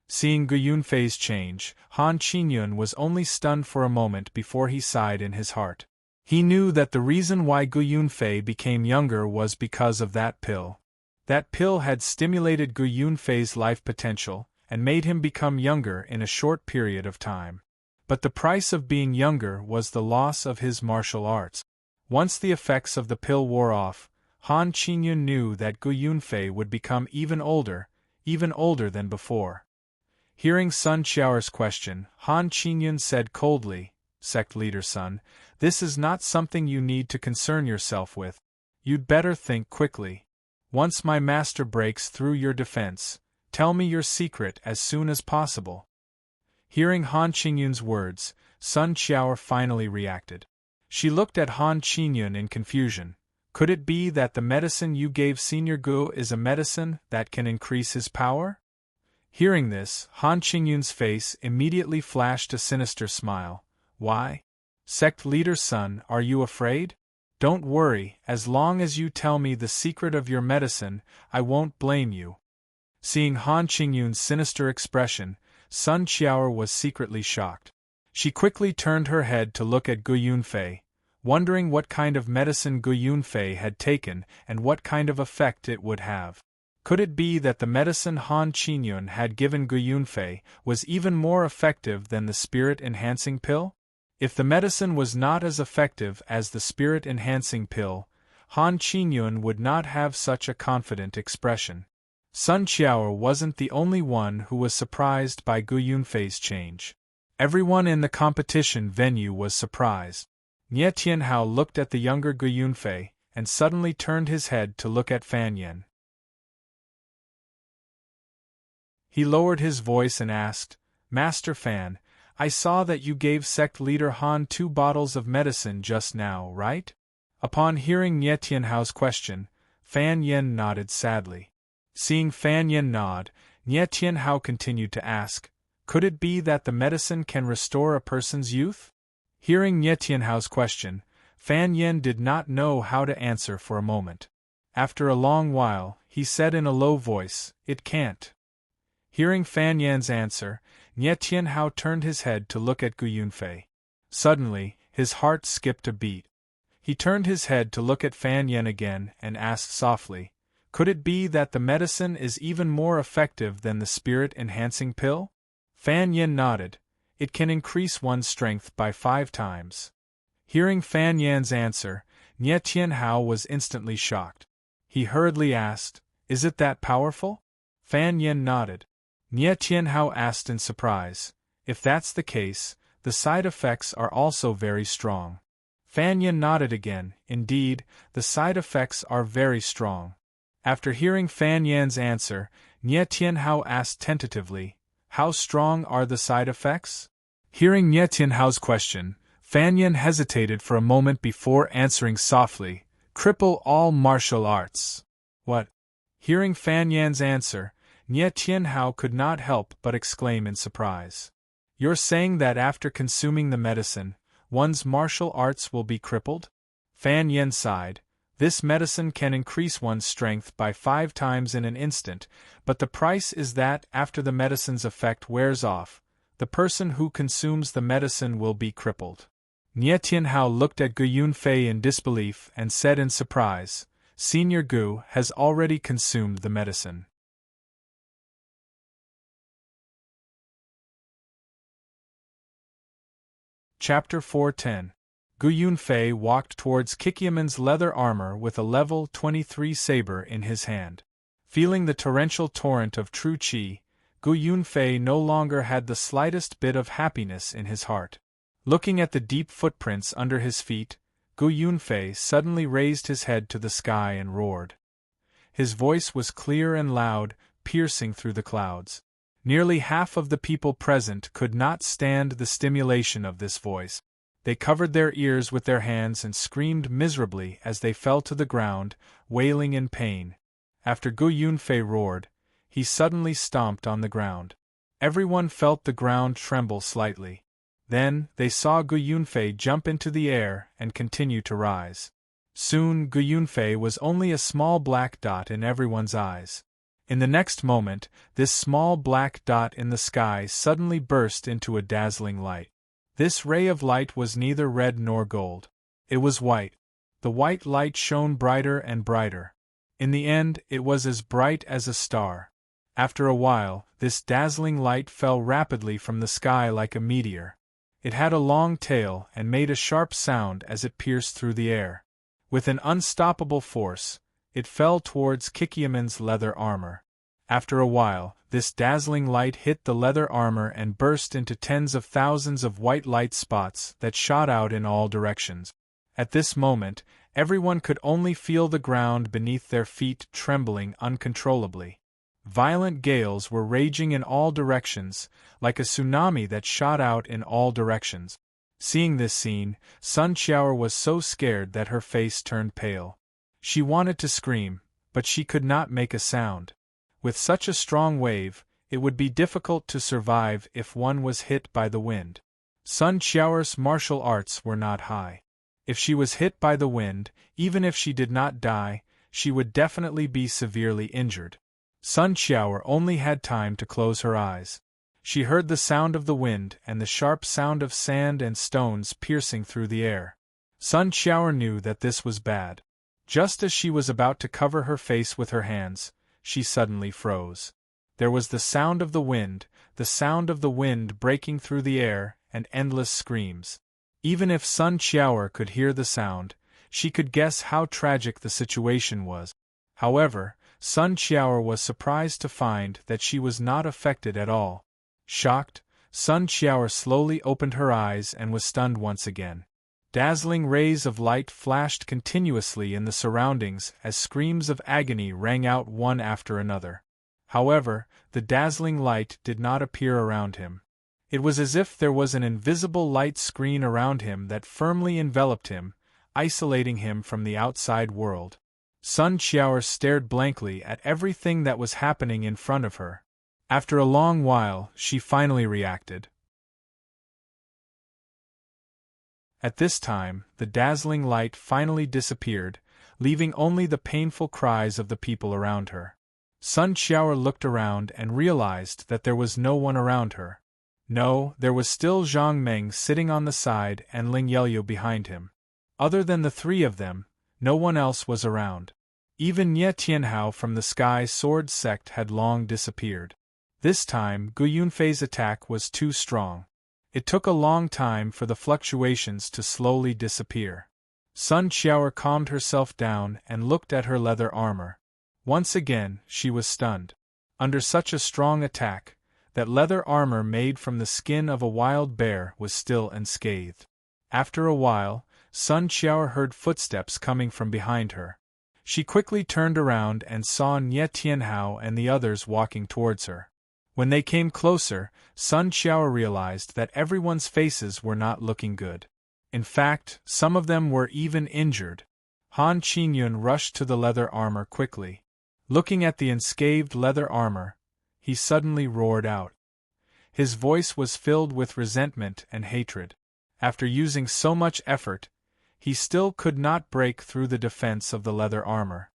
S1: Seeing Gu Yunfei's change, Han Qingyun was only stunned for a moment before he sighed in his heart. He knew that the reason why Gu Yunfei became younger was because of that pill. That pill had stimulated Gu Yunfei's life potential and made him become younger in a short period of time. But the price of being younger was the loss of his martial arts. Once the effects of the pill wore off, Han Qingyun knew that Gu Yunfei would become even older than before. Hearing Sun Xiao's question, Han Qingyun said coldly, "Sect Leader Sun, this is not something you need to concern yourself with. You'd better think quickly. Once my master breaks through your defense, tell me your secret as soon as possible." Hearing Han Qingyun's words, Sun Xiao finally reacted. She looked at Han Qingyun in confusion. Could it be that the medicine you gave Senior Gu is a medicine that can increase his power? Hearing this, Han Qingyun's face immediately flashed a sinister smile. "Why? Sect Leader Sun, are you afraid? Don't worry, as long as you tell me the secret of your medicine, I won't blame you." Seeing Han Qingyun's sinister expression, Sun Xiao was secretly shocked. She quickly turned her head to look at Gu Yunfei, wondering what kind of medicine Gu Yunfei had taken and what kind of effect it would have. Could it be that the medicine Han Qingyun had given Gu Yunfei was even more effective than the spirit-enhancing pill? If the medicine was not as effective as the spirit-enhancing pill, Han Qingyun would not have such a confident expression. Sun Xiao wasn't the only one who was surprised by Gu Yunfei's change. Everyone in the competition venue was surprised. Nie Tianhao looked at the younger Gu Yunfei and suddenly turned his head to look at Fan Yen. He lowered his voice and asked, "Master Fan, I saw that you gave Sect Leader Han 2 bottles of medicine just now, right?" Upon hearing Nie Tianhao's question, Fan Yen nodded sadly. Seeing Fan Yen nod, Nie Tianhao continued to ask, "Could it be that the medicine can restore a person's youth?" Hearing Nie Tianhao's question, Fan Yen did not know how to answer for a moment. After a long while, he said in a low voice, "It can't." Hearing Fan Yan's answer, Nie Tianhao turned his head to look at Gu Yunfei. Suddenly, his heart skipped a beat. He turned his head to look at Fan Yen again and asked softly, "Could it be that the medicine is even more effective than the spirit-enhancing pill?" Fan Yen nodded. "It can increase one's strength by 5 times. Hearing Fan Yan's answer, Nie Tianhao was instantly shocked. He hurriedly asked, "Is it that powerful?" Fan Yen nodded. Nie Tianhao asked in surprise, "If that's the case, the side effects are also very strong." Fan Yen nodded again. "Indeed, the side effects are very strong." After hearing Fan Yan's answer, Nie Tianhao asked tentatively, "How strong are the side effects?" Hearing Nie Tianhao's question, Fan Yen hesitated for a moment before answering softly, Cripple all martial arts. What? Hearing Fan Yan's answer, Nie Tianhao could not help but exclaim in surprise. You're saying that after consuming the medicine, one's martial arts will be crippled? Fan Yan sighed. This medicine can increase one's strength by 5 times in an instant, but the price is that after the medicine's effect wears off, the person who consumes the medicine will be crippled. Nie Tianhao looked at Gu Yunfei in disbelief and said in surprise, Senior Gu has already consumed the medicine. Chapter 410. Gu Yunfei walked towards Kikiaman's leather armor with a level 23 saber in his hand. Feeling the torrential torrent of true qi, Gu Yunfei no longer had the slightest bit of happiness in his heart. Looking at the deep footprints under his feet, Gu Yunfei suddenly raised his head to the sky and roared. His voice was clear and loud, piercing through the clouds. Nearly half of the people present could not stand the stimulation of this voice. They covered their ears with their hands and screamed miserably as they fell to the ground, wailing in pain. After Gu Yunfei roared, he suddenly stomped on the ground. Everyone felt the ground tremble slightly. Then, they saw Gu Yunfei jump into the air and continue to rise. Soon Gu Yunfei was only a small black dot in everyone's eyes. In the next moment, this small black dot in the sky suddenly burst into a dazzling light. This ray of light was neither red nor gold. It was white. The white light shone brighter and brighter. In the end, it was as bright as a star. After a while, this dazzling light fell rapidly from the sky like a meteor. It had a long tail and made a sharp sound as it pierced through the air. With an unstoppable force, it fell towards Kikiaman's leather armor. After a while, this dazzling light hit the leather armor and burst into tens of thousands of white light spots that shot out in all directions. At this moment, everyone could only feel the ground beneath their feet trembling uncontrollably. Violent gales were raging in all directions, like a tsunami that shot out in all directions. Seeing this scene, Sun Qiao was so scared that her face turned pale. She wanted to scream, but she could not make a sound. With such a strong wave, it would be difficult to survive if one was hit by the wind. Sun Qiao's martial arts were not high. If she was hit by the wind, even if she did not die, she would definitely be severely injured. Sun Qiao only had time to close her eyes. She heard the sound of the wind and the sharp sound of sand and stones piercing through the air. Sun Qiao knew that this was bad. Just as she was about to cover her face with her hands, she suddenly froze. There was the sound of the wind breaking through the air, and endless screams. Even if Sun Qiao could hear the sound, she could guess how tragic the situation was. However, Sun Qiao was surprised to find that she was not affected at all. Shocked, Sun Qiao slowly opened her eyes and was stunned once again. Dazzling rays of light flashed continuously in the surroundings as screams of agony rang out one after another. However, the dazzling light did not appear around him. It was as if there was an invisible light screen around him that firmly enveloped him, isolating him from the outside world. Sun Qiao stared blankly at everything that was happening in front of her. After a long while, she finally reacted. At this time, the dazzling light finally disappeared, leaving only the painful cries of the people around her. Sun Qiao looked around and realized that there was no one around her. No, there was still Zhang Meng sitting on the side and Ling Yelyu behind him. Other than the three of them, no one else was around. Even Nie Tianhao from the Sky Sword sect had long disappeared. This time, Gu Yunfei's attack was too strong. It took a long time for the fluctuations to slowly disappear. Sun Qiao calmed herself down and looked at her leather armor. Once again, she was stunned. Under such a strong attack, that leather armor made from the skin of a wild bear was still unscathed. After a while, Sun Qiao heard footsteps coming from behind her. She quickly turned around and saw Nie Tianhao and the others walking towards her. When they came closer, Sun Qiao realized that everyone's faces were not looking good. In fact, some of them were even injured. Han Qingyun rushed to the leather armor quickly. Looking at the unscathed leather armor, he suddenly roared out. His voice was filled with resentment and hatred. After using so much effort, he still could not break through the defense of the leather armor.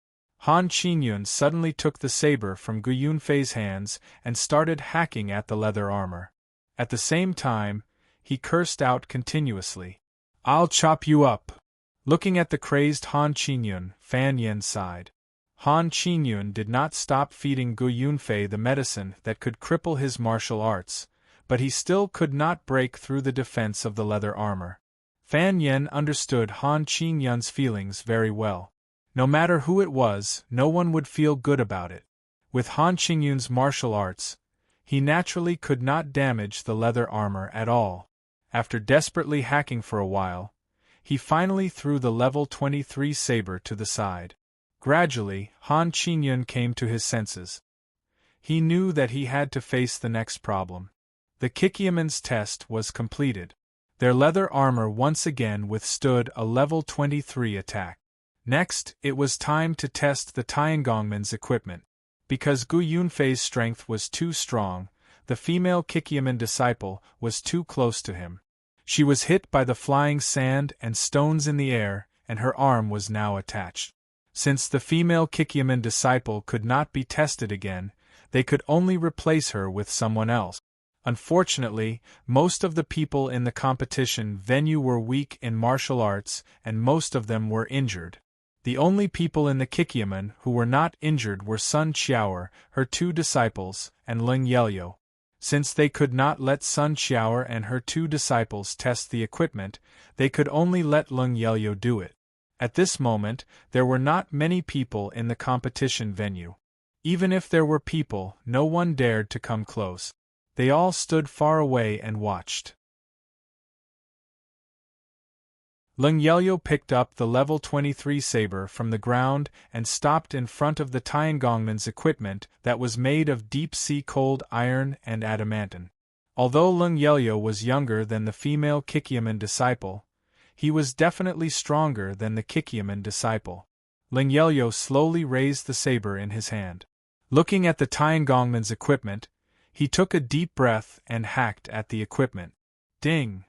S1: Han Qingyun suddenly took the saber from Gu Yunfei's hands and started hacking at the leather armor. At the same time, he cursed out continuously. "I'll chop you up!" Looking at the crazed Han Qingyun, Fan Yen sighed. Han Qingyun did not stop feeding Gu Yunfei the medicine that could cripple his martial arts, but he still could not break through the defense of the leather armor. Fan Yen understood Han Qingyun's feelings very well. No matter who it was, no one would feel good about it. With Han Qingyun's martial arts, he naturally could not damage the leather armor at all. After desperately hacking for a while, he finally threw the level 23 saber to the side. Gradually, Han Qingyun came to his senses. He knew that he had to face the next problem. The Kikyaman's test was completed. Their leather armor once again withstood a level 23 attack. Next, it was time to test the Tiangongman's equipment. Because Gu Yunfei's strength was too strong, the female Kikyaman disciple was too close to him. She was hit by the flying sand and stones in the air, and her arm was now attached. Since the female Kikyaman disciple could not be tested again, they could only replace her with someone else. Unfortunately, most of the people in the competition venue were weak in martial arts, and most of them were injured. The only people in the Kikyaman who were not injured were Sun Qiaoer, her two disciples, and Leng Yelyo. Since they could not let Sun Qiaoer and her two disciples test the equipment, they could only let Leng Yelyo do it. At this moment, there were not many people in the competition venue. Even if there were people, no one dared to come close. They all stood far away and watched. Leng Yelyo picked up the level 23 saber from the ground and stopped in front of the Tiangongman's equipment that was made of deep-sea cold iron and adamantine. Although Leng Yelyo was younger than the female Kikyaman disciple, he was definitely stronger than the Kikyaman disciple. Leng Yelyo slowly raised the saber in his hand. Looking at the Tiangongman's equipment, he took a deep breath and hacked at the equipment. Ding!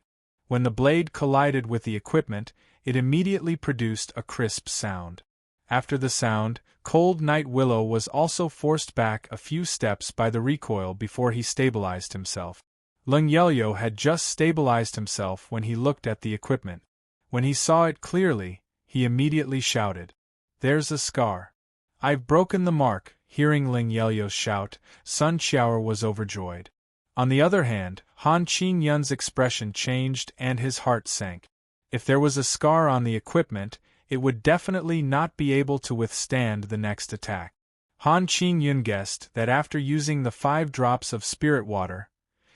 S1: When the blade collided with the equipment, it immediately produced a crisp sound. After the sound, Cold Night Willow was also forced back a few steps by the recoil before he stabilized himself. Leng Yelyo had just stabilized himself when he looked at the equipment. When he saw it clearly, he immediately shouted, "There's a scar. I've broken the mark." Hearing Leng Yelyo's shout, Sun Qiaoer was overjoyed. On the other hand, Han Qingyun's expression changed and his heart sank. If there was a scar on the equipment, it would definitely not be able to withstand the next attack. Han Qingyun guessed that after using the 5 drops of spirit water,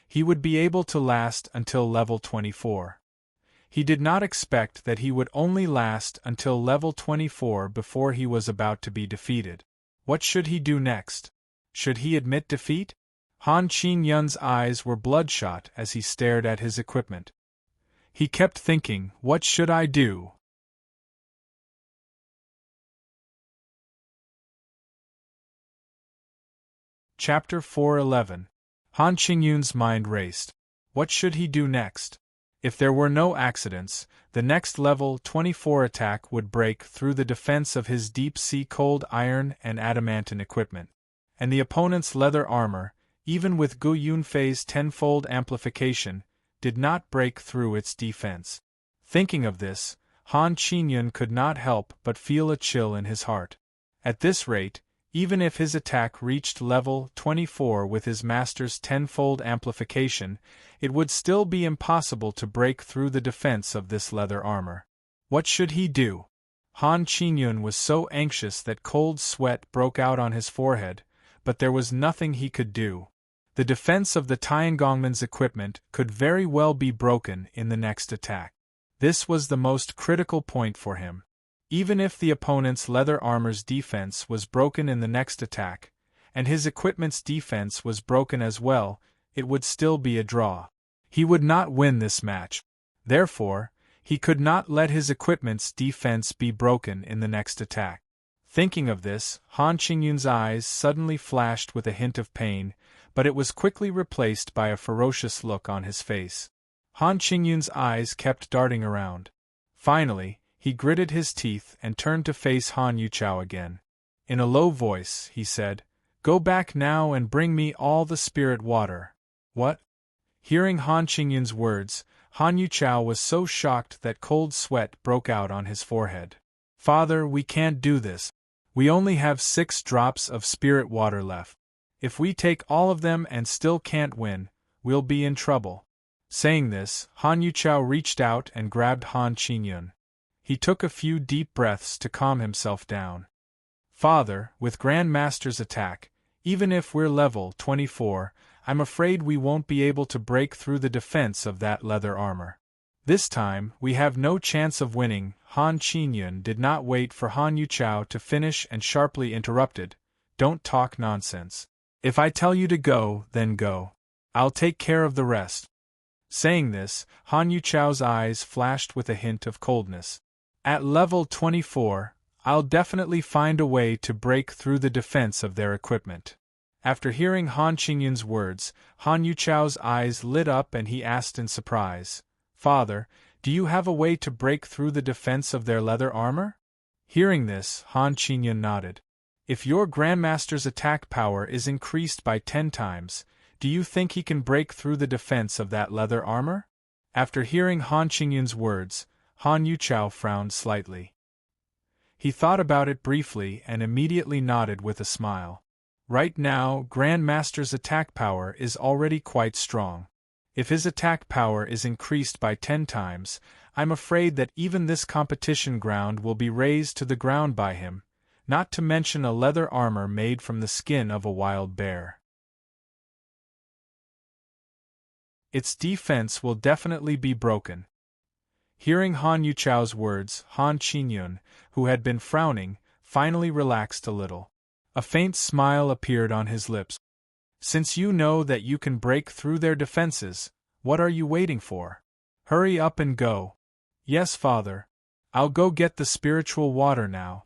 S1: he would be able to last until level 24. He did not expect that he would only last until level 24 before he was about to be defeated. What should he do next? Should he admit defeat? Han Qingyun's eyes were bloodshot as he stared at his equipment. He kept thinking, "What should I do?" Chapter 411. Han Qingyun's mind raced. What should he do next? If there were no accidents, the next level 24 attack would break through the defense of his deep-sea cold iron and adamantine equipment. And the opponent's leather armor, even with Gu Yunfei's tenfold amplification, did not break through its defense. Thinking of this, Han Qingyun could not help but feel a chill in his heart. At this rate, even if his attack reached level 24 with his master's tenfold amplification, it would still be impossible to break through the defense of this leather armor. What should he do? Han Qingyun was so anxious that cold sweat broke out on his forehead, but there was nothing he could do. The defense of the Tiangongman's equipment could very well be broken in the next attack. This was the most critical point for him. Even if the opponent's leather armor's defense was broken in the next attack, and his equipment's defense was broken as well, it would still be a draw. He would not win this match. Therefore, He could not let his equipment's defense be broken in the next attack. Thinking of this, Han Qingyun's eyes suddenly flashed with a hint of pain, but it was quickly replaced by a ferocious look on his face. Han Qingyun's eyes kept darting around. Finally, he gritted his teeth and turned to face Han Yuchao again. In a low voice, he said, "Go back now and bring me all the spirit water." "What?" Hearing Han Qingyun's words, Han Yuchao was so shocked that cold sweat broke out on his forehead. "Father, we can't do this. We only have 6 drops of spirit water left. If we take all of them and still can't win, we'll be in trouble." Saying this, Han Yuchao reached out and grabbed Han Qingyun. He took a few deep breaths to calm himself down. "Father, with Grand Master's attack, even if we're level 24, I'm afraid we won't be able to break through the defense of that leather armor. This time, we have no chance of winning." Han Qingyun did not wait for Han Yuchao to finish and sharply interrupted, "Don't talk nonsense. If I tell you to go, then go. I'll take care of the rest." Saying this, Han Yuchao's eyes flashed with a hint of coldness. "At level 24, I'll definitely find a way to break through the defense of their equipment." After hearing Han Qingyun's words, Han Yuchao's eyes lit up and he asked in surprise, "Father, do you have a way to break through the defense of their leather armor?" Hearing this, Han Qingyun nodded. "If your Grandmaster's attack power is increased by 10 times, do you think he can break through the defense of that leather armor?" After hearing Han Qingyun's words, Han Yuchao frowned slightly. He thought about it briefly and immediately nodded with a smile. Right now, Grandmaster's attack power is already quite strong. If his attack power is increased by 10 times, I'm afraid that even this competition ground will be razed to the ground by him, not to mention a leather armor made from the skin of a wild bear. Its defense will definitely be broken. Hearing Han Yuchao's words, Han Qingyun, who had been frowning, finally relaxed a little. A faint smile appeared on his lips. "Since you know that you can break through their defenses, what are you waiting for? Hurry up and go." "Yes, Father. I'll go get the spiritual water now."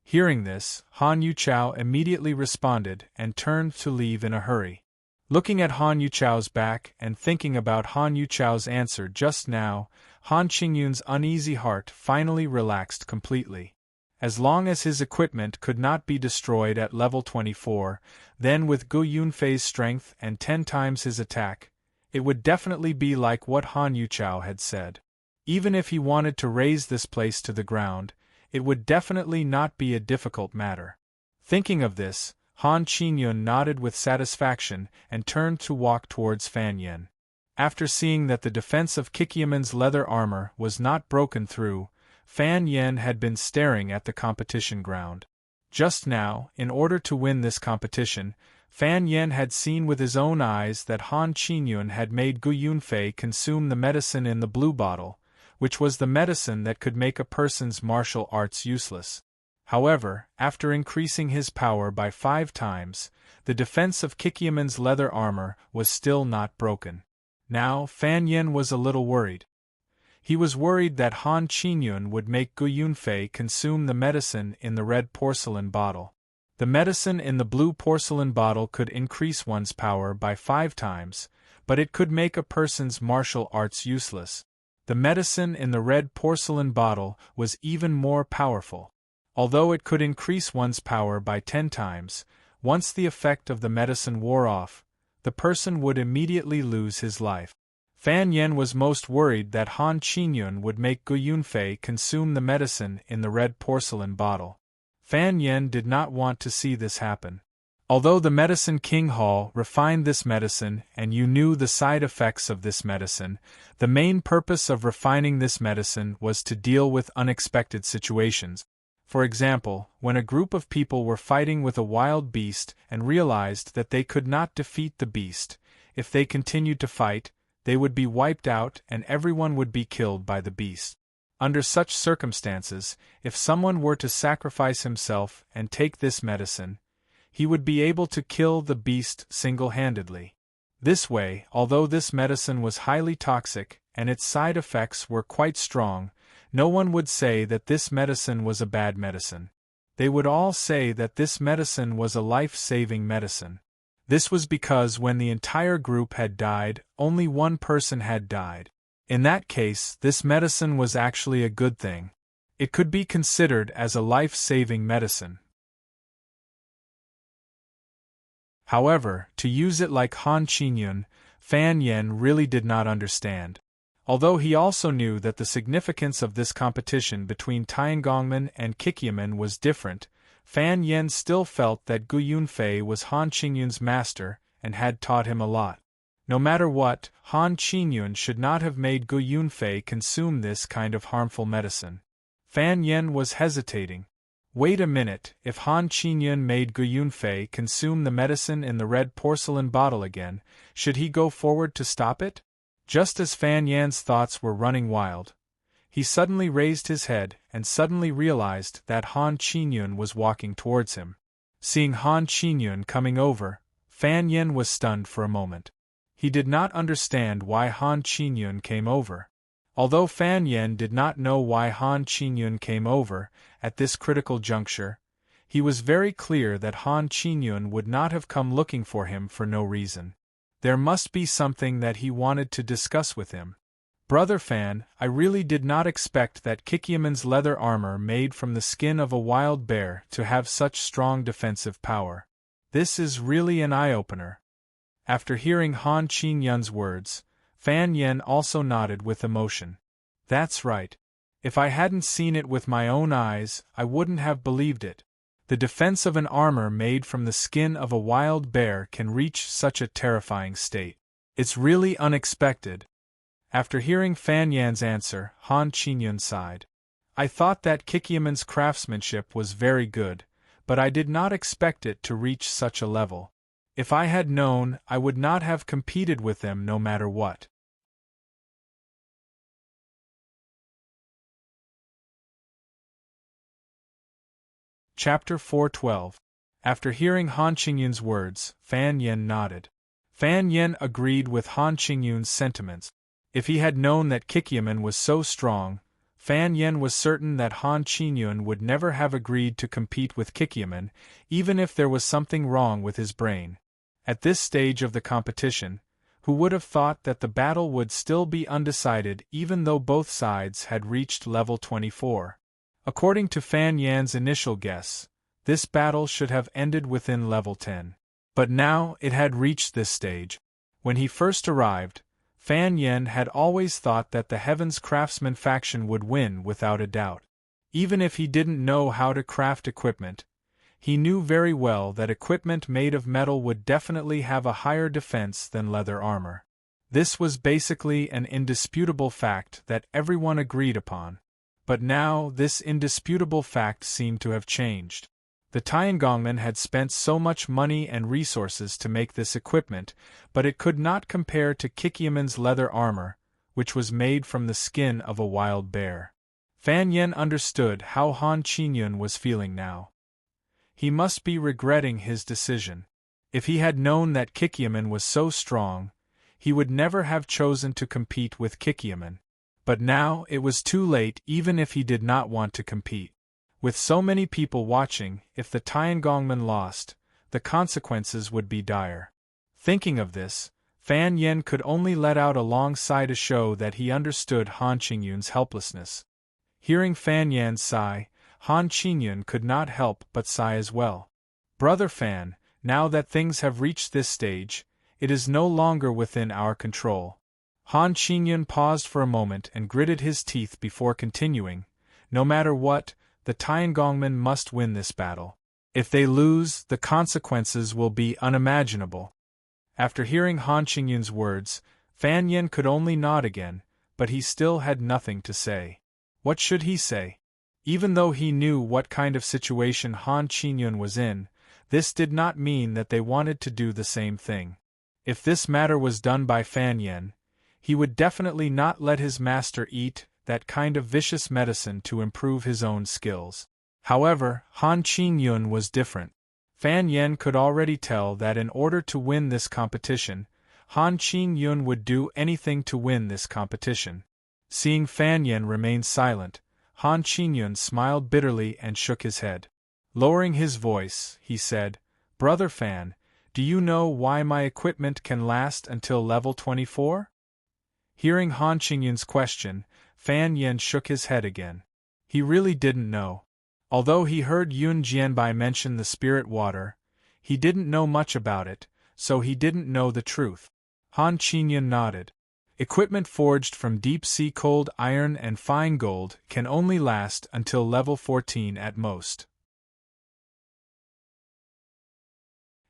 S1: Hearing this, Han Yuchao immediately responded and turned to leave in a hurry. Looking at Han Yuchao's back and thinking about Han Yuchao's answer just now, Han Qingyun's uneasy heart finally relaxed completely. As long as his equipment could not be destroyed at level 24, then with Gu Yunfei's strength and 10 times his attack, it would definitely be like what Han Yuchao had said. Even if he wanted to raze this place to the ground, it would definitely not be a difficult matter. Thinking of this, Han Qingyun nodded with satisfaction and turned to walk towards Fan Yen. After seeing that the defense of Kikiaman's leather armor was not broken through, Fan Yen had been staring at the competition ground. Just now, in order to win this competition, Fan Yen had seen with his own eyes that Han Qingyun had made Gu Yunfei consume the medicine in the blue bottle, which was the medicine that could make a person's martial arts useless. However, after increasing his power by 5 times, the defense of Kikiaman's leather armor was still not broken. Now, Fan Yen was a little worried. He was worried that Han Qingyun would make Gu Yunfei consume the medicine in the red porcelain bottle. The medicine in the blue porcelain bottle could increase one's power by 5 times, but it could make a person's martial arts useless. The medicine in the red porcelain bottle was even more powerful. Although it could increase one's power by 10 times, once the effect of the medicine wore off, the person would immediately lose his life. Fan Yen was most worried that Han Qingyun would make Gu Yunfei consume the medicine in the red porcelain bottle. Fan Yen did not want to see this happen. Although the Medicine King Hall refined this medicine and you knew the side effects of this medicine, the main purpose of refining this medicine was to deal with unexpected situations. For example, when a group of people were fighting with a wild beast and realized that they could not defeat the beast, if they continued to fight, they would be wiped out and everyone would be killed by the beast. Under such circumstances, if someone were to sacrifice himself and take this medicine, he would be able to kill the beast single-handedly. This way, although this medicine was highly toxic, and its side effects were quite strong, no one would say that this medicine was a bad medicine. They would all say that this medicine was a life-saving medicine. This was because when the entire group had died, only one person had died. In that case, this medicine was actually a good thing. It could be considered as a life-saving medicine. However, to use it like Han Qingyun, Fan Yen really did not understand. Although he also knew that the significance of this competition between Tiangongmen and Kikyamen was different, Fan Yen still felt that Gu Yunfei was Han Qingyun's master and had taught him a lot. No matter what, Han Qingyun should not have made Gu Yunfei consume this kind of harmful medicine. Fan Yen was hesitating. Wait a minute, if Han Qingyun made Gu Yunfei consume the medicine in the red porcelain bottle again, should he go forward to stop it? Just as Fan Yan's thoughts were running wild, he suddenly raised his head and suddenly realized that Han Qingyun was walking towards him. Seeing Han Qingyun coming over, Fan Yen was stunned for a moment. He did not understand why Han Qingyun came over. Although Fan Yen did not know why Han Qingyun came over at this critical juncture, he was very clear that Han Qingyun would not have come looking for him for no reason. There must be something that he wanted to discuss with him. Brother Fan, I really did not expect that Kikyaman's leather armor made from the skin of a wild bear to have such strong defensive power. This is really an eye-opener. After hearing Han Qingyun's words, Fan Yen also nodded with emotion. That's right. If I hadn't seen it with my own eyes, I wouldn't have believed it. The defense of an armor made from the skin of a wild bear can reach such a terrifying state. It's really unexpected. After hearing Fan Yan's answer, Han Qingyun sighed. I thought that Kikyaman's craftsmanship was very good, but I did not expect it to reach such a level. If I had known, I would not have competed with them no matter what. Chapter 412. After hearing Han Qingyun's words, Fan Yen nodded. Fan Yen agreed with Han Qingyun's sentiments. If he had known that Kikyaman was so strong, Fan Yen was certain that Han Qingyun would never have agreed to compete with Kikyaman, even if there was something wrong with his brain. At this stage of the competition, who would have thought that the battle would still be undecided even though both sides had reached level 24? According to Fan Yan's initial guess, this battle should have ended within level 10. But now it had reached this stage. When he first arrived, Fan Yen had always thought that the Heaven's Craftsman faction would win without a doubt. Even if he didn't know how to craft equipment, he knew very well that equipment made of metal would definitely have a higher defense than leather armor. This was basically an indisputable fact that everyone agreed upon. But now this indisputable fact seemed to have changed. The Tiangongmen had spent so much money and resources to make this equipment, but it could not compare to Kikyaman's leather armor, which was made from the skin of a wild bear. Fan Yen understood how Han Qingyun was feeling now. He must be regretting his decision. If he had known that Kikyaman was so strong, he would never have chosen to compete with Kikyaman. But now it was too late even if he did not want to compete. With so many people watching, if the Tiangongmen lost, the consequences would be dire. Thinking of this, Fan Yen could only let out a long sigh to show that he understood Han Qingyun's helplessness. Hearing Fan Yan's sigh, Han Qingyun could not help but sigh as well. Brother Fan, now that things have reached this stage, it is no longer within our control. Han Qingyun paused for a moment and gritted his teeth before continuing. No matter what, the Tiangongmen must win this battle. If they lose, the consequences will be unimaginable. After hearing Han Qingyun's words, Fan Yen could only nod again, but he still had nothing to say. What should he say? Even though he knew what kind of situation Han Qingyun was in, this did not mean that they wanted to do the same thing. If this matter was done by Fan Yen, he would definitely not let his master eat that kind of vicious medicine to improve his own skills. However, Han Qingyun was different. Fan Yen could already tell that in order to win this competition, Han Qingyun would do anything to win this competition. Seeing Fan Yen remain silent, Han Qingyun smiled bitterly and shook his head. Lowering his voice, he said, "Brother Fan, do you know why my equipment can last until level 24? Hearing Han Qingyun's question, Fan Yen shook his head again. He really didn't know. Although he heard Yun Jianbai mention the spirit water, he didn't know much about it, so he didn't know the truth. Han Qingyun nodded. Equipment forged from deep-sea cold iron and fine gold can only last until level 14 at most.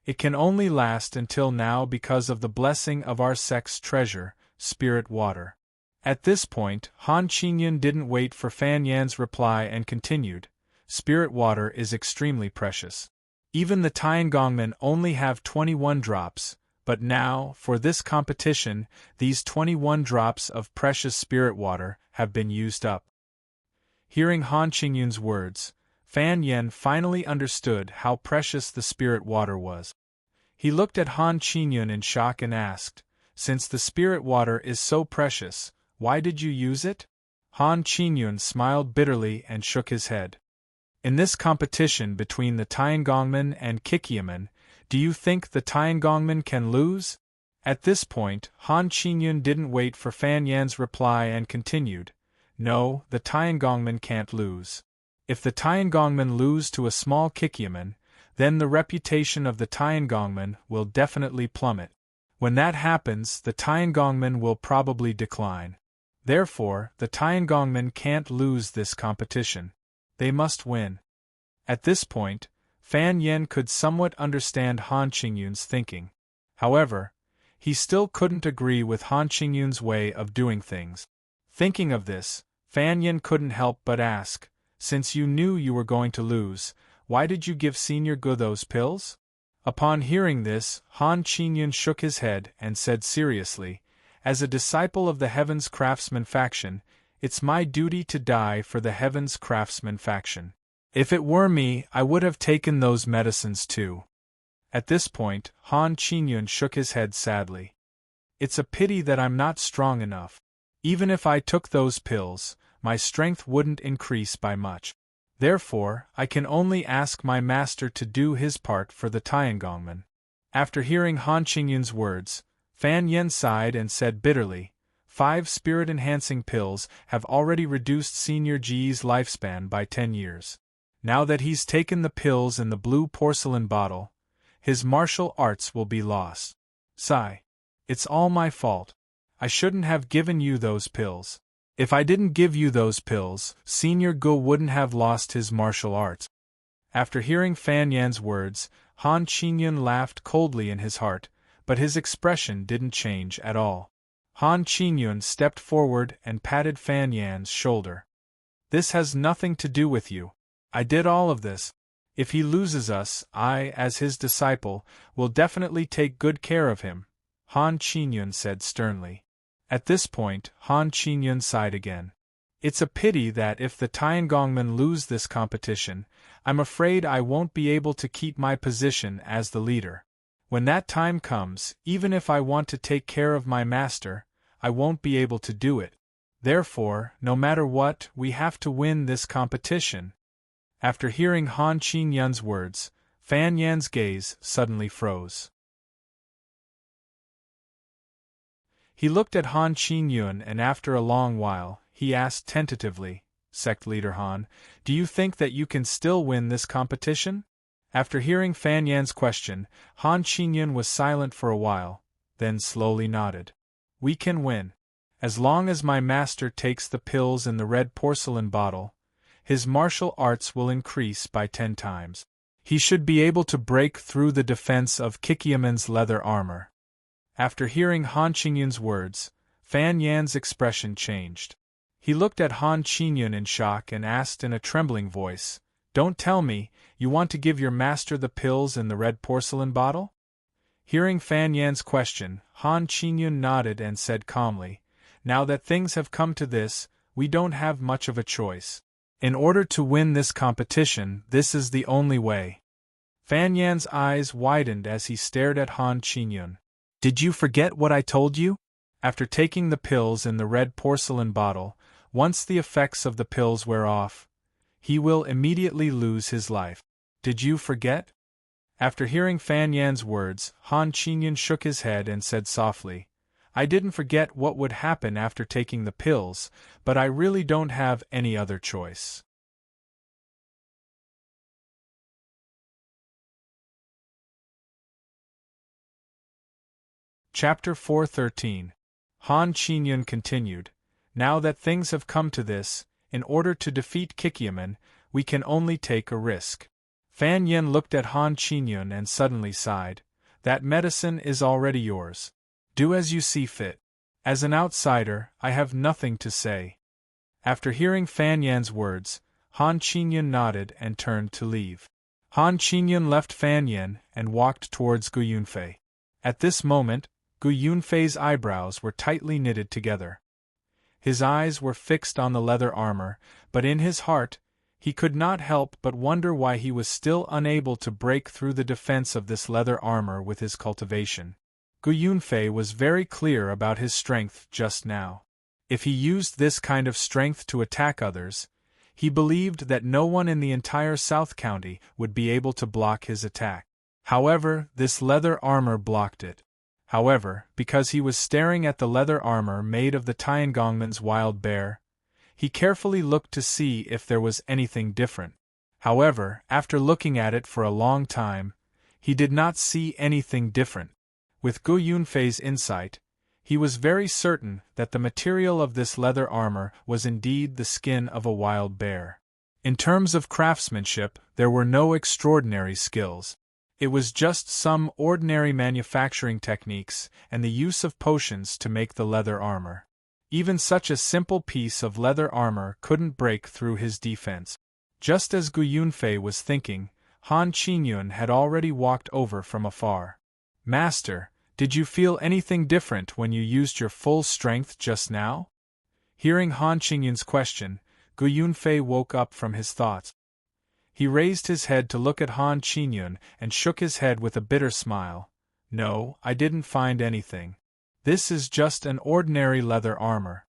S1: It can only last until now because of the blessing of our sect's treasure, spirit water. At this point, Han Qingyun didn't wait for Fan Yan's reply and continued, "Spirit water is extremely precious. Even the Tiangongmen only have 21 drops, but now, for this competition, these 21 drops of precious spirit water have been used up." Hearing Han Qingyun's words, Fan Yen finally understood how precious the spirit water was. He looked at Han Qingyun in shock and asked, "Since the spirit water is so precious, why did you use it?" Han Qingyun smiled bitterly and shook his head. "In this competition between the Tiangongmen and Kikiamen, do you think the Tiangongmen can lose?" At this point, Han Qingyun didn't wait for Fan Yan's reply and continued, "No, the Tiangongmen can't lose. If the Tiangongmen lose to a small Kikiamen, then the reputation of the Tiangongmen will definitely plummet. When that happens, the Tiangongmen will probably decline. Therefore, the Tiangongmen can't lose this competition. They must win." At this point, Fan Yen could somewhat understand Han Qingyun's thinking. However, he still couldn't agree with Han Qingyun's way of doing things. Thinking of this, Fan Yen couldn't help but ask, "Since you knew you were going to lose, why did you give Senior Gu those pills?" Upon hearing this, Han Qingyun shook his head and said seriously, "As a disciple of the Heavens Craftsman faction, it's my duty to die for the Heavens Craftsman faction. If it were me, I would have taken those medicines too." At this point, Han Qingyun shook his head sadly. "It's a pity that I'm not strong enough. Even if I took those pills, my strength wouldn't increase by much. Therefore, I can only ask my master to do his part for the Tiangongmen." After hearing Han Qingyun's words, Fan Yen sighed and said bitterly, 5 spirit-enhancing pills have already reduced Senior Ji's lifespan by 10 years. Now that he's taken the pills in the blue porcelain bottle, his martial arts will be lost. Sigh. It's all my fault. I shouldn't have given you those pills. If I didn't give you those pills, Senior Gu wouldn't have lost his martial arts." After hearing Fan Yan's words, Han Qingyun laughed coldly in his heart, but his expression didn't change at all. Han Qingyun stepped forward and patted Fan Yan's shoulder. "This has nothing to do with you. I did all of this. If he loses us, I, as his disciple, will definitely take good care of him," Han Qingyun said sternly. At this point, Han Qingyun sighed again. "It's a pity that if the Tiangongmen lose this competition, I'm afraid I won't be able to keep my position as the leader. When that time comes, even if I want to take care of my master, I won't be able to do it. Therefore, no matter what, we have to win this competition." After hearing Han Qingyun's words, Fan Yan's gaze suddenly froze. He looked at Han Qingyun and after a long while, he asked tentatively, "Sect Leader Han, do you think that you can still win this competition?" After hearing Fan Yan's question, Han Qingyun was silent for a while, then slowly nodded. "We can win. As long as my master takes the pills in the red porcelain bottle, his martial arts will increase by 10 times. He should be able to break through the defense of Kikiamen's leather armor." After hearing Han Qingyun's words, Fan Yan's expression changed. He looked at Han Qingyun in shock and asked in a trembling voice, "Don't tell me, you want to give your master the pills in the red porcelain bottle?" Hearing Fan Yan's question, Han Qingyun nodded and said calmly, "Now that things have come to this, we don't have much of a choice. In order to win this competition, this is the only way." Fan Yan's eyes widened as he stared at Han Qingyun. Did you forget what I told you? After taking the pills in the red porcelain bottle, once the effects of the pills wear off, he will immediately lose his life. Did you forget? After hearing Fan Yan's words, Han Qingyun shook his head and said softly, I didn't forget what would happen after taking the pills, but I really don't have any other choice. Chapter 413. Han Qingyun continued, Now that things have come to this, in order to defeat Kikyaman, we can only take a risk. Fan Yin looked at Han Qingyun and suddenly sighed. That medicine is already yours. Do as you see fit. As an outsider, I have nothing to say. After hearing Fan Yan's words, Han Qingyun nodded and turned to leave. Han Qingyun left Fan Yin and walked towards Gu Yunfei. At this moment, Gu Yunfei's eyebrows were tightly knitted together. His eyes were fixed on the leather armor, but in his heart, he could not help but wonder why he was still unable to break through the defense of this leather armor with his cultivation. Gu Yunfei was very clear about his strength just now. If he used this kind of strength to attack others, he believed that no one in the entire South County would be able to block his attack. However, this leather armor blocked it. However, because he was staring at the leather armor made of the Tiangongman's wild bear, he carefully looked to see if there was anything different. However, after looking at it for a long time, he did not see anything different. With Gu Yunfei's insight, he was very certain that the material of this leather armor was indeed the skin of a wild bear. In terms of craftsmanship, there were no extraordinary skills. It was just some ordinary manufacturing techniques and the use of potions to make the leather armor. Even such a simple piece of leather armor couldn't break through his defense. Just as Gu Yunfei was thinking, Han Qingyun had already walked over from afar. Master, did you feel anything different when you used your full strength just now? Hearing Han Qingyun's question, Gu Yunfei woke up from his thoughts. He raised his head to look at Han Qingyun and shook his head with a bitter smile. No, I didn't find anything. This is just an ordinary leather armor.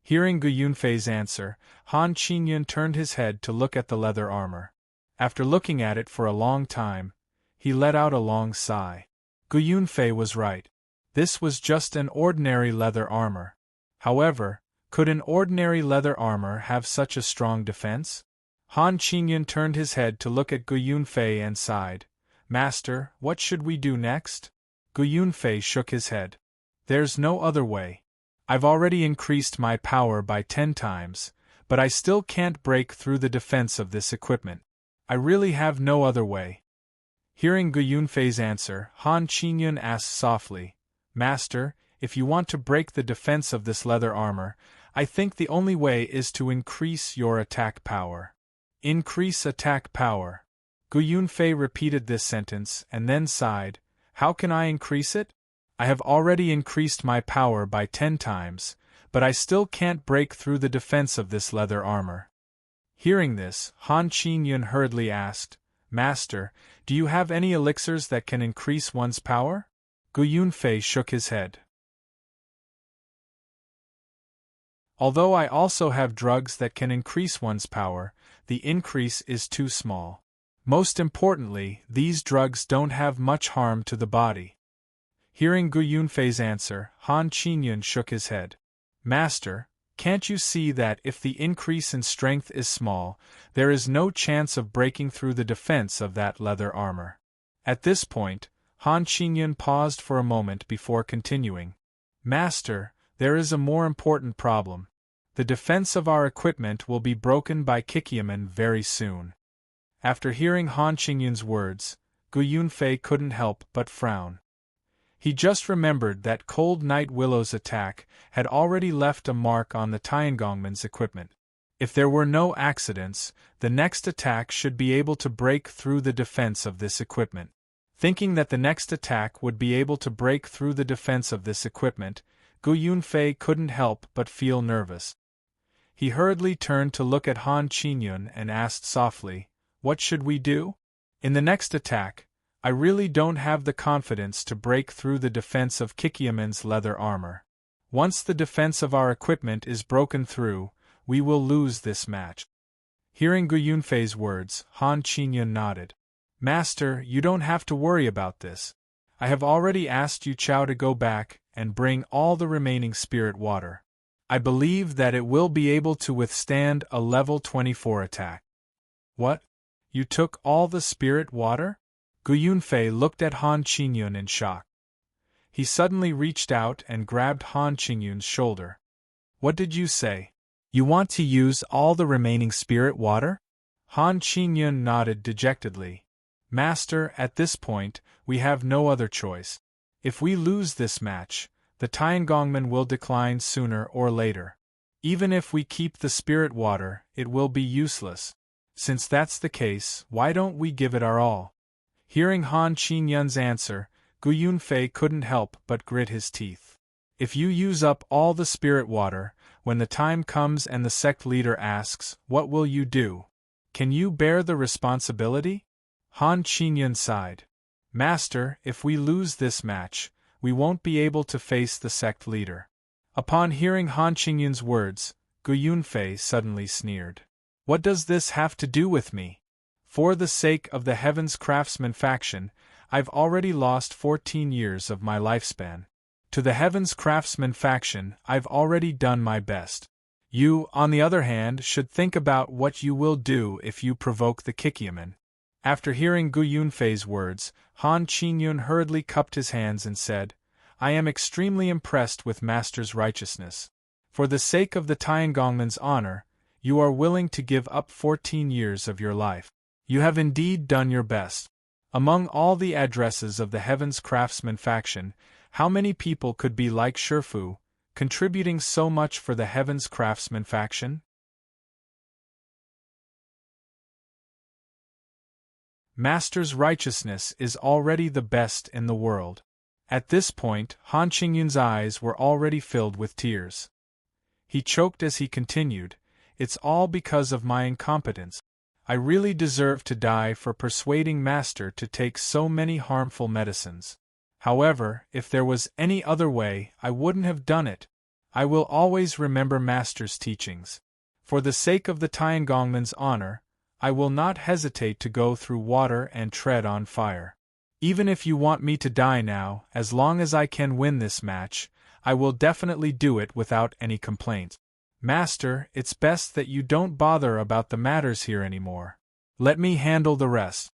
S1: Hearing Gu Yunfei's answer, Han Qingyun turned his head to look at the leather armor. After looking at it for a long time, he let out a long sigh. Gu Yunfei was right. This was just an ordinary leather armor. However, could an ordinary leather armor have such a strong defense? Han Qingyun turned his head to look at Gu Yunfei and sighed. Master, what should we do next? Gu Yunfei shook his head. There's no other way. I've already increased my power by 10 times, but I still can't break through the defense of this equipment. I really have no other way. Hearing Gu Yunfei's answer, Han Qingyun asked softly, Master, if you want to break the defense of this leather armor, I think the only way is to increase your attack power. Increase attack power. Gu Yunfei repeated this sentence and then sighed. How can I increase it? I have already increased my power by 10 times, but I still can't break through the defense of this leather armor. Hearing this, Han Qingyun hurriedly asked, Master, do you have any elixirs that can increase one's power? Gu Yunfei shook his head. Although I also have drugs that can increase one's power, the increase is too small. Most importantly, these drugs don't have much harm to the body. Hearing Gu Yunfei's answer, Han Qingyun shook his head. Master, can't you see that if the increase in strength is small, there is no chance of breaking through the defense of that leather armor? At this point, Han Qingyun paused for a moment before continuing. Master, there is a more important problem. The defense of our equipment will be broken by Kikyaman very soon. After hearing Han Qingyun's words, Gu Yunfei couldn't help but frown. He just remembered that Cold Night Willow's attack had already left a mark on the Tiangongman's equipment. If there were no accidents, the next attack should be able to break through the defense of this equipment. Thinking that the next attack would be able to break through the defense of this equipment, Gu Yunfei couldn't help but feel nervous. He hurriedly turned to look at Han Qingyun and asked softly, What should we do? In the next attack, I really don't have the confidence to break through the defense of Kikyaman's leather armor. Once the defense of our equipment is broken through, we will lose this match. Hearing Gu Yunfei's words, Han Qingyun nodded. Master, you don't have to worry about this. I have already asked Yu Chao to go back and bring all the remaining spirit water. I believe that it will be able to withstand a level 24 attack. What? You took all the spirit water? Gu Yunfei looked at Han Qingyun in shock. He suddenly reached out and grabbed Han Qingyun's shoulder. What did you say? You want to use all the remaining spirit water? Han Qingyun nodded dejectedly. Master, at this point, we have no other choice. If we lose this match, the Tiangongmen will decline sooner or later. Even if we keep the spirit water, it will be useless. Since that's the case, why don't we give it our all? Hearing Han Qingyun's answer, Gu Yunfei couldn't help but grit his teeth. If you use up all the spirit water, when the time comes and the sect leader asks, what will you do? Can you bear the responsibility? Han Qingyun sighed. Master, if we lose this match, we won't be able to face the sect leader. Upon hearing Han Qingyun's words, Gu Yunfei suddenly sneered. What does this have to do with me? For the sake of the Heaven's Craftsman faction, I've already lost 14 years of my lifespan. To the Heaven's Craftsman faction, I've already done my best. You, on the other hand, should think about what you will do if you provoke the Kikyaman. After hearing Gu Yunfei's words, Han Qingyun hurriedly cupped his hands and said, I am extremely impressed with Master's righteousness. For the sake of the Tiangongmen's honor, you are willing to give up 14 years of your life. You have indeed done your best. Among all the addresses of the Heaven's Craftsman faction, how many people could be like Shifu, contributing so much for the Heaven's Craftsman faction? Master's righteousness is already the best in the world. At this point, Han Qingyun's eyes were already filled with tears. He choked as he continued, It's all because of my incompetence. I really deserve to die for persuading Master to take so many harmful medicines. However, if there was any other way, I wouldn't have done it. I will always remember Master's teachings. For the sake of the Tiangongmen's honor, I will not hesitate to go through water and tread on fire. Even if you want me to die now, as long as I can win this match, I will definitely do it without any complaint. Master, it's best that you don't bother about the matters here anymore. Let me handle the rest.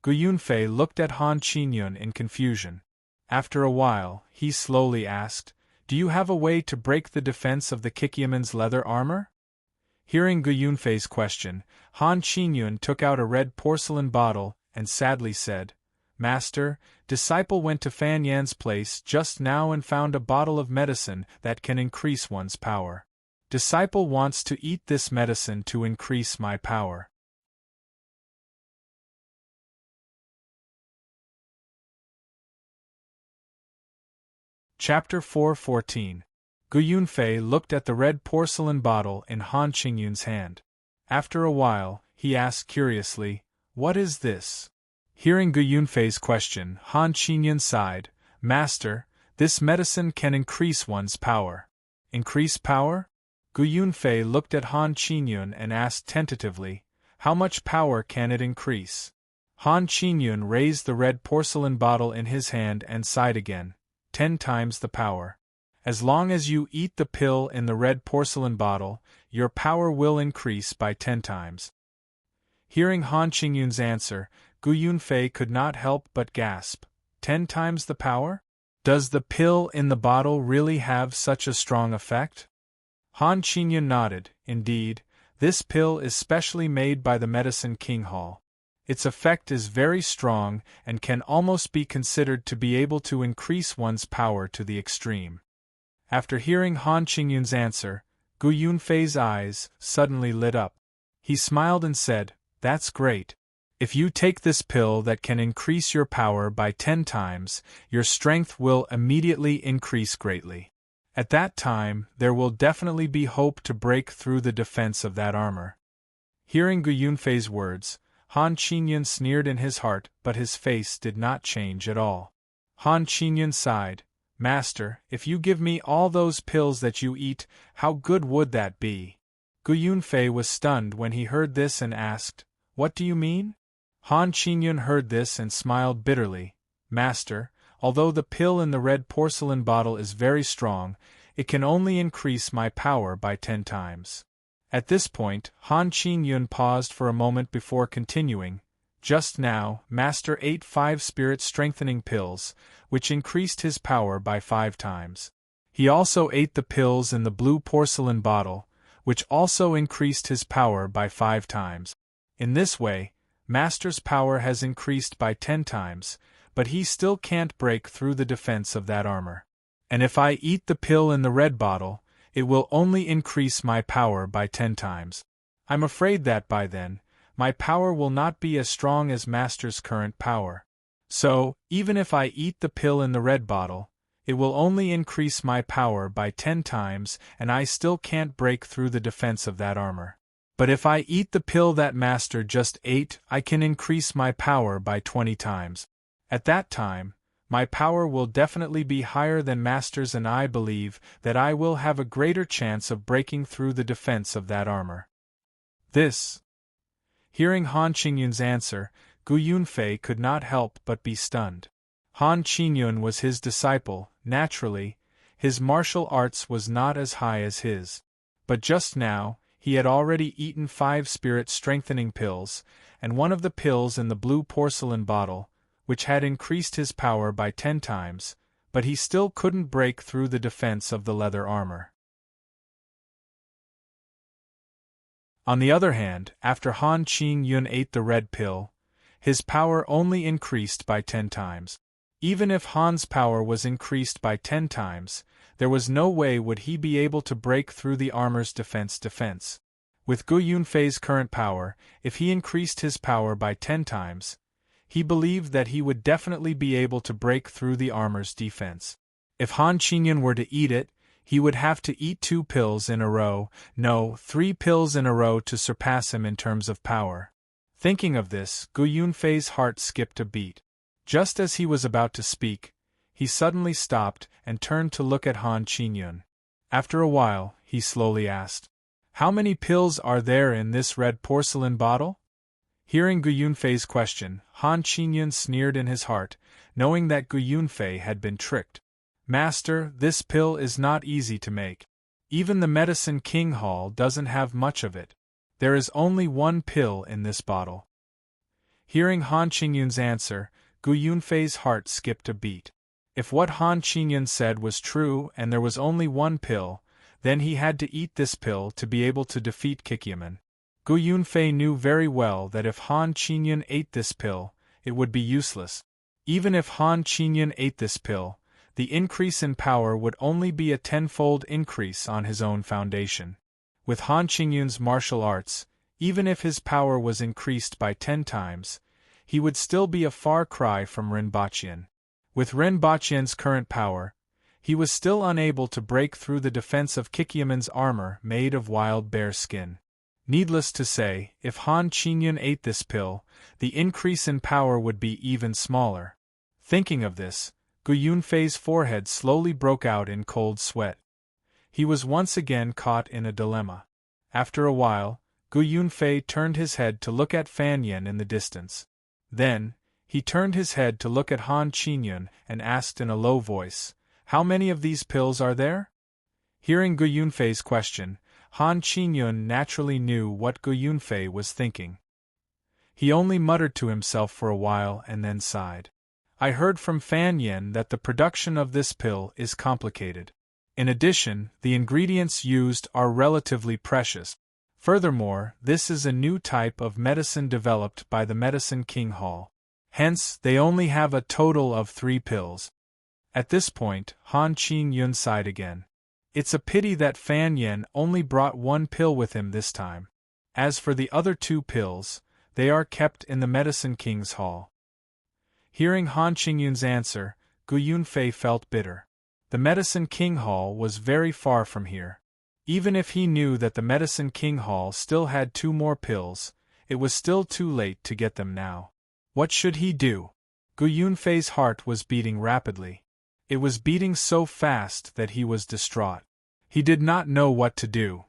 S1: Gu Yunfei looked at Han Qingyun in confusion. After a while, he slowly asked, Do you have a way to break the defense of the Kikyaman's leather armor? Hearing Gu Yunfei's question, Han Qingyun took out a red porcelain bottle and sadly said, Master, disciple went to Fan Yan's place just now and found a bottle of medicine that can increase one's power. Disciple wants to eat this medicine to increase my power. Chapter 4:14. Gu Yunfei looked at the red porcelain bottle in Han Qingyun's hand. After a while, he asked curiously, What is this? Hearing Gu Yunfei's question, Han Qingyun sighed, Master, this medicine can increase one's power. Increase power? Gu Yunfei looked at Han Qingyun and asked tentatively, How much power can it increase? Han Qingyun raised the red porcelain bottle in his hand and sighed again, 10 times the power. As long as you eat the pill in the red porcelain bottle, your power will increase by 10 times. Hearing Han Qingyun's answer, Gu Yunfei could not help but gasp, 10 times the power? Does the pill in the bottle really have such a strong effect? Han Qingyun nodded. Indeed, this pill is specially made by the Medicine King Hall. Its effect is very strong and can almost be considered to be able to increase one's power to the extreme. After hearing Han Qingyun's answer, Gu Yunfei's eyes suddenly lit up. He smiled and said, That's great. If you take this pill that can increase your power by 10 times, your strength will immediately increase greatly. At that time, there will definitely be hope to break through the defense of that armor. Hearing Gu Yunfei's words, Han Qingyun sneered in his heart, but his face did not change at all. Han Qingyun sighed. Master, if you give me all those pills that you eat, how good would that be? Gu Yunfei was stunned when he heard this and asked, What do you mean? Han Qingyun heard this and smiled bitterly. Master, although the pill in the red porcelain bottle is very strong, it can only increase my power by 10 times. At this point, Han Qingyun paused for a moment before continuing. Just now, Master ate 5 spirit-strengthening pills, which increased his power by 5 times. He also ate the pills in the blue porcelain bottle, which also increased his power by 5 times. In this way, Master's power has increased by 10 times, but he still can't break through the defense of that armor. And if I eat the pill in the red bottle, it will only increase my power by 10 times. I'm afraid that by then, my power will not be as strong as Master's current power. So, even if I eat the pill in the red bottle, it will only increase my power by 10 times and I still can't break through the defense of that armor. But if I eat the pill that Master just ate, I can increase my power by 20 times. At that time, my power will definitely be higher than Master's and I believe that I will have a greater chance of breaking through the defense of that armor. This. Hearing Han Qingyun's answer, Gu Yunfei could not help but be stunned. Han Qingyun was his disciple, naturally, his martial arts was not as high as his. But just now, he had already eaten 5 spirit-strengthening pills, and one of the pills in the blue porcelain bottle, which had increased his power by 10 times, but he still couldn't break through the defense of the leather armor. On the other hand, after Han Qingyun ate the red pill, his power only increased by 10 times. Even if Han's power was increased by 10 times, there was no way would he be able to break through the armor's defense. With Gu Yunfei's current power, if he increased his power by 10 times, he believed that he would definitely be able to break through the armor's defense. If Han Qingyun were to eat it, he would have to eat 2 pills in a row, no, 3 pills in a row to surpass him in terms of power. Thinking of this, Gu Yunfei's heart skipped a beat. Just as he was about to speak, he suddenly stopped and turned to look at Han Qingyun. After a while, he slowly asked, How many pills are there in this red porcelain bottle? Hearing Gu Yunfei's question, Han Qingyun sneered in his heart, knowing that Gu Yunfei had been tricked. Master, this pill is not easy to make. Even the Medicine King Hall doesn't have much of it. There is only 1 pill in this bottle. Hearing Han Qingyun's answer, Gu Yunfei's heart skipped a beat. If what Han Qingyun said was true and there was only 1 pill, then he had to eat this pill to be able to defeat Kikyaman. Gu Yunfei knew very well that if Han Qingyun ate this pill, it would be useless. Even if Han Qingyun ate this pill, the increase in power would only be a 10-fold increase on his own foundation. With Han Qingyun's martial arts, even if his power was increased by 10 times, he would still be a far cry from Rinpochian. With Rinpochian's current power, he was still unable to break through the defense of Kikyaman's armor made of wild bear skin. Needless to say, if Han Qingyun ate this pill, the increase in power would be even smaller. Thinking of this, Gu Yunfei's forehead slowly broke out in cold sweat. He was once again caught in a dilemma. After a while, Gu Yunfei turned his head to look at Fan Yen in the distance. Then, he turned his head to look at Han Qingyun and asked in a low voice, How many of these pills are there? Hearing Gu Yunfei's question, Han Qingyun naturally knew what Gu Yunfei was thinking. He only muttered to himself for a while and then sighed. I heard from Fan Yen that the production of this pill is complicated. In addition, the ingredients used are relatively precious. Furthermore, this is a new type of medicine developed by the Medicine King Hall. Hence, they only have a total of 3 pills. At this point, Han Qingyun sighed again. It's a pity that Fan Yen only brought 1 pill with him this time. As for the other 2 pills, they are kept in the Medicine King's Hall. Hearing Han Qingyun's answer, Gu Yunfei felt bitter. The Medicine King Hall was very far from here. Even if he knew that the Medicine King Hall still had 2 more pills, It was still too late to get them now. What should he do? Gu Yunfei's heart was beating rapidly. It was beating so fast that he was distraught. He did not know what to do.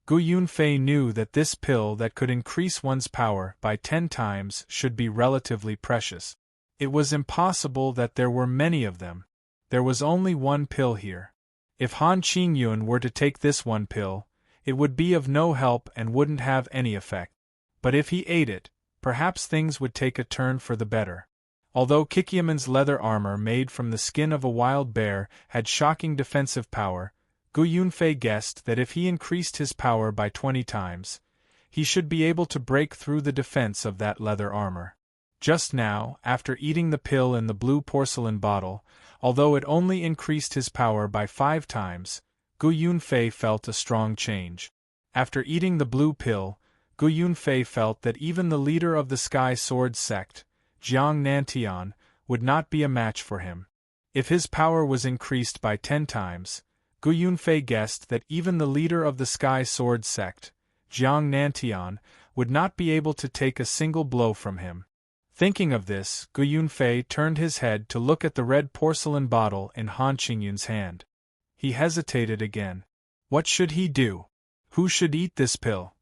S1: Gu Yunfei knew that this pill that could increase one's power by 10 times should be relatively precious. It was impossible that there were many of them. There was only one pill here. If Han Qingyun were to take this one pill, it would be of no help and wouldn't have any effect. But if he ate it, perhaps things would take a turn for the better. Although Kikyaman's leather armor made from the skin of a wild bear had shocking defensive power, Gu Yunfei guessed that if he increased his power by 20 times, he should be able to break through the defense of that leather armor. Just now, after eating the pill in the blue porcelain bottle, although it only increased his power by 5 times, Gu Yunfei felt a strong change. After eating the blue pill, Gu Yunfei felt that even the leader of the Sky Sword sect, Jiang Nantian, would not be a match for him. If his power was increased by 10 times, Gu Yunfei guessed that even the leader of the Sky Sword sect, Jiang Nantian, would not be able to take a single blow from him. Thinking of this, Gu Yunfei turned his head to look at the red porcelain bottle in Han Qingyun's hand. He hesitated again. What should he do? Who should eat this pill?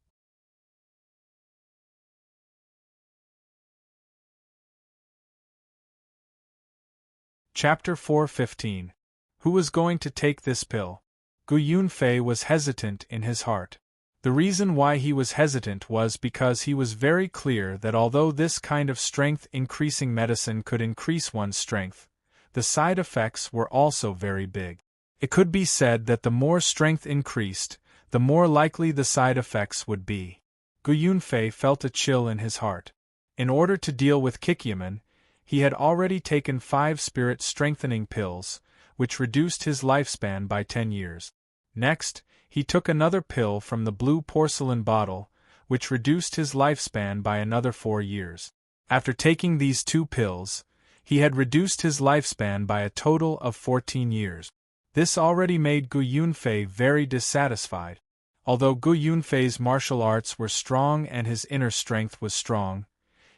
S1: Chapter 4:15. Who was going to take this pill? Gu Yunfei was hesitant in his heart. The reason why he was hesitant was because he was very clear that although this kind of strength-increasing medicine could increase one's strength, the side effects were also very big. It could be said that the more strength increased, the more likely the side effects would be. Gu Yunfei felt a chill in his heart. In order to deal with Kikyaman, he had already taken 5 spirit-strengthening pills, which reduced his lifespan by 10 years. Next, he took another pill from the blue porcelain bottle, which reduced his lifespan by another 4 years. After taking these 2 pills, he had reduced his lifespan by a total of 14 years. This already made Gu Yunfei very dissatisfied. Although Gu Yunfei's martial arts were strong and his inner strength was strong,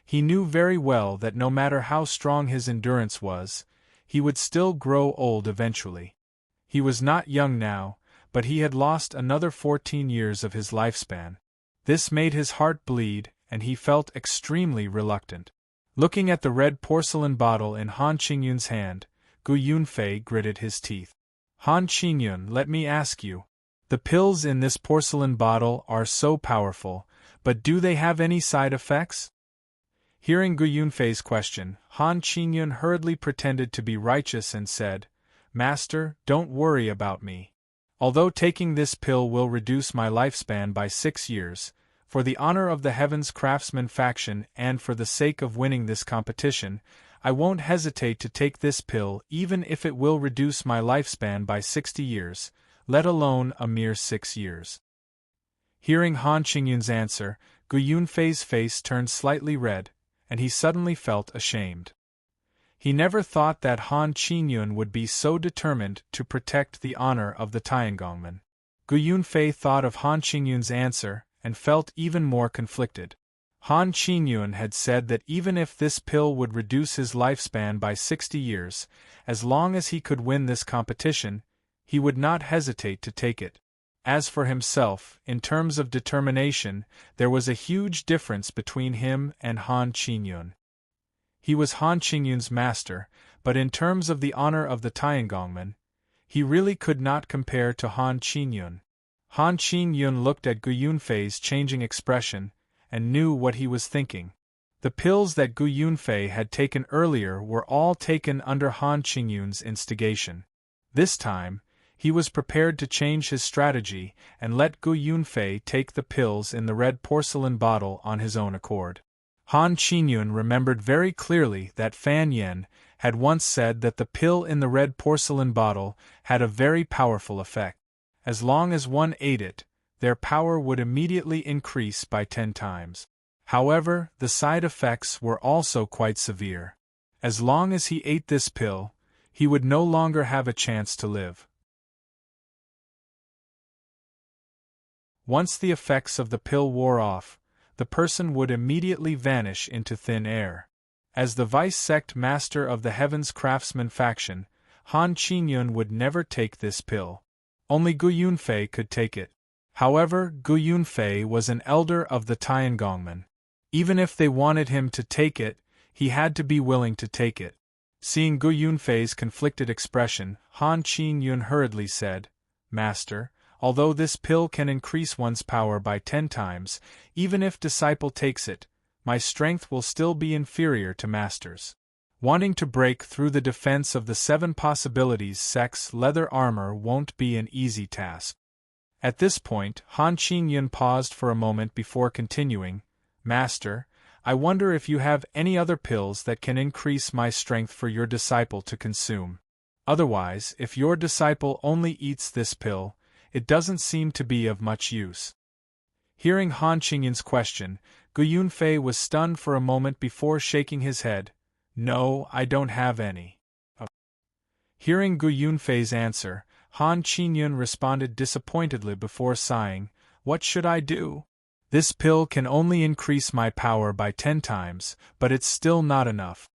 S1: he knew very well that no matter how strong his endurance was, he would still grow old eventually. He was not young now, but he had lost another 14 years of his lifespan. This made his heart bleed, and he felt extremely reluctant. Looking at the red porcelain bottle in Han Qingyun's hand, Gu Yunfei gritted his teeth. Han Qingyun, let me ask you. The pills in this porcelain bottle are so powerful, but do they have any side effects? Hearing Gu Yunfei's question, Han Qingyun hurriedly pretended to be righteous and said, Master, don't worry about me. Although taking this pill will reduce my lifespan by 6 years, for the honor of the Heavens Craftsman faction and for the sake of winning this competition, I won't hesitate to take this pill even if it will reduce my lifespan by 60 years, let alone a mere 6 years. Hearing Han Qingyun's answer, Gu Yunfei's face turned slightly red, and he suddenly felt ashamed. He never thought that Han Qingyun would be so determined to protect the honor of the Tiangongmen. Gu Yunfei thought of Han Qingyun's answer and felt even more conflicted. Han Qingyun had said that even if this pill would reduce his lifespan by 60 years, as long as he could win this competition, he would not hesitate to take it. As for himself, in terms of determination, there was a huge difference between him and Han Qingyun. He was Han Qingyun's master, but in terms of the honor of the Tiangongmen, he really could not compare to Han Qingyun. Han Qingyun looked at Gu Yunfei's changing expression, and knew what he was thinking. The pills that Gu Yunfei had taken earlier were all taken under Han Qingyun's instigation. This time, he was prepared to change his strategy and let Gu Yunfei take the pills in the red porcelain bottle on his own accord. Han Qingyun remembered very clearly that Fan Yen had once said that the pill in the red porcelain bottle had a very powerful effect. As long as one ate it, their power would immediately increase by 10 times. However, the side effects were also quite severe. As long as he ate this pill, he would no longer have a chance to live. Once the effects of the pill wore off, the person would immediately vanish into thin air. As the vice-sect master of the Heaven's Craftsman faction, Han Qingyun would never take this pill. Only Gu Yunfei could take it. However, Gu Yunfei was an elder of the Tiangongmen. Even if they wanted him to take it, he had to be willing to take it. Seeing Gu Yunfei's conflicted expression, Han Qingyun hurriedly said, "Master, although this pill can increase one's power by 10 times, even if disciple takes it, my strength will still be inferior to Master's. Wanting to break through the defense of the 7 possibilities sect's leather armor won't be an easy task." At this point, Han Qingyun paused for a moment before continuing, "Master, I wonder if you have any other pills that can increase my strength for your disciple to consume. Otherwise, if your disciple only eats this pill, it doesn't seem to be of much use." Hearing Han Qingyun's question, Gu Yunfei was stunned for a moment before shaking his head. "No, I don't have any." Hearing Gu Yunfei's answer, Han Qingyun responded disappointedly before sighing, "What should I do? This pill can only increase my power by 10 times, but it's still not enough."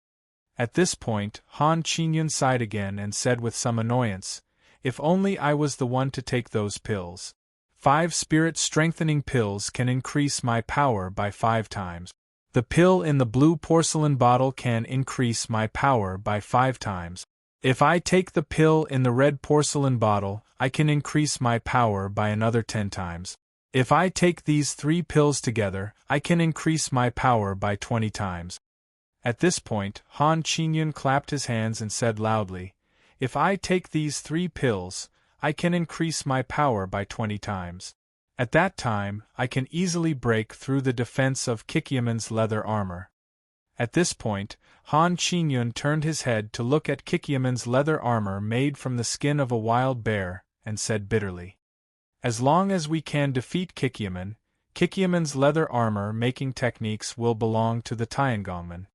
S1: At this point, Han Qingyun sighed again and said with some annoyance, "If only I was the one to take those pills. 5 spirit-strengthening pills can increase my power by 5 times. The pill in the blue porcelain bottle can increase my power by 5 times. If I take the pill in the red porcelain bottle, I can increase my power by another 10 times. If I take these 3 pills together, I can increase my power by 20 times." At this point, Han Qingyun clapped his hands and said loudly, "If I take these 3 pills, I can increase my power by 20 times. At that time, I can easily break through the defense of Kikyaman's leather armor." At this point, Han Qingyun turned his head to look at Kikyaman's leather armor made from the skin of a wild bear, and said bitterly, "As long as we can defeat Kikyaman, Kikyaman's leather armor making techniques will belong to the Tiangongmen.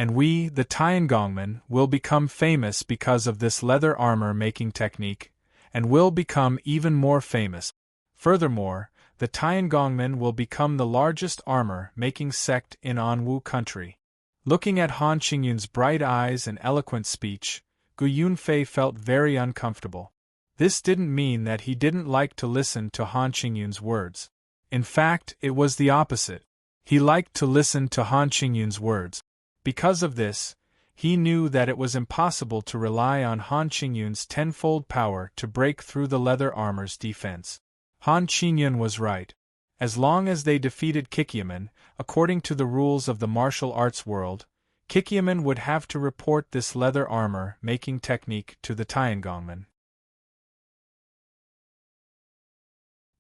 S1: And we, the Tiangongmen, will become famous because of this leather armor making technique, and will become even more famous. Furthermore, the Tiangongmen will become the largest armor making sect in Anwu country." Looking at Han Qingyun's bright eyes and eloquent speech, Gu Yunfei felt very uncomfortable. This didn't mean that he didn't like to listen to Han Qingyun's words. In fact, it was the opposite. He liked to listen to Han Qingyun's words. Because of this, he knew that it was impossible to rely on Han Qingyun's 10-fold power to break through the leather armor's defense. Han Qingyun was right. As long as they defeated Kikyaman, according to the rules of the martial arts world, Kikyaman would have to report this leather armor making technique to the Tiangongmen.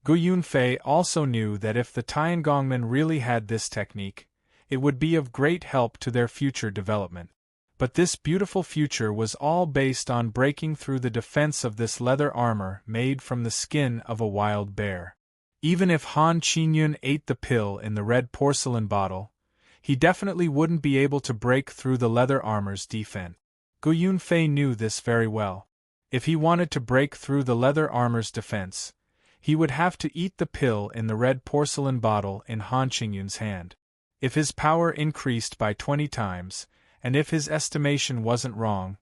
S1: Gu Yunfei also knew that if the Tiangongmen really had this technique, it would be of great help to their future development. But this beautiful future was all based on breaking through the defense of this leather armor made from the skin of a wild bear. Even if Han Qingyun ate the pill in the red porcelain bottle, he definitely wouldn't be able to break through the leather armor's defense. Gu Yunfei knew this very well. If he wanted to break through the leather armor's defense, he would have to eat the pill in the red porcelain bottle in Han Qingyun's hand. If his power increased by 20 times, and if his estimation wasn't wrong,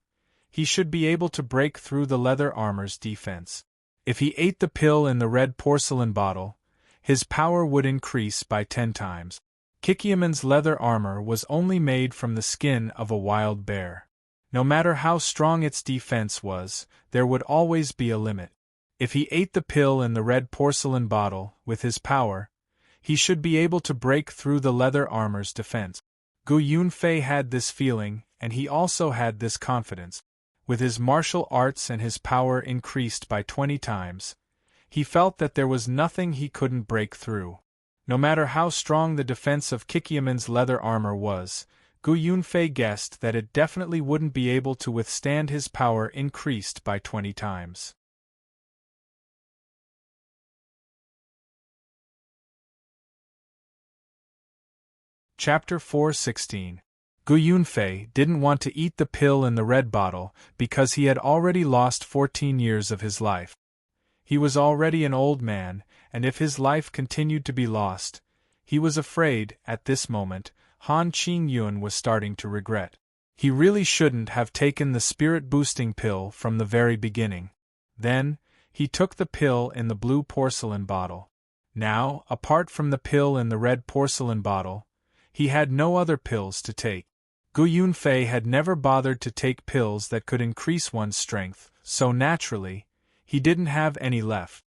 S1: he should be able to break through the leather armor's defense. If he ate the pill in the red porcelain bottle, his power would increase by 10 times. Kikyaman's leather armor was only made from the skin of a wild bear. No matter how strong its defense was, there would always be a limit. If he ate the pill in the red porcelain bottle, with his power, he should be able to break through the leather armor's defense. Gu Yunfei had this feeling, and he also had this confidence. With his martial arts and his power increased by 20 times, he felt that there was nothing he couldn't break through. No matter how strong the defense of Kikyaman's leather armor was, Gu Yunfei guessed that it definitely wouldn't be able to withstand his power increased by 20 times. Chapter 4:16. Gu Yunfei didn't want to eat the pill in the red bottle because he had already lost 14 years of his life. He was already an old man, and if his life continued to be lost, he was afraid, at this moment, Han Qingyun was starting to regret. He really shouldn't have taken the spirit-boosting pill from the very beginning. Then, he took the pill in the blue porcelain bottle. Now, apart from the pill in the red porcelain bottle, he had no other pills to take. Gu Yunfei had never bothered to take pills that could increase one's strength, so naturally, he didn't have any left.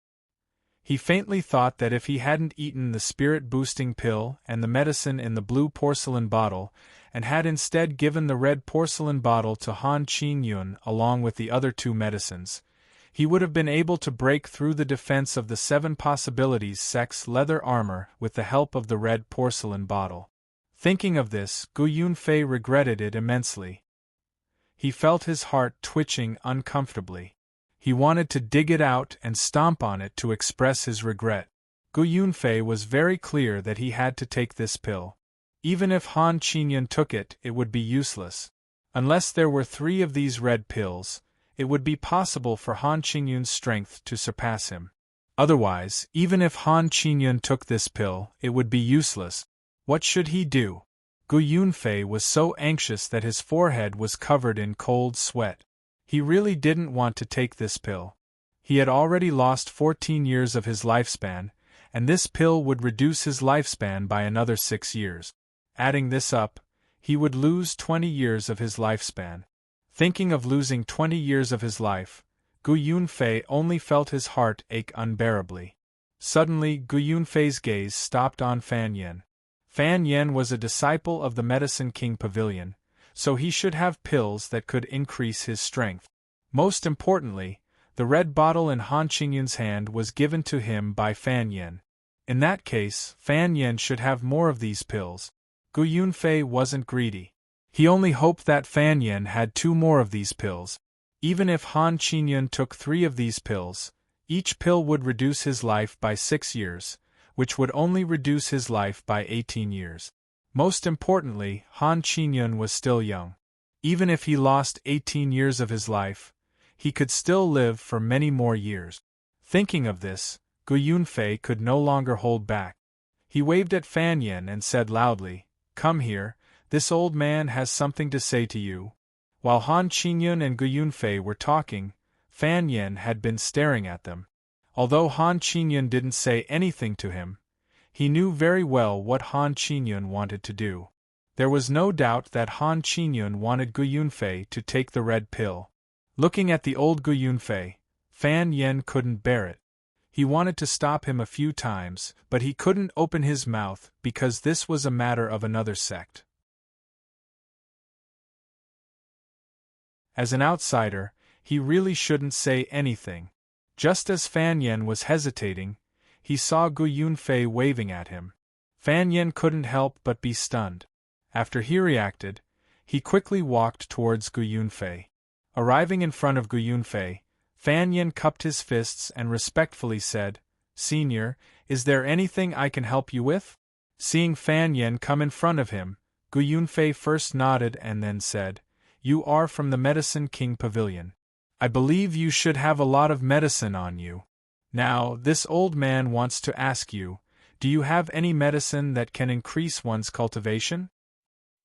S1: He faintly thought that if he hadn't eaten the spirit-boosting pill and the medicine in the blue porcelain bottle, and had instead given the red porcelain bottle to Han Qingyun along with the other 2 medicines, he would have been able to break through the defense of the 7 possibilities sex leather armor with the help of the red porcelain bottle. Thinking of this, Gu Yunfei regretted it immensely. He felt his heart twitching uncomfortably. He wanted to dig it out and stomp on it to express his regret. Gu Yunfei was very clear that he had to take this pill. Even if Han Qingyun took it, it would be useless. Unless there were 3 of these red pills, it would be possible for Han Qingyun's strength to surpass him. Otherwise, even if Han Qingyun took this pill, it would be useless. What should he do? Gu Yunfei was so anxious that his forehead was covered in cold sweat. He really didn't want to take this pill. He had already lost 14 years of his lifespan, and this pill would reduce his lifespan by another 6 years. Adding this up, he would lose 20 years of his lifespan. Thinking of losing 20 years of his life, Gu Yunfei only felt his heart ache unbearably. Suddenly, Gu Yunfei's gaze stopped on Fan Yen. Fan Yen was a disciple of the Medicine King Pavilion, so he should have pills that could increase his strength. Most importantly, the red bottle in Han Qingyun's hand was given to him by Fan Yen. In that case, Fan Yen should have more of these pills. Gu Yunfei wasn't greedy. He only hoped that Fan Yen had 2 more of these pills. Even if Han Qingyun took 3 of these pills, each pill would reduce his life by 6 years, which would only reduce his life by 18 years. Most importantly, Han Qingyun was still young. Even if he lost 18 years of his life, he could still live for many more years. Thinking of this, Gu Yunfei could no longer hold back. He waved at Fan Yen and said loudly, "Come here, this old man has something to say to you." While Han Qingyun and Gu Yunfei were talking, Fan Yen had been staring at them. Although Han Qingyun didn't say anything to him, he knew very well what Han Qingyun wanted to do. There was no doubt that Han Qingyun wanted Gu Yunfei to take the red pill. Looking at the old Gu Yunfei, Fan Yen couldn't bear it. He wanted to stop him a few times, but he couldn't open his mouth because this was a matter of another sect. As an outsider, he really shouldn't say anything. Just as Fan Yen was hesitating, he saw Gu Yunfei waving at him. Fan Yen couldn't help but be stunned. After he reacted, he quickly walked towards Gu Yunfei. Arriving in front of Gu Yunfei, Fan Yen cupped his fists and respectfully said, "Senior, is there anything I can help you with?" Seeing Fan Yen come in front of him, Gu Yunfei first nodded and then said, "You are from the Medicine King Pavilion. I believe you should have a lot of medicine on you. Now, this old man wants to ask you, do you have any medicine that can increase one's cultivation?"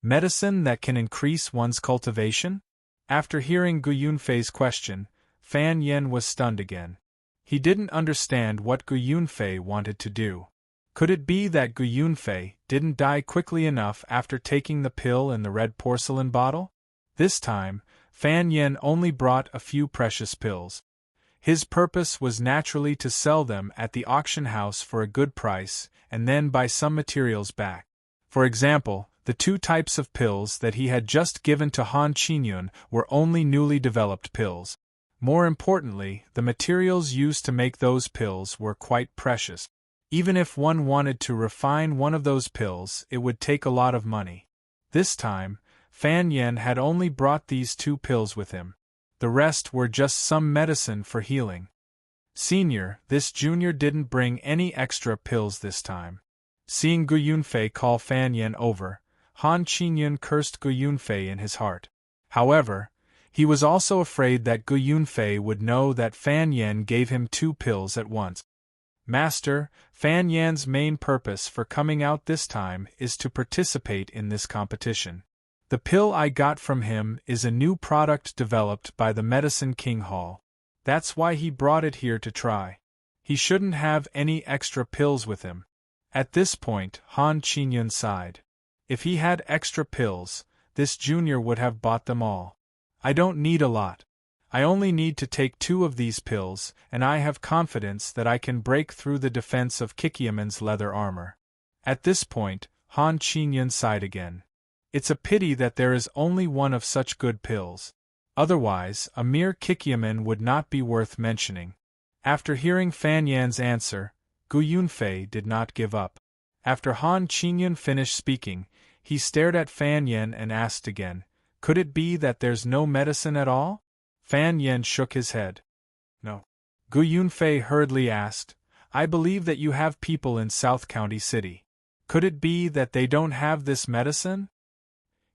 S1: Medicine that can increase one's cultivation? After hearing Gu Yunfei's question, Fan Yen was stunned again. He didn't understand what Gu Yunfei wanted to do. Could it be that Gu Yunfei didn't die quickly enough after taking the pill in the red porcelain bottle? This time, Fan Yen only brought a few precious pills. His purpose was naturally to sell them at the auction house for a good price and then buy some materials back. For example, the 2 types of pills that he had just given to Han Qingyun were only newly developed pills. More importantly, the materials used to make those pills were quite precious. Even if one wanted to refine one of those pills, it would take a lot of money. This time, Fan Yen had only brought these 2 pills with him. The rest were just some medicine for healing. "Senior, this junior didn't bring any extra pills this time." Seeing Gu Yunfei call Fan Yen over, Han Qingyun cursed Gu Yunfei in his heart. However, he was also afraid that Gu Yunfei would know that Fan Yen gave him 2 pills at once. Master, Fan Yan's main purpose for coming out this time is to participate in this competition. The pill I got from him is a new product developed by the Medicine King Hall. That's why he brought it here to try. He shouldn't have any extra pills with him." At this point, Han Qingyun sighed. If he had extra pills, this junior would have bought them all. "I don't need a lot. I only need to take 2 of these pills, and I have confidence that I can break through the defense of Kikyaman's leather armor." At this point, Han Qingyun sighed again. It's a pity that there is only one of such good pills. Otherwise, a mere Kikyaman would not be worth mentioning. After hearing Fan Yan's answer, Gu Yunfei did not give up. After Han Qingyun finished speaking, he stared at Fan Yan and asked again, "Could it be that there's no medicine at all?" Fan Yan shook his head. "No." Gu Yunfei hurriedly asked, "I believe that you have people in South County City. Could it be that they don't have this medicine?"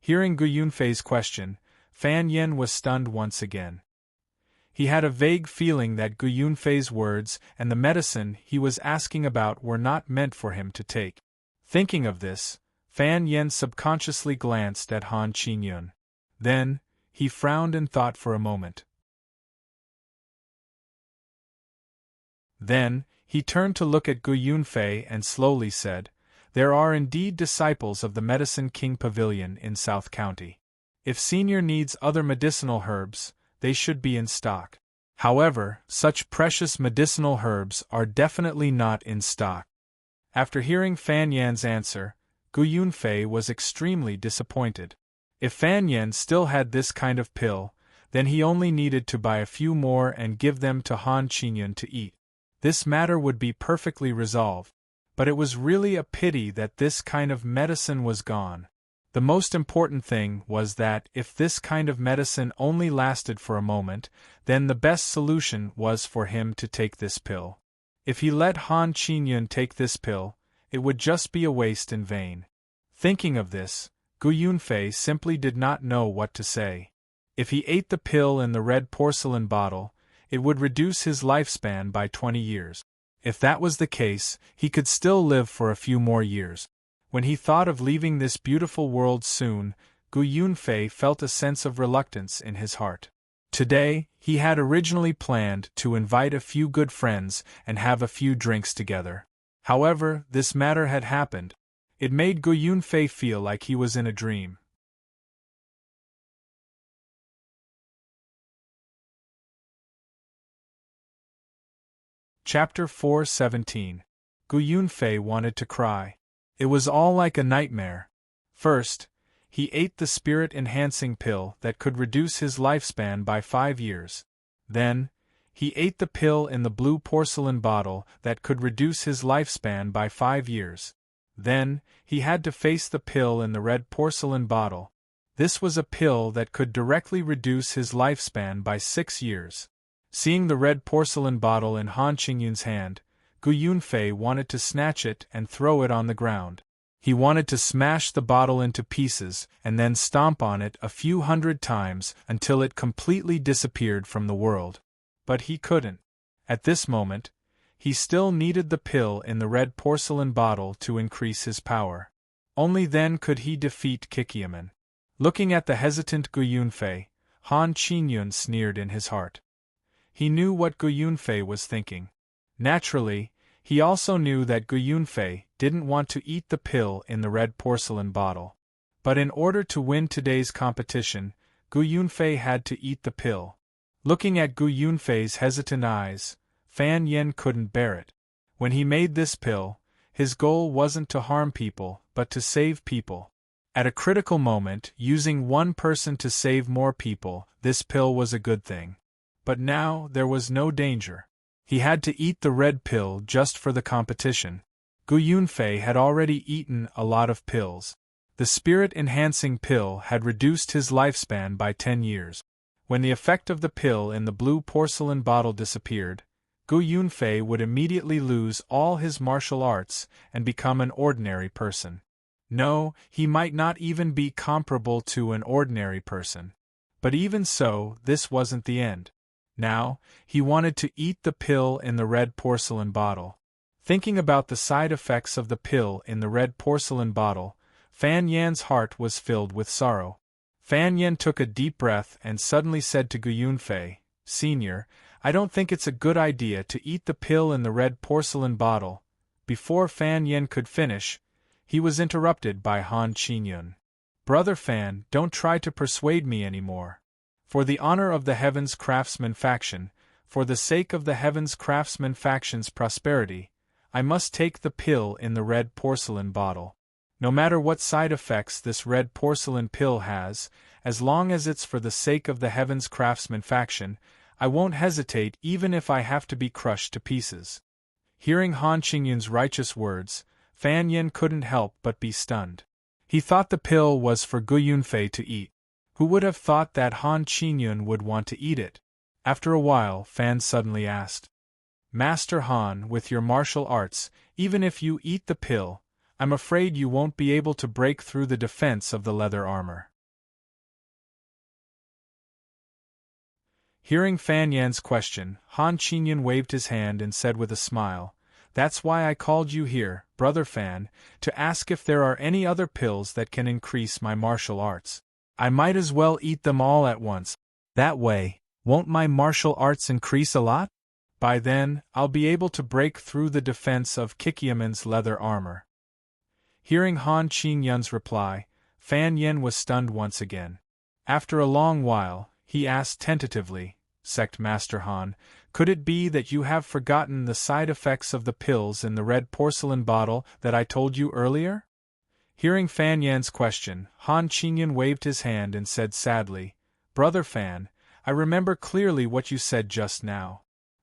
S1: Hearing Gu Yunfei's question, Fan Yan was stunned once again. He had a vague feeling that Gu Yunfei's words and the medicine he was asking about were not meant for him to take. Thinking of this, Fan Yan subconsciously glanced at Han Qingyun. Then, he frowned and thought for a moment. Then, he turned to look at Gu Yunfei and slowly said, "There are indeed disciples of the Medicine King Pavilion in South County. If Senior needs other medicinal herbs, they should be in stock. However, such precious medicinal herbs are definitely not in stock." After hearing Fan Yan's answer, Gu Yunfei was extremely disappointed. If Fan Yan still had this kind of pill, then he only needed to buy a few more and give them to Han Qingyun to eat. This matter would be perfectly resolved. But it was really a pity that this kind of medicine was gone. The most important thing was that if this kind of medicine only lasted for a moment, then the best solution was for him to take this pill. If he let Han Qingyun take this pill, it would just be a waste in vain. Thinking of this, Gu Yunfei simply did not know what to say. If he ate the pill in the red porcelain bottle, it would reduce his lifespan by 20 years. If that was the case, he could still live for a few more years. When he thought of leaving this beautiful world soon, Gu Yunfei felt a sense of reluctance in his heart. Today, he had originally planned to invite a few good friends and have a few drinks together. However, this matter had happened. It made Gu Yunfei feel like he was in a dream. Chapter 4:17. Gu Yunfei wanted to cry. It was all like a nightmare. First, he ate the spirit-enhancing pill that could reduce his lifespan by 5 years. Then, he ate the pill in the blue porcelain bottle that could reduce his lifespan by 5 years. Then, he had to face the pill in the red porcelain bottle. This was a pill that could directly reduce his lifespan by 6 years. Seeing the red porcelain bottle in Han Qingyun's hand, Gu Yunfei wanted to snatch it and throw it on the ground. He wanted to smash the bottle into pieces and then stomp on it a few hundred times until it completely disappeared from the world. But he couldn't. At this moment, he still needed the pill in the red porcelain bottle to increase his power. Only then could he defeat Kikyaman. Looking at the hesitant Gu Yunfei, Han Qingyun sneered in his heart. He knew what Gu Yunfei was thinking. Naturally, he also knew that Gu Yunfei didn't want to eat the pill in the red porcelain bottle. But in order to win today's competition, Gu Yunfei had to eat the pill. Looking at Gu Yunfei's hesitant eyes, Fan Yan couldn't bear it. When he made this pill, his goal wasn't to harm people, but to save people. At a critical moment, using one person to save more people, this pill was a good thing. But now, there was no danger. He had to eat the red pill just for the competition. Gu Yunfei had already eaten a lot of pills. The spirit-enhancing pill had reduced his lifespan by 10 years. When the effect of the pill in the blue porcelain bottle disappeared, Gu Yunfei would immediately lose all his martial arts and become an ordinary person. No, he might not even be comparable to an ordinary person. But even so, this wasn't the end. Now, he wanted to eat the pill in the red porcelain bottle. Thinking about the side effects of the pill in the red porcelain bottle, Fan Yan's heart was filled with sorrow. Fan Yan took a deep breath and suddenly said to Gu Yunfei, "Senior, I don't think it's a good idea to eat the pill in the red porcelain bottle." Before Fan Yan could finish, he was interrupted by Han Qingyun. "Brother Fan, don't try to persuade me anymore. For the honor of the Heavens Craftsman faction, for the sake of the Heavens Craftsman faction's prosperity, I must take the pill in the red porcelain bottle. No matter what side effects this red porcelain pill has, as long as it's for the sake of the Heavens Craftsman faction, I won't hesitate even if I have to be crushed to pieces." Hearing Han Qingyun's righteous words, Fan Yan couldn't help but be stunned. He thought the pill was for Gu Yunfei to eat. Who would have thought that Han Qingyun would want to eat it? After a while, Fan suddenly asked, "Master Han, with your martial arts, even if you eat the pill, I'm afraid you won't be able to break through the defense of the leather armor." Hearing Fan Yan's question, Han Qingyun waved his hand and said with a smile, "That's why I called you here, Brother Fan, to ask if there are any other pills that can increase my martial arts. I might as well eat them all at once. That way, won't my martial arts increase a lot? By then, I'll be able to break through the defense of Kikiaman's leather armor." Hearing Han Qingyun's reply, Fan Yan was stunned once again. After a long while, he asked tentatively, "Sect Master Han, could it be that you have forgotten the side effects of the pills in the red porcelain bottle that I told you earlier?" Hearing Fan Yan's question, Han Qingyun waved his hand and said sadly, "Brother Fan, I remember clearly what you said just now.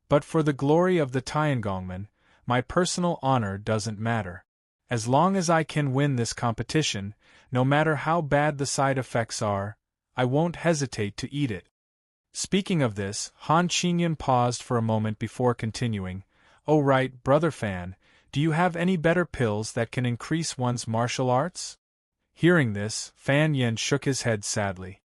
S1: But for the glory of the Tiangongmen, my personal honor doesn't matter. As long as I can win this competition, no matter how bad the side effects are, I won't hesitate to eat it." Speaking of this, Han Qingyun paused for a moment before continuing, "Oh right, Brother Fan, do you have any better pills that can increase one's martial arts?" Hearing this, Fan Yan shook his head sadly.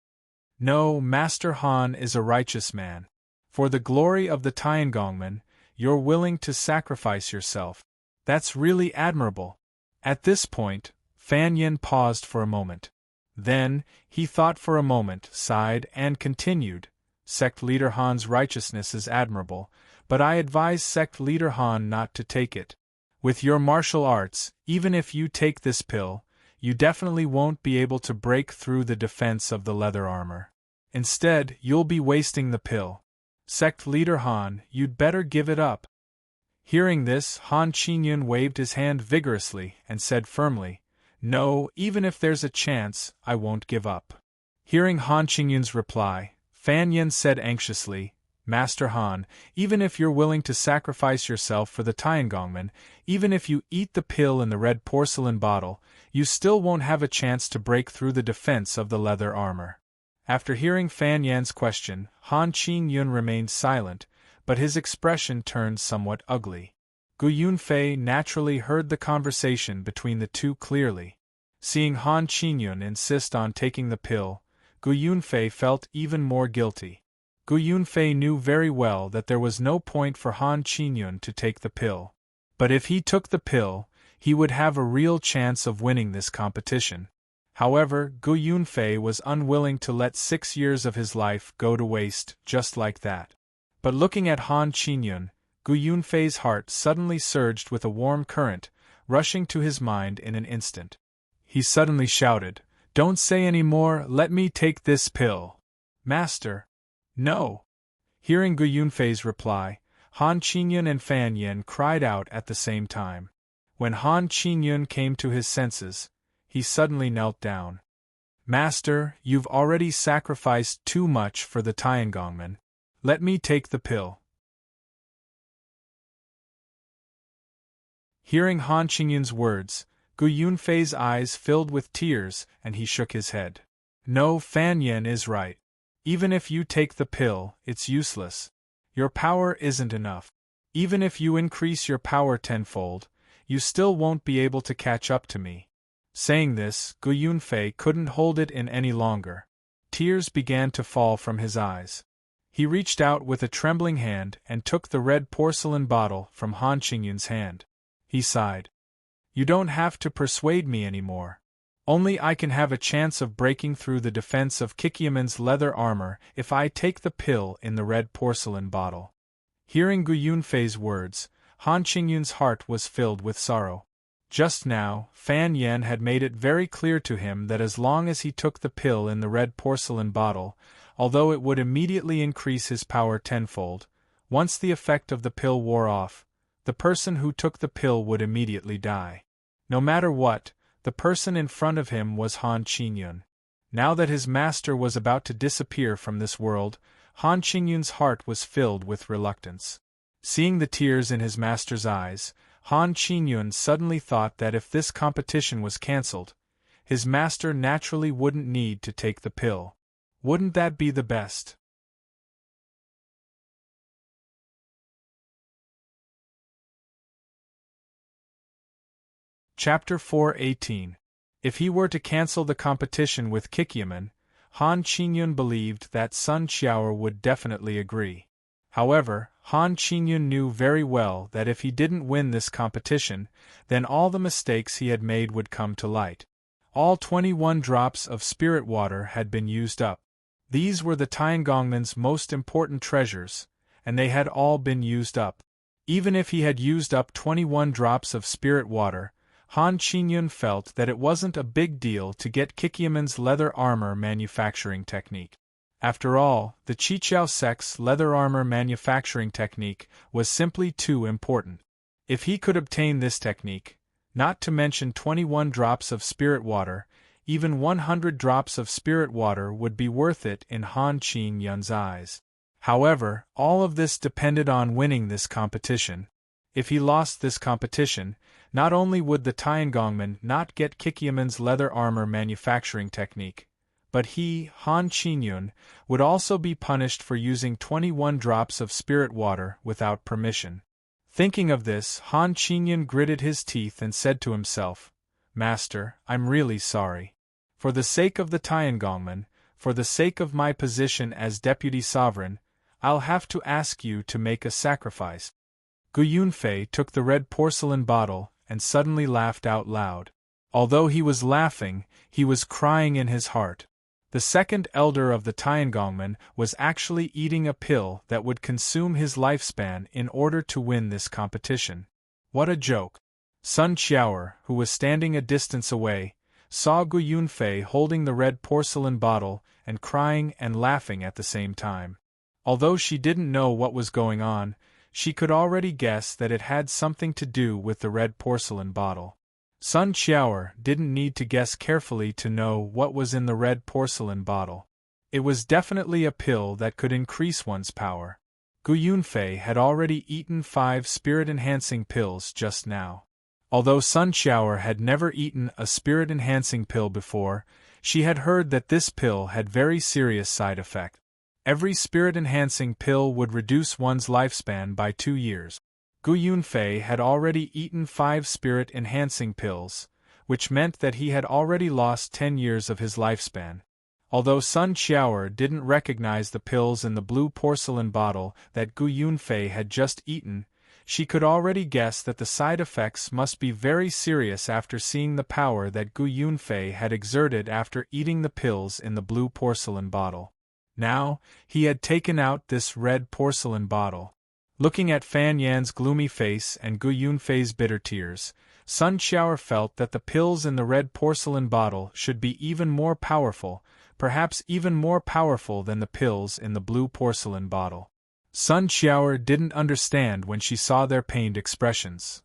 S1: "No, Master Han is a righteous man. For the glory of the Tiangongmen, you're willing to sacrifice yourself. That's really admirable." At this point, Fan Yan paused for a moment. Then, he thought for a moment, sighed, and continued, "Sect Leader Han's righteousness is admirable, but I advise Sect Leader Han not to take it. With your martial arts, even if you take this pill, you definitely won't be able to break through the defense of the leather armor. Instead, you'll be wasting the pill. Sect Leader Han, you'd better give it up." Hearing this, Han Qingyun waved his hand vigorously and said firmly, "No, even if there's a chance, I won't give up." Hearing Han Qingyun's reply, Fan Yan said anxiously, "Master Han, even if you're willing to sacrifice yourself for the Tiangongmen, even if you eat the pill in the red porcelain bottle, you still won't have a chance to break through the defense of the leather armor." After hearing Fan Yan's question, Han Qingyun remained silent, but his expression turned somewhat ugly. Gu Yunfei naturally heard the conversation between the two clearly. Seeing Han Qingyun insist on taking the pill, Gu Yunfei felt even more guilty. Gu Yunfei knew very well that there was no point for Han Qingyun to take the pill. But if he took the pill, he would have a real chance of winning this competition. However, Gu Yunfei was unwilling to let 6 years of his life go to waste just like that. But looking at Han Qingyun, Gu Yunfei's heart suddenly surged with a warm current, rushing to his mind in an instant. He suddenly shouted, "Don't say any more, let me take this pill." "Master." "No." Hearing Gu Yunfei's reply, Han Qingyun and Fan Yan cried out at the same time. When Han Qingyun came to his senses, he suddenly knelt down. "Master, you've already sacrificed too much for the Tiangongmen. Let me take the pill." Hearing Han Qingyun's words, Gu Yunfei's eyes filled with tears and he shook his head. "No, Fan Yan is right. Even if you take the pill, it's useless. Your power isn't enough. Even if you increase your power tenfold, you still won't be able to catch up to me." Saying this, Gu Yunfei couldn't hold it in any longer. Tears began to fall from his eyes. He reached out with a trembling hand and took the red porcelain bottle from Han Qingyun's hand. He sighed. You don't have to persuade me anymore. Only I can have a chance of breaking through the defense of Kikyaman's leather armor if I take the pill in the red porcelain bottle. Hearing Gu Yunfei's words, Han Qingyun's heart was filled with sorrow. Just now, Fan Yen had made it very clear to him that as long as he took the pill in the red porcelain bottle, although it would immediately increase his power tenfold, once the effect of the pill wore off, the person who took the pill would immediately die. No matter what, the person in front of him was Han Qingyun. Now that his master was about to disappear from this world, Han Qingyun's heart was filled with reluctance. Seeing the tears in his master's eyes, Han Qingyun suddenly thought that if this competition was cancelled, his master naturally wouldn't need to take the pill. Wouldn't that be the best? Chapter 4:18. If he were to cancel the competition with Kikyaman, Han Qingyun believed that Sun Qiao would definitely agree. However, Han Qingyun knew very well that if he didn't win this competition, then all the mistakes he had made would come to light. All 21 drops of spirit water had been used up. These were the Tiangongman's most important treasures, and they had all been used up. Even if he had used up 21 drops of spirit water, Han Qingyun felt that it wasn't a big deal to get Kikyaman's leather armor manufacturing technique. After all, the Qiqiao sect's leather armor manufacturing technique was simply too important. If he could obtain this technique, not to mention 21 drops of spirit water, even 100 drops of spirit water would be worth it in Han Qingyun's eyes. However, all of this depended on winning this competition. If he lost this competition, not only would the Tiangongman not get Kikyaman's leather armor manufacturing technique, but he, Han Qingyun, would also be punished for using 21 drops of spirit water without permission. Thinking of this, Han Qingyun gritted his teeth and said to himself, "Master, I'm really sorry. For the sake of the Tiangongman, for the sake of my position as deputy sovereign, I'll have to ask you to make a sacrifice." Gu Yunfei took the red porcelain bottle and suddenly laughed out loud. Although he was laughing, he was crying in his heart. The second elder of the Tiangongman was actually eating a pill that would consume his lifespan in order to win this competition. What a joke! Sun Qiao, who was standing a distance away, saw Gu Yunfei holding the red porcelain bottle and crying and laughing at the same time. Although she didn't know what was going on, she could already guess that it had something to do with the red porcelain bottle. Sun Qiao didn't need to guess carefully to know what was in the red porcelain bottle. It was definitely a pill that could increase one's power. Gu Yunfei had already eaten 5 spirit-enhancing pills just now. Although Sun Qiao had never eaten a spirit-enhancing pill before, she had heard that this pill had very serious side effects. Every spirit-enhancing pill would reduce one's lifespan by 2 years. Gu Yunfei had already eaten 5 spirit-enhancing pills, which meant that he had already lost 10 years of his lifespan. Although Sun Qiao didn't recognize the pills in the blue porcelain bottle that Gu Yunfei had just eaten, she could already guess that the side effects must be very serious after seeing the power that Gu Yunfei had exerted after eating the pills in the blue porcelain bottle. Now, he had taken out this red porcelain bottle. Looking at Fan Yan's gloomy face and Gu Yunfei's bitter tears, Sun Qiao felt that the pills in the red porcelain bottle should be even more powerful, perhaps even more powerful than the pills in the blue porcelain bottle. Sun Qiao didn't understand when she saw their pained expressions.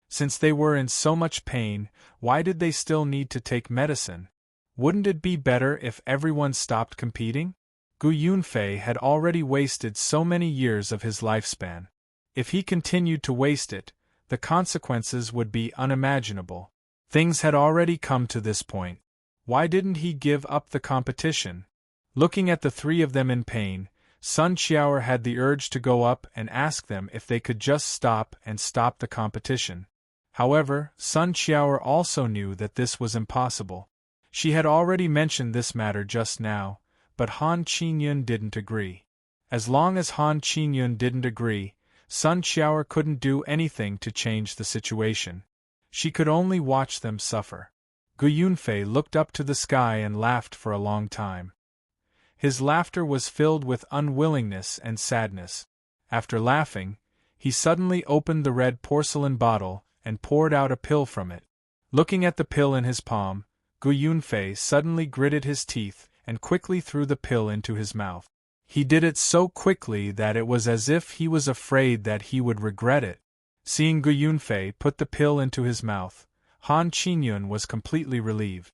S1: Since they were in so much pain, why did they still need to take medicine? Wouldn't it be better if everyone stopped competing? Gu Yunfei had already wasted so many years of his lifespan. If he continued to waste it, the consequences would be unimaginable. Things had already come to this point. Why didn't he give up the competition? Looking at the 3 of them in pain, Sun Qiao had the urge to go up and ask them if they could just stop the competition. However, Sun Qiao also knew that this was impossible. She had already mentioned this matter just now, but Han Qingyun didn't agree. As long as Han Qingyun didn't agree, Sun Xiaoer couldn't do anything to change the situation. She could only watch them suffer. Gu Yunfei looked up to the sky and laughed for a long time. His laughter was filled with unwillingness and sadness. After laughing, he suddenly opened the red porcelain bottle and poured out a pill from it. Looking at the pill in his palm, Gu Yunfei suddenly gritted his teeth and quickly threw the pill into his mouth. He did it so quickly that it was as if he was afraid that he would regret it. Seeing Gu Yunfei put the pill into his mouth, Han Qingyun was completely relieved.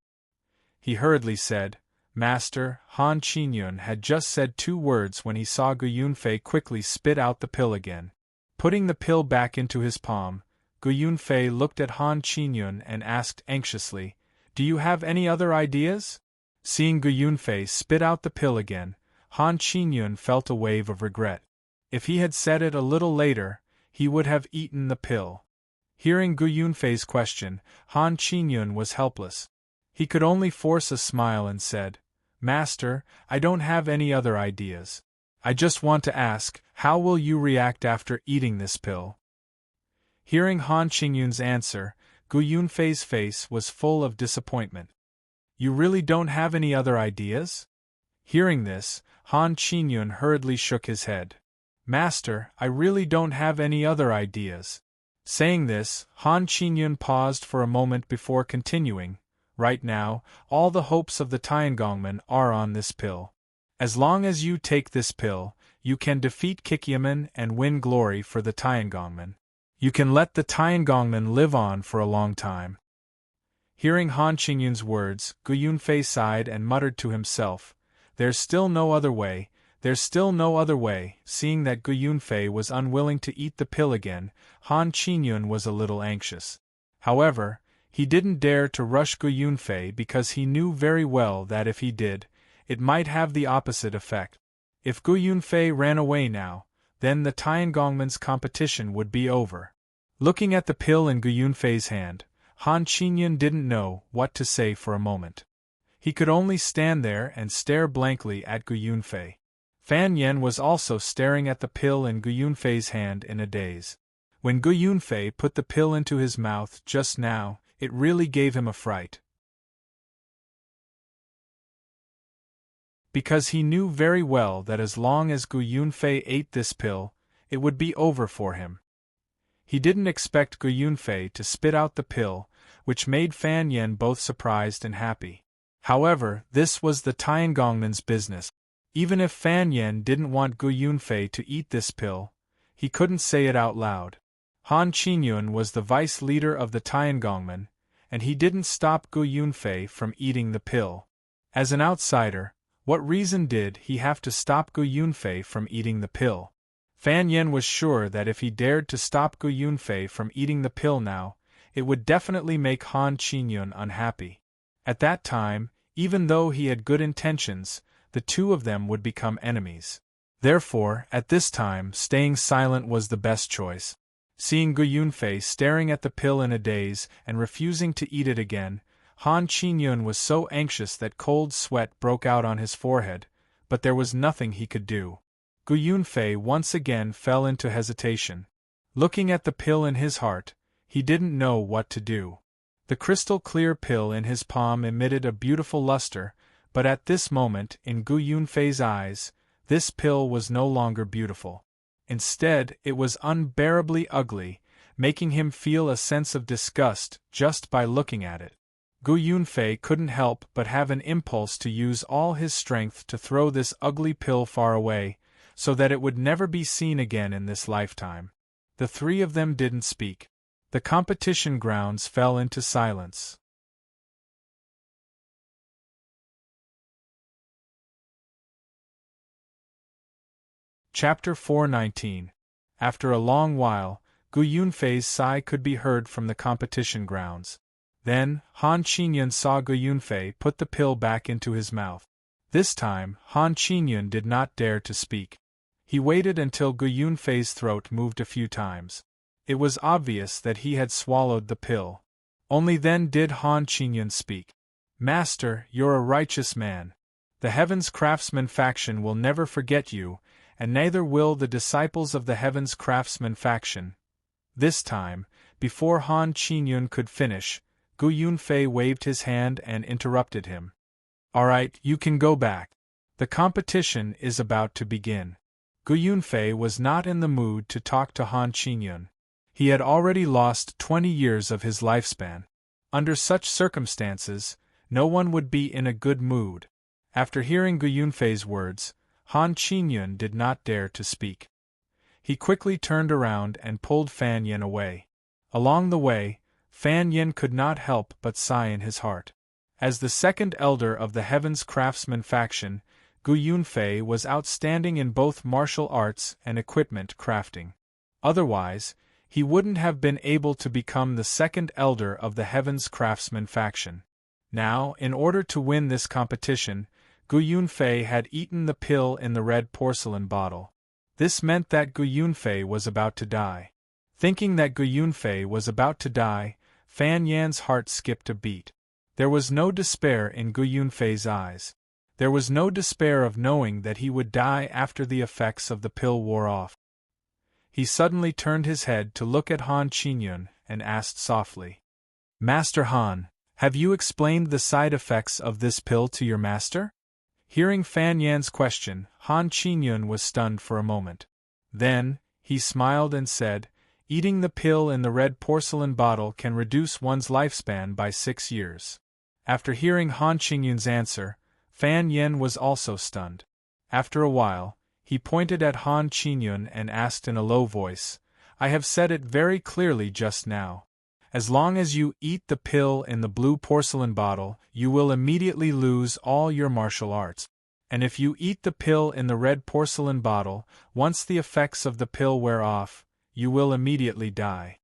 S1: He hurriedly said, "Master." Han Qingyun had just said 2 words when he saw Gu Yunfei quickly spit out the pill again. Putting the pill back into his palm, Gu Yunfei looked at Han Qingyun and asked anxiously, "Do you have any other ideas?" Seeing Gu Yunfei spit out the pill again, Han Qingyun felt a wave of regret. If he had said it a little later, he would have eaten the pill. Hearing Gu Yunfei's question, Han Qingyun was helpless. He could only force a smile and said, "Master, I don't have any other ideas. I just want to ask, how will you react after eating this pill?" Hearing Han Qingyun's answer, Gu Yunfei's face was full of disappointment. "You really don't have any other ideas?" Hearing this, Han Qingyun hurriedly shook his head. "Master, I really don't have any other ideas." Saying this, Han Qingyun paused for a moment before continuing, "Right now, all the hopes of the Tiangongmen are on this pill. As long as you take this pill, you can defeat Kikyaman and win glory for the Tiangongmen. You can let the Tiangongmen live on for a long time." Hearing Han Qingyun's words, Gu Yunfei sighed and muttered to himself, "There's still no other way, there's still no other way." Seeing that Gu Yunfei was unwilling to eat the pill again, Han Qingyun was a little anxious. However, he didn't dare to rush Gu Yunfei because he knew very well that if he did, it might have the opposite effect. If Gu Yunfei ran away now, then the Tiangongmen's competition would be over. Looking at the pill in Gu Yunfei's hand, Han Qingyun didn't know what to say for a moment. He could only stand there and stare blankly at Gu Yunfei. Fan Yen was also staring at the pill in Gu Yunfei's hand in a daze. When Gu Yunfei put the pill into his mouth just now, it really gave him a fright. Because he knew very well that as long as Gu Yunfei ate this pill, it would be over for him. He didn't expect Gu Yunfei to spit out the pill, which made Fan Yen both surprised and happy. However, this was the Tiangongmen's business. Even if Fan Yen didn't want Gu Yunfei to eat this pill, he couldn't say it out loud. Han Qingyun was the vice leader of the Tiangongmen, and he didn't stop Gu Yunfei from eating the pill. As an outsider, what reason did he have to stop Gu Yunfei from eating the pill? Fan Yen was sure that if he dared to stop Gu Yunfei from eating the pill now, it would definitely make Han Qingyun unhappy. At that time, even though he had good intentions, the two of them would become enemies. Therefore, at this time, staying silent was the best choice. Seeing Gu Yunfei staring at the pill in a daze and refusing to eat it again, Han Qingyun was so anxious that cold sweat broke out on his forehead, but there was nothing he could do. Gu Yunfei once again fell into hesitation. Looking at the pill in his heart, he didn't know what to do. The crystal-clear pill in his palm emitted a beautiful luster, but at this moment, in Gu Yunfei's eyes, this pill was no longer beautiful. Instead, it was unbearably ugly, making him feel a sense of disgust just by looking at it. Gu Yunfei couldn't help but have an impulse to use all his strength to throw this ugly pill far away, so that it would never be seen again in this lifetime. The three of them didn't speak. The competition grounds fell into silence. Chapter 419. After a long while, Gu Yunfei's sigh could be heard from the competition grounds. Then, Han Qingyun saw Gu Yunfei put the pill back into his mouth. This time, Han Qingyun did not dare to speak. He waited until Gu Yunfei's throat moved a few times. It was obvious that he had swallowed the pill. Only then did Han Qingyun speak. "Master, you're a righteous man. The Heavens Craftsman faction will never forget you, and neither will the disciples of the Heaven's Craftsman faction. This time, before Han Qingyun could finish, Gu Yunfei waved his hand and interrupted him. "Alright, you can go back. The competition is about to begin." Gu Yunfei was not in the mood to talk to Han Qingyun. He had already lost 20 years of his lifespan. Under such circumstances, no one would be in a good mood. After hearing Gu Yunfei's words, Han Qingyun did not dare to speak. He quickly turned around and pulled Fan Yin away. Along the way, Fan Yin could not help but sigh in his heart. As the second elder of the Heaven's Craftsman faction, Gu Yunfei was outstanding in both martial arts and equipment crafting. Otherwise, he wouldn't have been able to become the second elder of the Heaven's Craftsman faction. Now, in order to win this competition, Gu Yunfei had eaten the pill in the red porcelain bottle. This meant that Gu Yunfei was about to die. Thinking that Gu Yunfei was about to die, Fan Yan's heart skipped a beat. There was no despair in Gu Yunfei's eyes. There was no despair of knowing that he would die after the effects of the pill wore off. He suddenly turned his head to look at Han Qingyun and asked softly, "Master Han, have you explained the side effects of this pill to your master?" Hearing Fan Yan's question, Han Qingyun was stunned for a moment. Then, he smiled and said, "Eating the pill in the red porcelain bottle can reduce one's lifespan by 6 years." After hearing Han Qingyun's answer, Fan Yin was also stunned. After a while, he pointed at Han Qingyun and asked in a low voice, "I have said it very clearly just now. As long as you eat the pill in the blue porcelain bottle, you will immediately lose all your martial arts. And if you eat the pill in the red porcelain bottle, once the effects of the pill wear off, you will immediately die."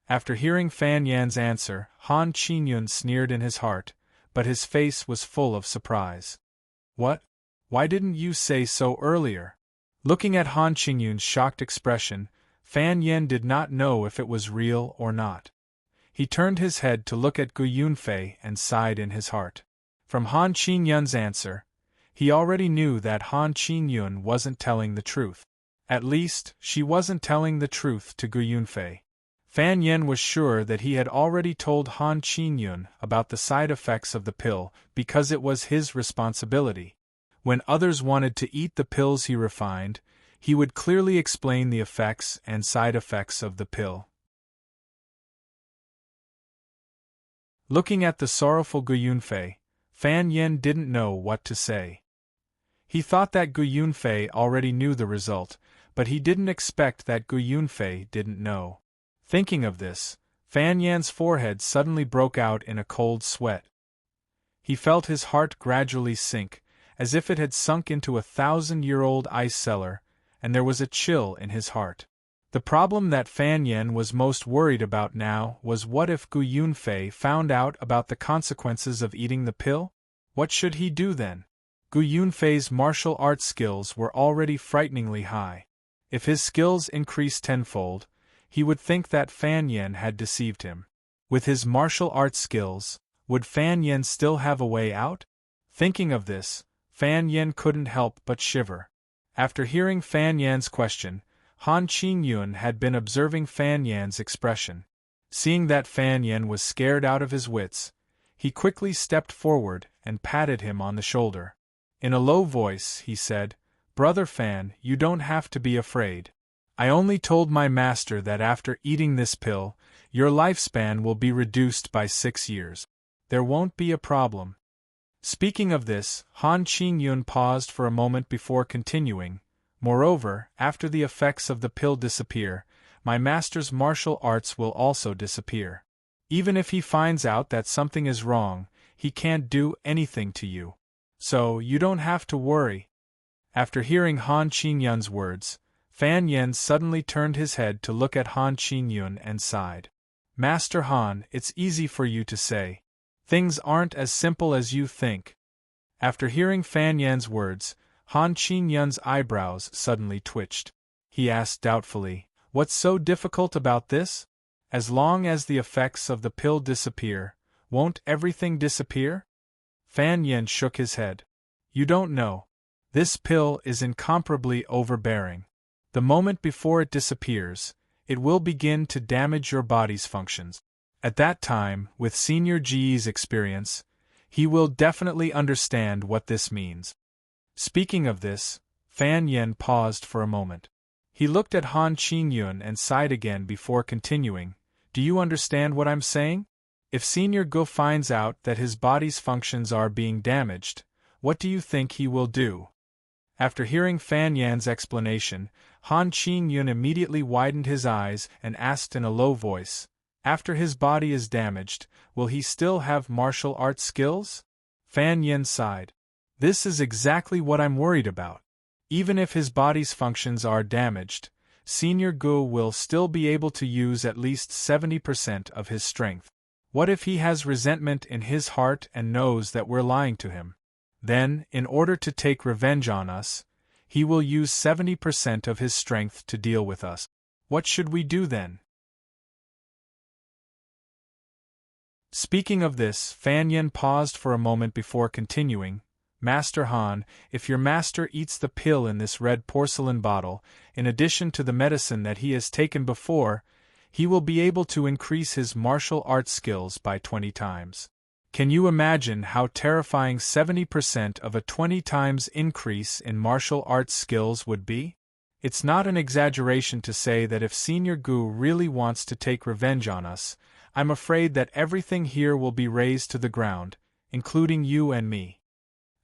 S1: After hearing Fan Yan's answer, Han Qingyun sneered in his heart, but his face was full of surprise. "What? Why didn't you say so earlier?" Looking at Han Qingyun's shocked expression, Fan Yin did not know if it was real or not. He turned his head to look at Gu Yunfei and sighed in his heart. From Han Qingyun's answer, he already knew that Han Qingyun wasn't telling the truth. At least, she wasn't telling the truth to Gu Yunfei. Fan Yin was sure that he had already told Han Qingyun about the side effects of the pill because it was his responsibility. When others wanted to eat the pills he refined, he would clearly explain the effects and side effects of the pill. Looking at the sorrowful Gu Yunfei, Fan Yin didn't know what to say. He thought that Gu Yunfei already knew the result, but he didn't expect that Gu Yunfei didn't know. Thinking of this, Fan Yan's forehead suddenly broke out in a cold sweat. He felt his heart gradually sink, as if it had sunk into a 1,000-year-old ice cellar, and there was a chill in his heart. The problem that Fan Yin was most worried about now was what if Gu Yunfei found out about the consequences of eating the pill? What should he do then? Gu Yunfei's martial arts skills were already frighteningly high. If his skills increased tenfold, he would think that Fan Yin had deceived him. With his martial arts skills, would Fan Yin still have a way out? Thinking of this, Fan Yin couldn't help but shiver. After hearing Fan Yan's question, Han Qingyun had been observing Fan Yan's expression. Seeing that Fan Yin was scared out of his wits, he quickly stepped forward and patted him on the shoulder. In a low voice, he said, "Brother Fan, you don't have to be afraid. I only told my master that after eating this pill, your lifespan will be reduced by 6 years. There won't be a problem." Speaking of this, Han Qingyun paused for a moment before continuing. "Moreover, after the effects of the pill disappear, my master's martial arts will also disappear. Even if he finds out that something is wrong, he can't do anything to you. So, you don't have to worry." After hearing Han Qingyun's words, Fan Yin suddenly turned his head to look at Han Qingyun and sighed. "Master Han, it's easy for you to say. Things aren't as simple as you think." After hearing Fan Yan's words, Han Qingyun's eyebrows suddenly twitched. He asked doubtfully, "What's so difficult about this? As long as the effects of the pill disappear, won't everything disappear?" Fan Yin shook his head. "You don't know. This pill is incomparably overbearing. The moment before it disappears, it will begin to damage your body's functions. At that time, with Senior Ji's experience, he will definitely understand what this means. Speaking of this, Fan Yen paused for a moment. He looked at Han Qingyun and sighed again before continuing. Do you understand what I'm saying? If Senior Gu finds out that his body's functions are being damaged, what do you think he will do? After hearing Fan Yan's explanation, Han Qingyun immediately widened his eyes and asked in a low voice, after his body is damaged, will he still have martial arts skills? Fan Yen sighed. This is exactly what I'm worried about. Even if his body's functions are damaged, Senior Gu will still be able to use at least 70% of his strength. What if he has resentment in his heart and knows that we're lying to him? Then, in order to take revenge on us, he will use 70% of his strength to deal with us. What should we do then? Speaking of this, Fan Yen paused for a moment before continuing. Master Han, if your master eats the pill in this red porcelain bottle, in addition to the medicine that he has taken before, he will be able to increase his martial arts skills by 20 times. Can you imagine how terrifying 70% of a 20 times increase in martial arts skills would be? It's not an exaggeration to say that if Senior Gu really wants to take revenge on us, I'm afraid that everything here will be razed to the ground, including you and me.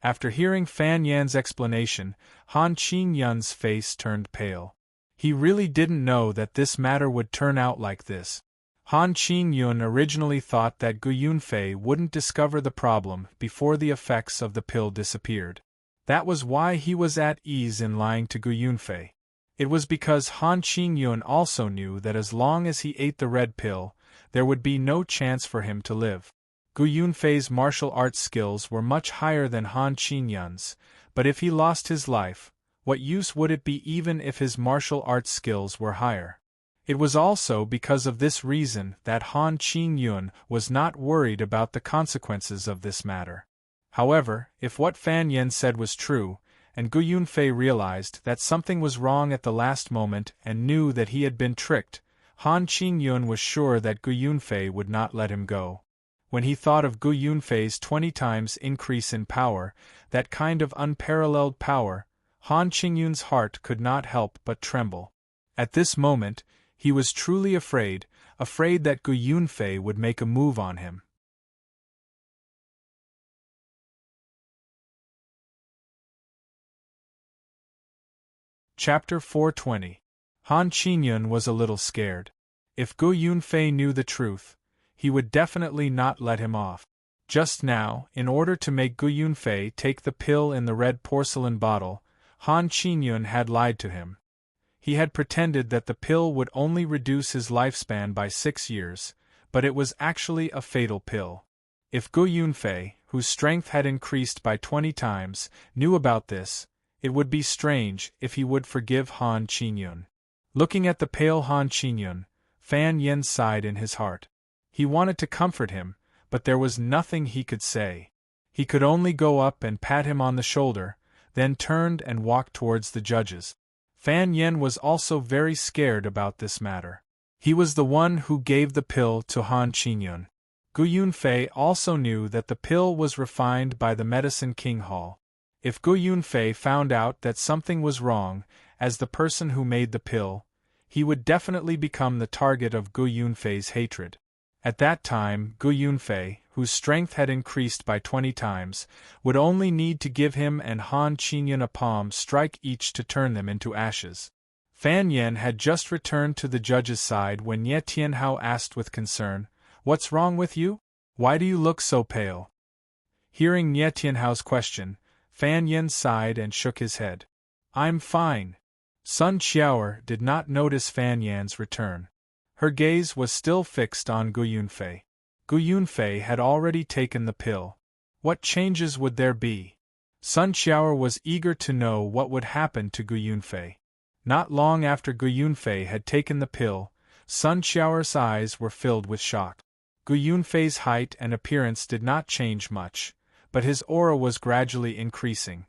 S1: After hearing Fan Yan's explanation, Han Qingyun's face turned pale. He really didn't know that this matter would turn out like this. Han Qingyun originally thought that Gu Yunfei wouldn't discover the problem before the effects of the pill disappeared. That was why he was at ease in lying to Gu Yunfei. It was because Han Qingyun also knew that as long as he ate the red pill, there would be no chance for him to live. Gu Yunfei's martial arts skills were much higher than Han Qingyun's, but if he lost his life, what use would it be even if his martial arts skills were higher? It was also because of this reason that Han Qingyun was not worried about the consequences of this matter. However, if what Fan Yen said was true, and Gu Yunfei realized that something was wrong at the last moment and knew that he had been tricked, Han Qingyun was sure that Gu Yunfei would not let him go. When he thought of Gu Yunfei's 20 times increase in power, that kind of unparalleled power, Han Qingyun's heart could not help but tremble. At this moment, he was truly afraid that Gu Yunfei would make a move on him. Chapter 420. Han Qingyun was a little scared. If Gu Yunfei knew the truth, he would definitely not let him off. Just now, in order to make Gu Yunfei take the pill in the red porcelain bottle, Han Qingyun had lied to him. He had pretended that the pill would only reduce his lifespan by 6 years, but it was actually a fatal pill. If Gu Yunfei, whose strength had increased by 20 times, knew about this, it would be strange if he would forgive Han Qingyun. Looking at the pale Han Qingyun, Fan Yen sighed in his heart. He wanted to comfort him, but there was nothing he could say. He could only go up and pat him on the shoulder, then turned and walked towards the judges. Fan Yen was also very scared about this matter. He was the one who gave the pill to Han Qingyun. Gu Yunfei also knew that the pill was refined by the Medicine King Hall. If Gu Yunfei found out that something was wrong, as the person who made the pill, he would definitely become the target of Gu Yunfei's hatred. At that time, Gu Yunfei, whose strength had increased by 20 times, would only need to give him and Han Qingyun a palm strike each to turn them into ashes. Fan Yen had just returned to the judge's side when Ye Tianhao asked with concern, "What's wrong with you? Why do you look so pale?" Hearing Ye Tianhao's question, Fan Yen sighed and shook his head. "I'm fine." Sun Qiaoer did not notice Fan Yan's return. Her gaze was still fixed on Gu Yunfei. Gu Yunfei had already taken the pill. What changes would there be? Sun Qiaoer was eager to know what would happen to Gu Yunfei. Not long after Gu Yunfei had taken the pill, Sun Qiaoer's eyes were filled with shock. Gu Yunfei's height and appearance did not change much, but his aura was gradually increasing.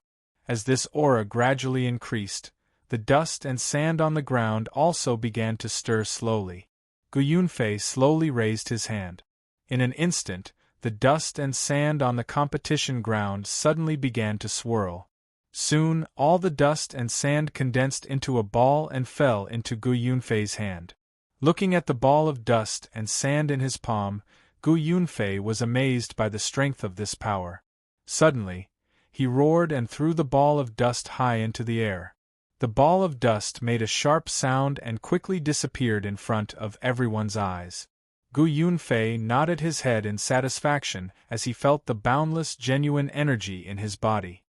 S1: As this aura gradually increased, the dust and sand on the ground also began to stir slowly. Gu Yunfei slowly raised his hand. In an instant, the dust and sand on the competition ground suddenly began to swirl. Soon, all the dust and sand condensed into a ball and fell into Gu Yunfei's hand. Looking at the ball of dust and sand in his palm, Gu Yunfei was amazed by the strength of this power. Suddenly, he roared and threw the ball of dust high into the air. The ball of dust made a sharp sound and quickly disappeared in front of everyone's eyes. Gu Yunfei nodded his head in satisfaction as he felt the boundless genuine energy in his body.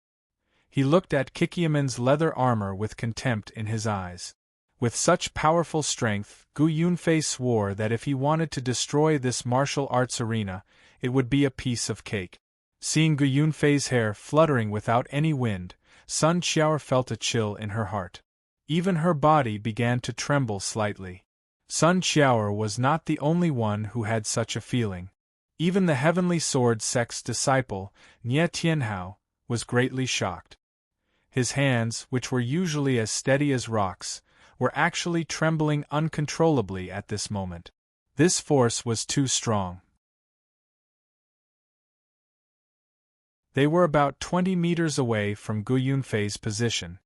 S1: He looked at Kikiamen's leather armor with contempt in his eyes. With such powerful strength, Gu Yunfei swore that if he wanted to destroy this martial arts arena, it would be a piece of cake. Seeing Gu Yunfei's hair fluttering without any wind, Sun Qiao felt a chill in her heart. Even her body began to tremble slightly. Sun Qiao was not the only one who had such a feeling. Even the Heavenly Sword sect's disciple, Nie Tianhao, was greatly shocked. His hands, which were usually as steady as rocks, were actually trembling uncontrollably at this moment. This force was too strong. They were about 20 meters away from Gu Yunfei's position.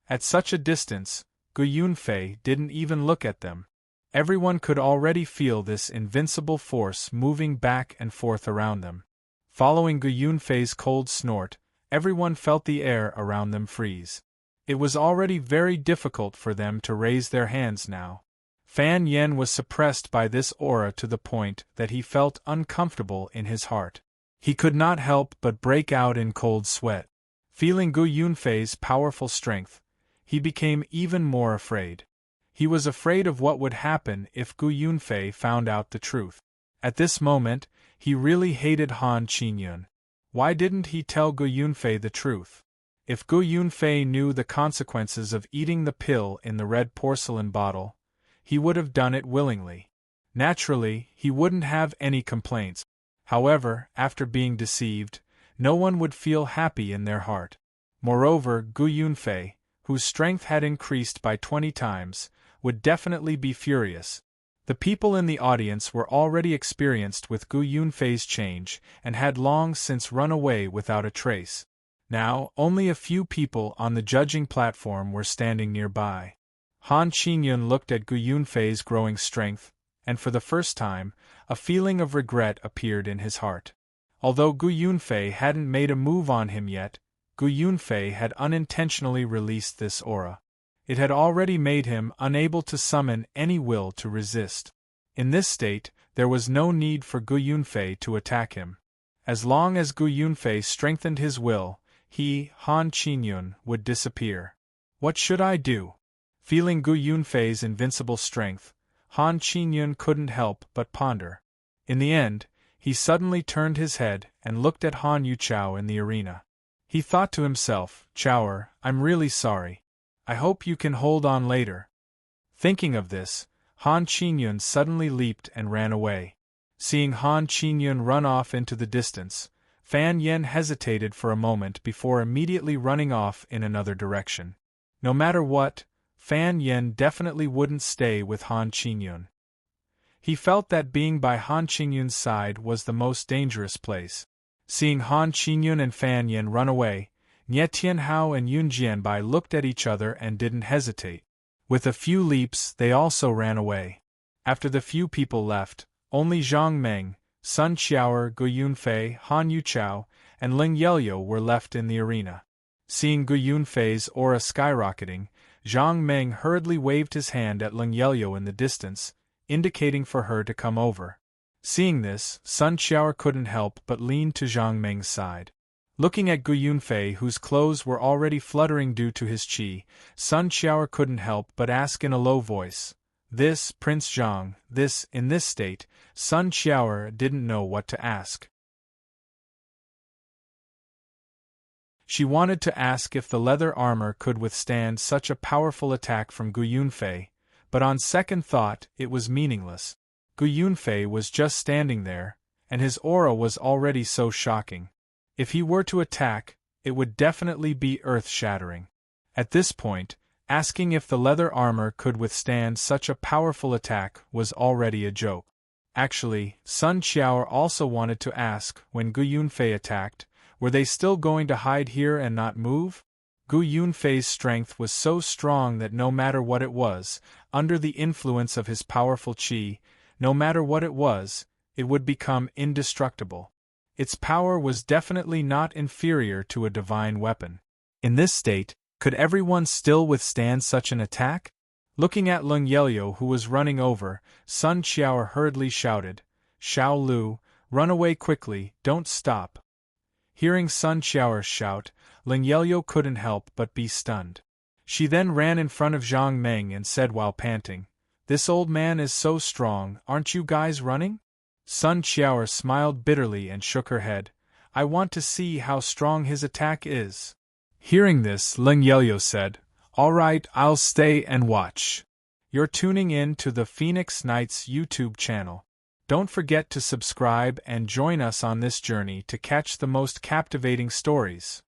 S1: At such a distance, Gu Yunfei didn't even look at them. Everyone could already feel this invincible force moving back and forth around them. Following Gu Yunfei's cold snort, everyone felt the air around them freeze. It was already very difficult for them to raise their hands now. Fan Yen was suppressed by this aura to the point that he felt uncomfortable in his heart. He could not help but break out in cold sweat. Feeling Gu Yunfei's powerful strength, he became even more afraid. He was afraid of what would happen if Gu Yunfei found out the truth. At this moment, he really hated Han Qingyun. Why didn't he tell Gu Yunfei the truth? If Gu Yunfei knew the consequences of eating the pill in the red porcelain bottle, he would have done it willingly. Naturally, he wouldn't have any complaints. However, after being deceived, no one would feel happy in their heart. Moreover, Gu Yunfei, whose strength had increased by 20 times, would definitely be furious. The people in the audience were already experienced with Gu Yunfei's change and had long since run away without a trace. Now, only a few people on the judging platform were standing nearby. Han Qingyun looked at Gu Yunfei's growing strength, and for the first time, a feeling of regret appeared in his heart. Although Gu Yunfei hadn't made a move on him yet, Gu Yunfei had unintentionally released this aura. It had already made him unable to summon any will to resist. In this state, there was no need for Gu Yunfei to attack him. As long as Gu Yunfei strengthened his will, he, Han Qingyun, would disappear. What should I do? Feeling Gu Yunfei's invincible strength, Han Qingyun couldn't help but ponder. In the end, he suddenly turned his head and looked at Han Yuchao in the arena. He thought to himself, "Chaoer, I'm really sorry. I hope you can hold on later." Thinking of this, Han Qingyun suddenly leaped and ran away. Seeing Han Qingyun run off into the distance, Fan Yen hesitated for a moment before immediately running off in another direction. No matter what, Fan Yen definitely wouldn't stay with Han Qingyun. He felt that being by Han Qingyun's side was the most dangerous place. Seeing Han Qingyun and Fan Yen run away, Nie Tianhao and Yun Jianbai looked at each other and didn't hesitate. With a few leaps, they also ran away. After the few people left, only Zhang Meng, Sun Qiao, Gu Yunfei, Han Yuchao, and Ling Yelyo were left in the arena. Seeing Gu Yunfei's aura skyrocketing, Zhang Meng hurriedly waved his hand at Ling Yelyo in the distance, indicating for her to come over. Seeing this, Sun Qiao couldn't help but lean to Zhang Meng's side. Looking at Gu Yunfei, whose clothes were already fluttering due to his qi, Sun Qiao couldn't help but ask in a low voice, "This, Prince Zhang, this," in this state, Sun Qiao didn't know what to ask. She wanted to ask if the leather armor could withstand such a powerful attack from Gu Yunfei, but on second thought, it was meaningless. Gu Yunfei was just standing there, and his aura was already so shocking. If he were to attack, it would definitely be earth-shattering. At this point, asking if the leather armor could withstand such a powerful attack was already a joke. Actually, Sun Qiao also wanted to ask, when Gu Yunfei attacked, were they still going to hide here and not move? Gu Yunfei's strength was so strong that no matter what it was, under the influence of his powerful qi, no matter what it was, it would become indestructible. Its power was definitely not inferior to a divine weapon. In this state, could everyone still withstand such an attack? Looking at Leng Yelyo, who was running over, Sun Qiao hurriedly shouted, "Xiao Lu, run away quickly, don't stop." Hearing Sun Qiao's shout, Leng Yelyo couldn't help but be stunned. She then ran in front of Zhang Meng and said while panting, "This old man is so strong, aren't you guys running?" Sun Qiao smiled bitterly and shook her head. "I want to see how strong his attack is." Hearing this, Leng Yelyo said, "All right, I'll stay and watch." You're tuning in to the Phoenix Knights YouTube channel. Don't forget to subscribe and join us on this journey to catch the most captivating stories.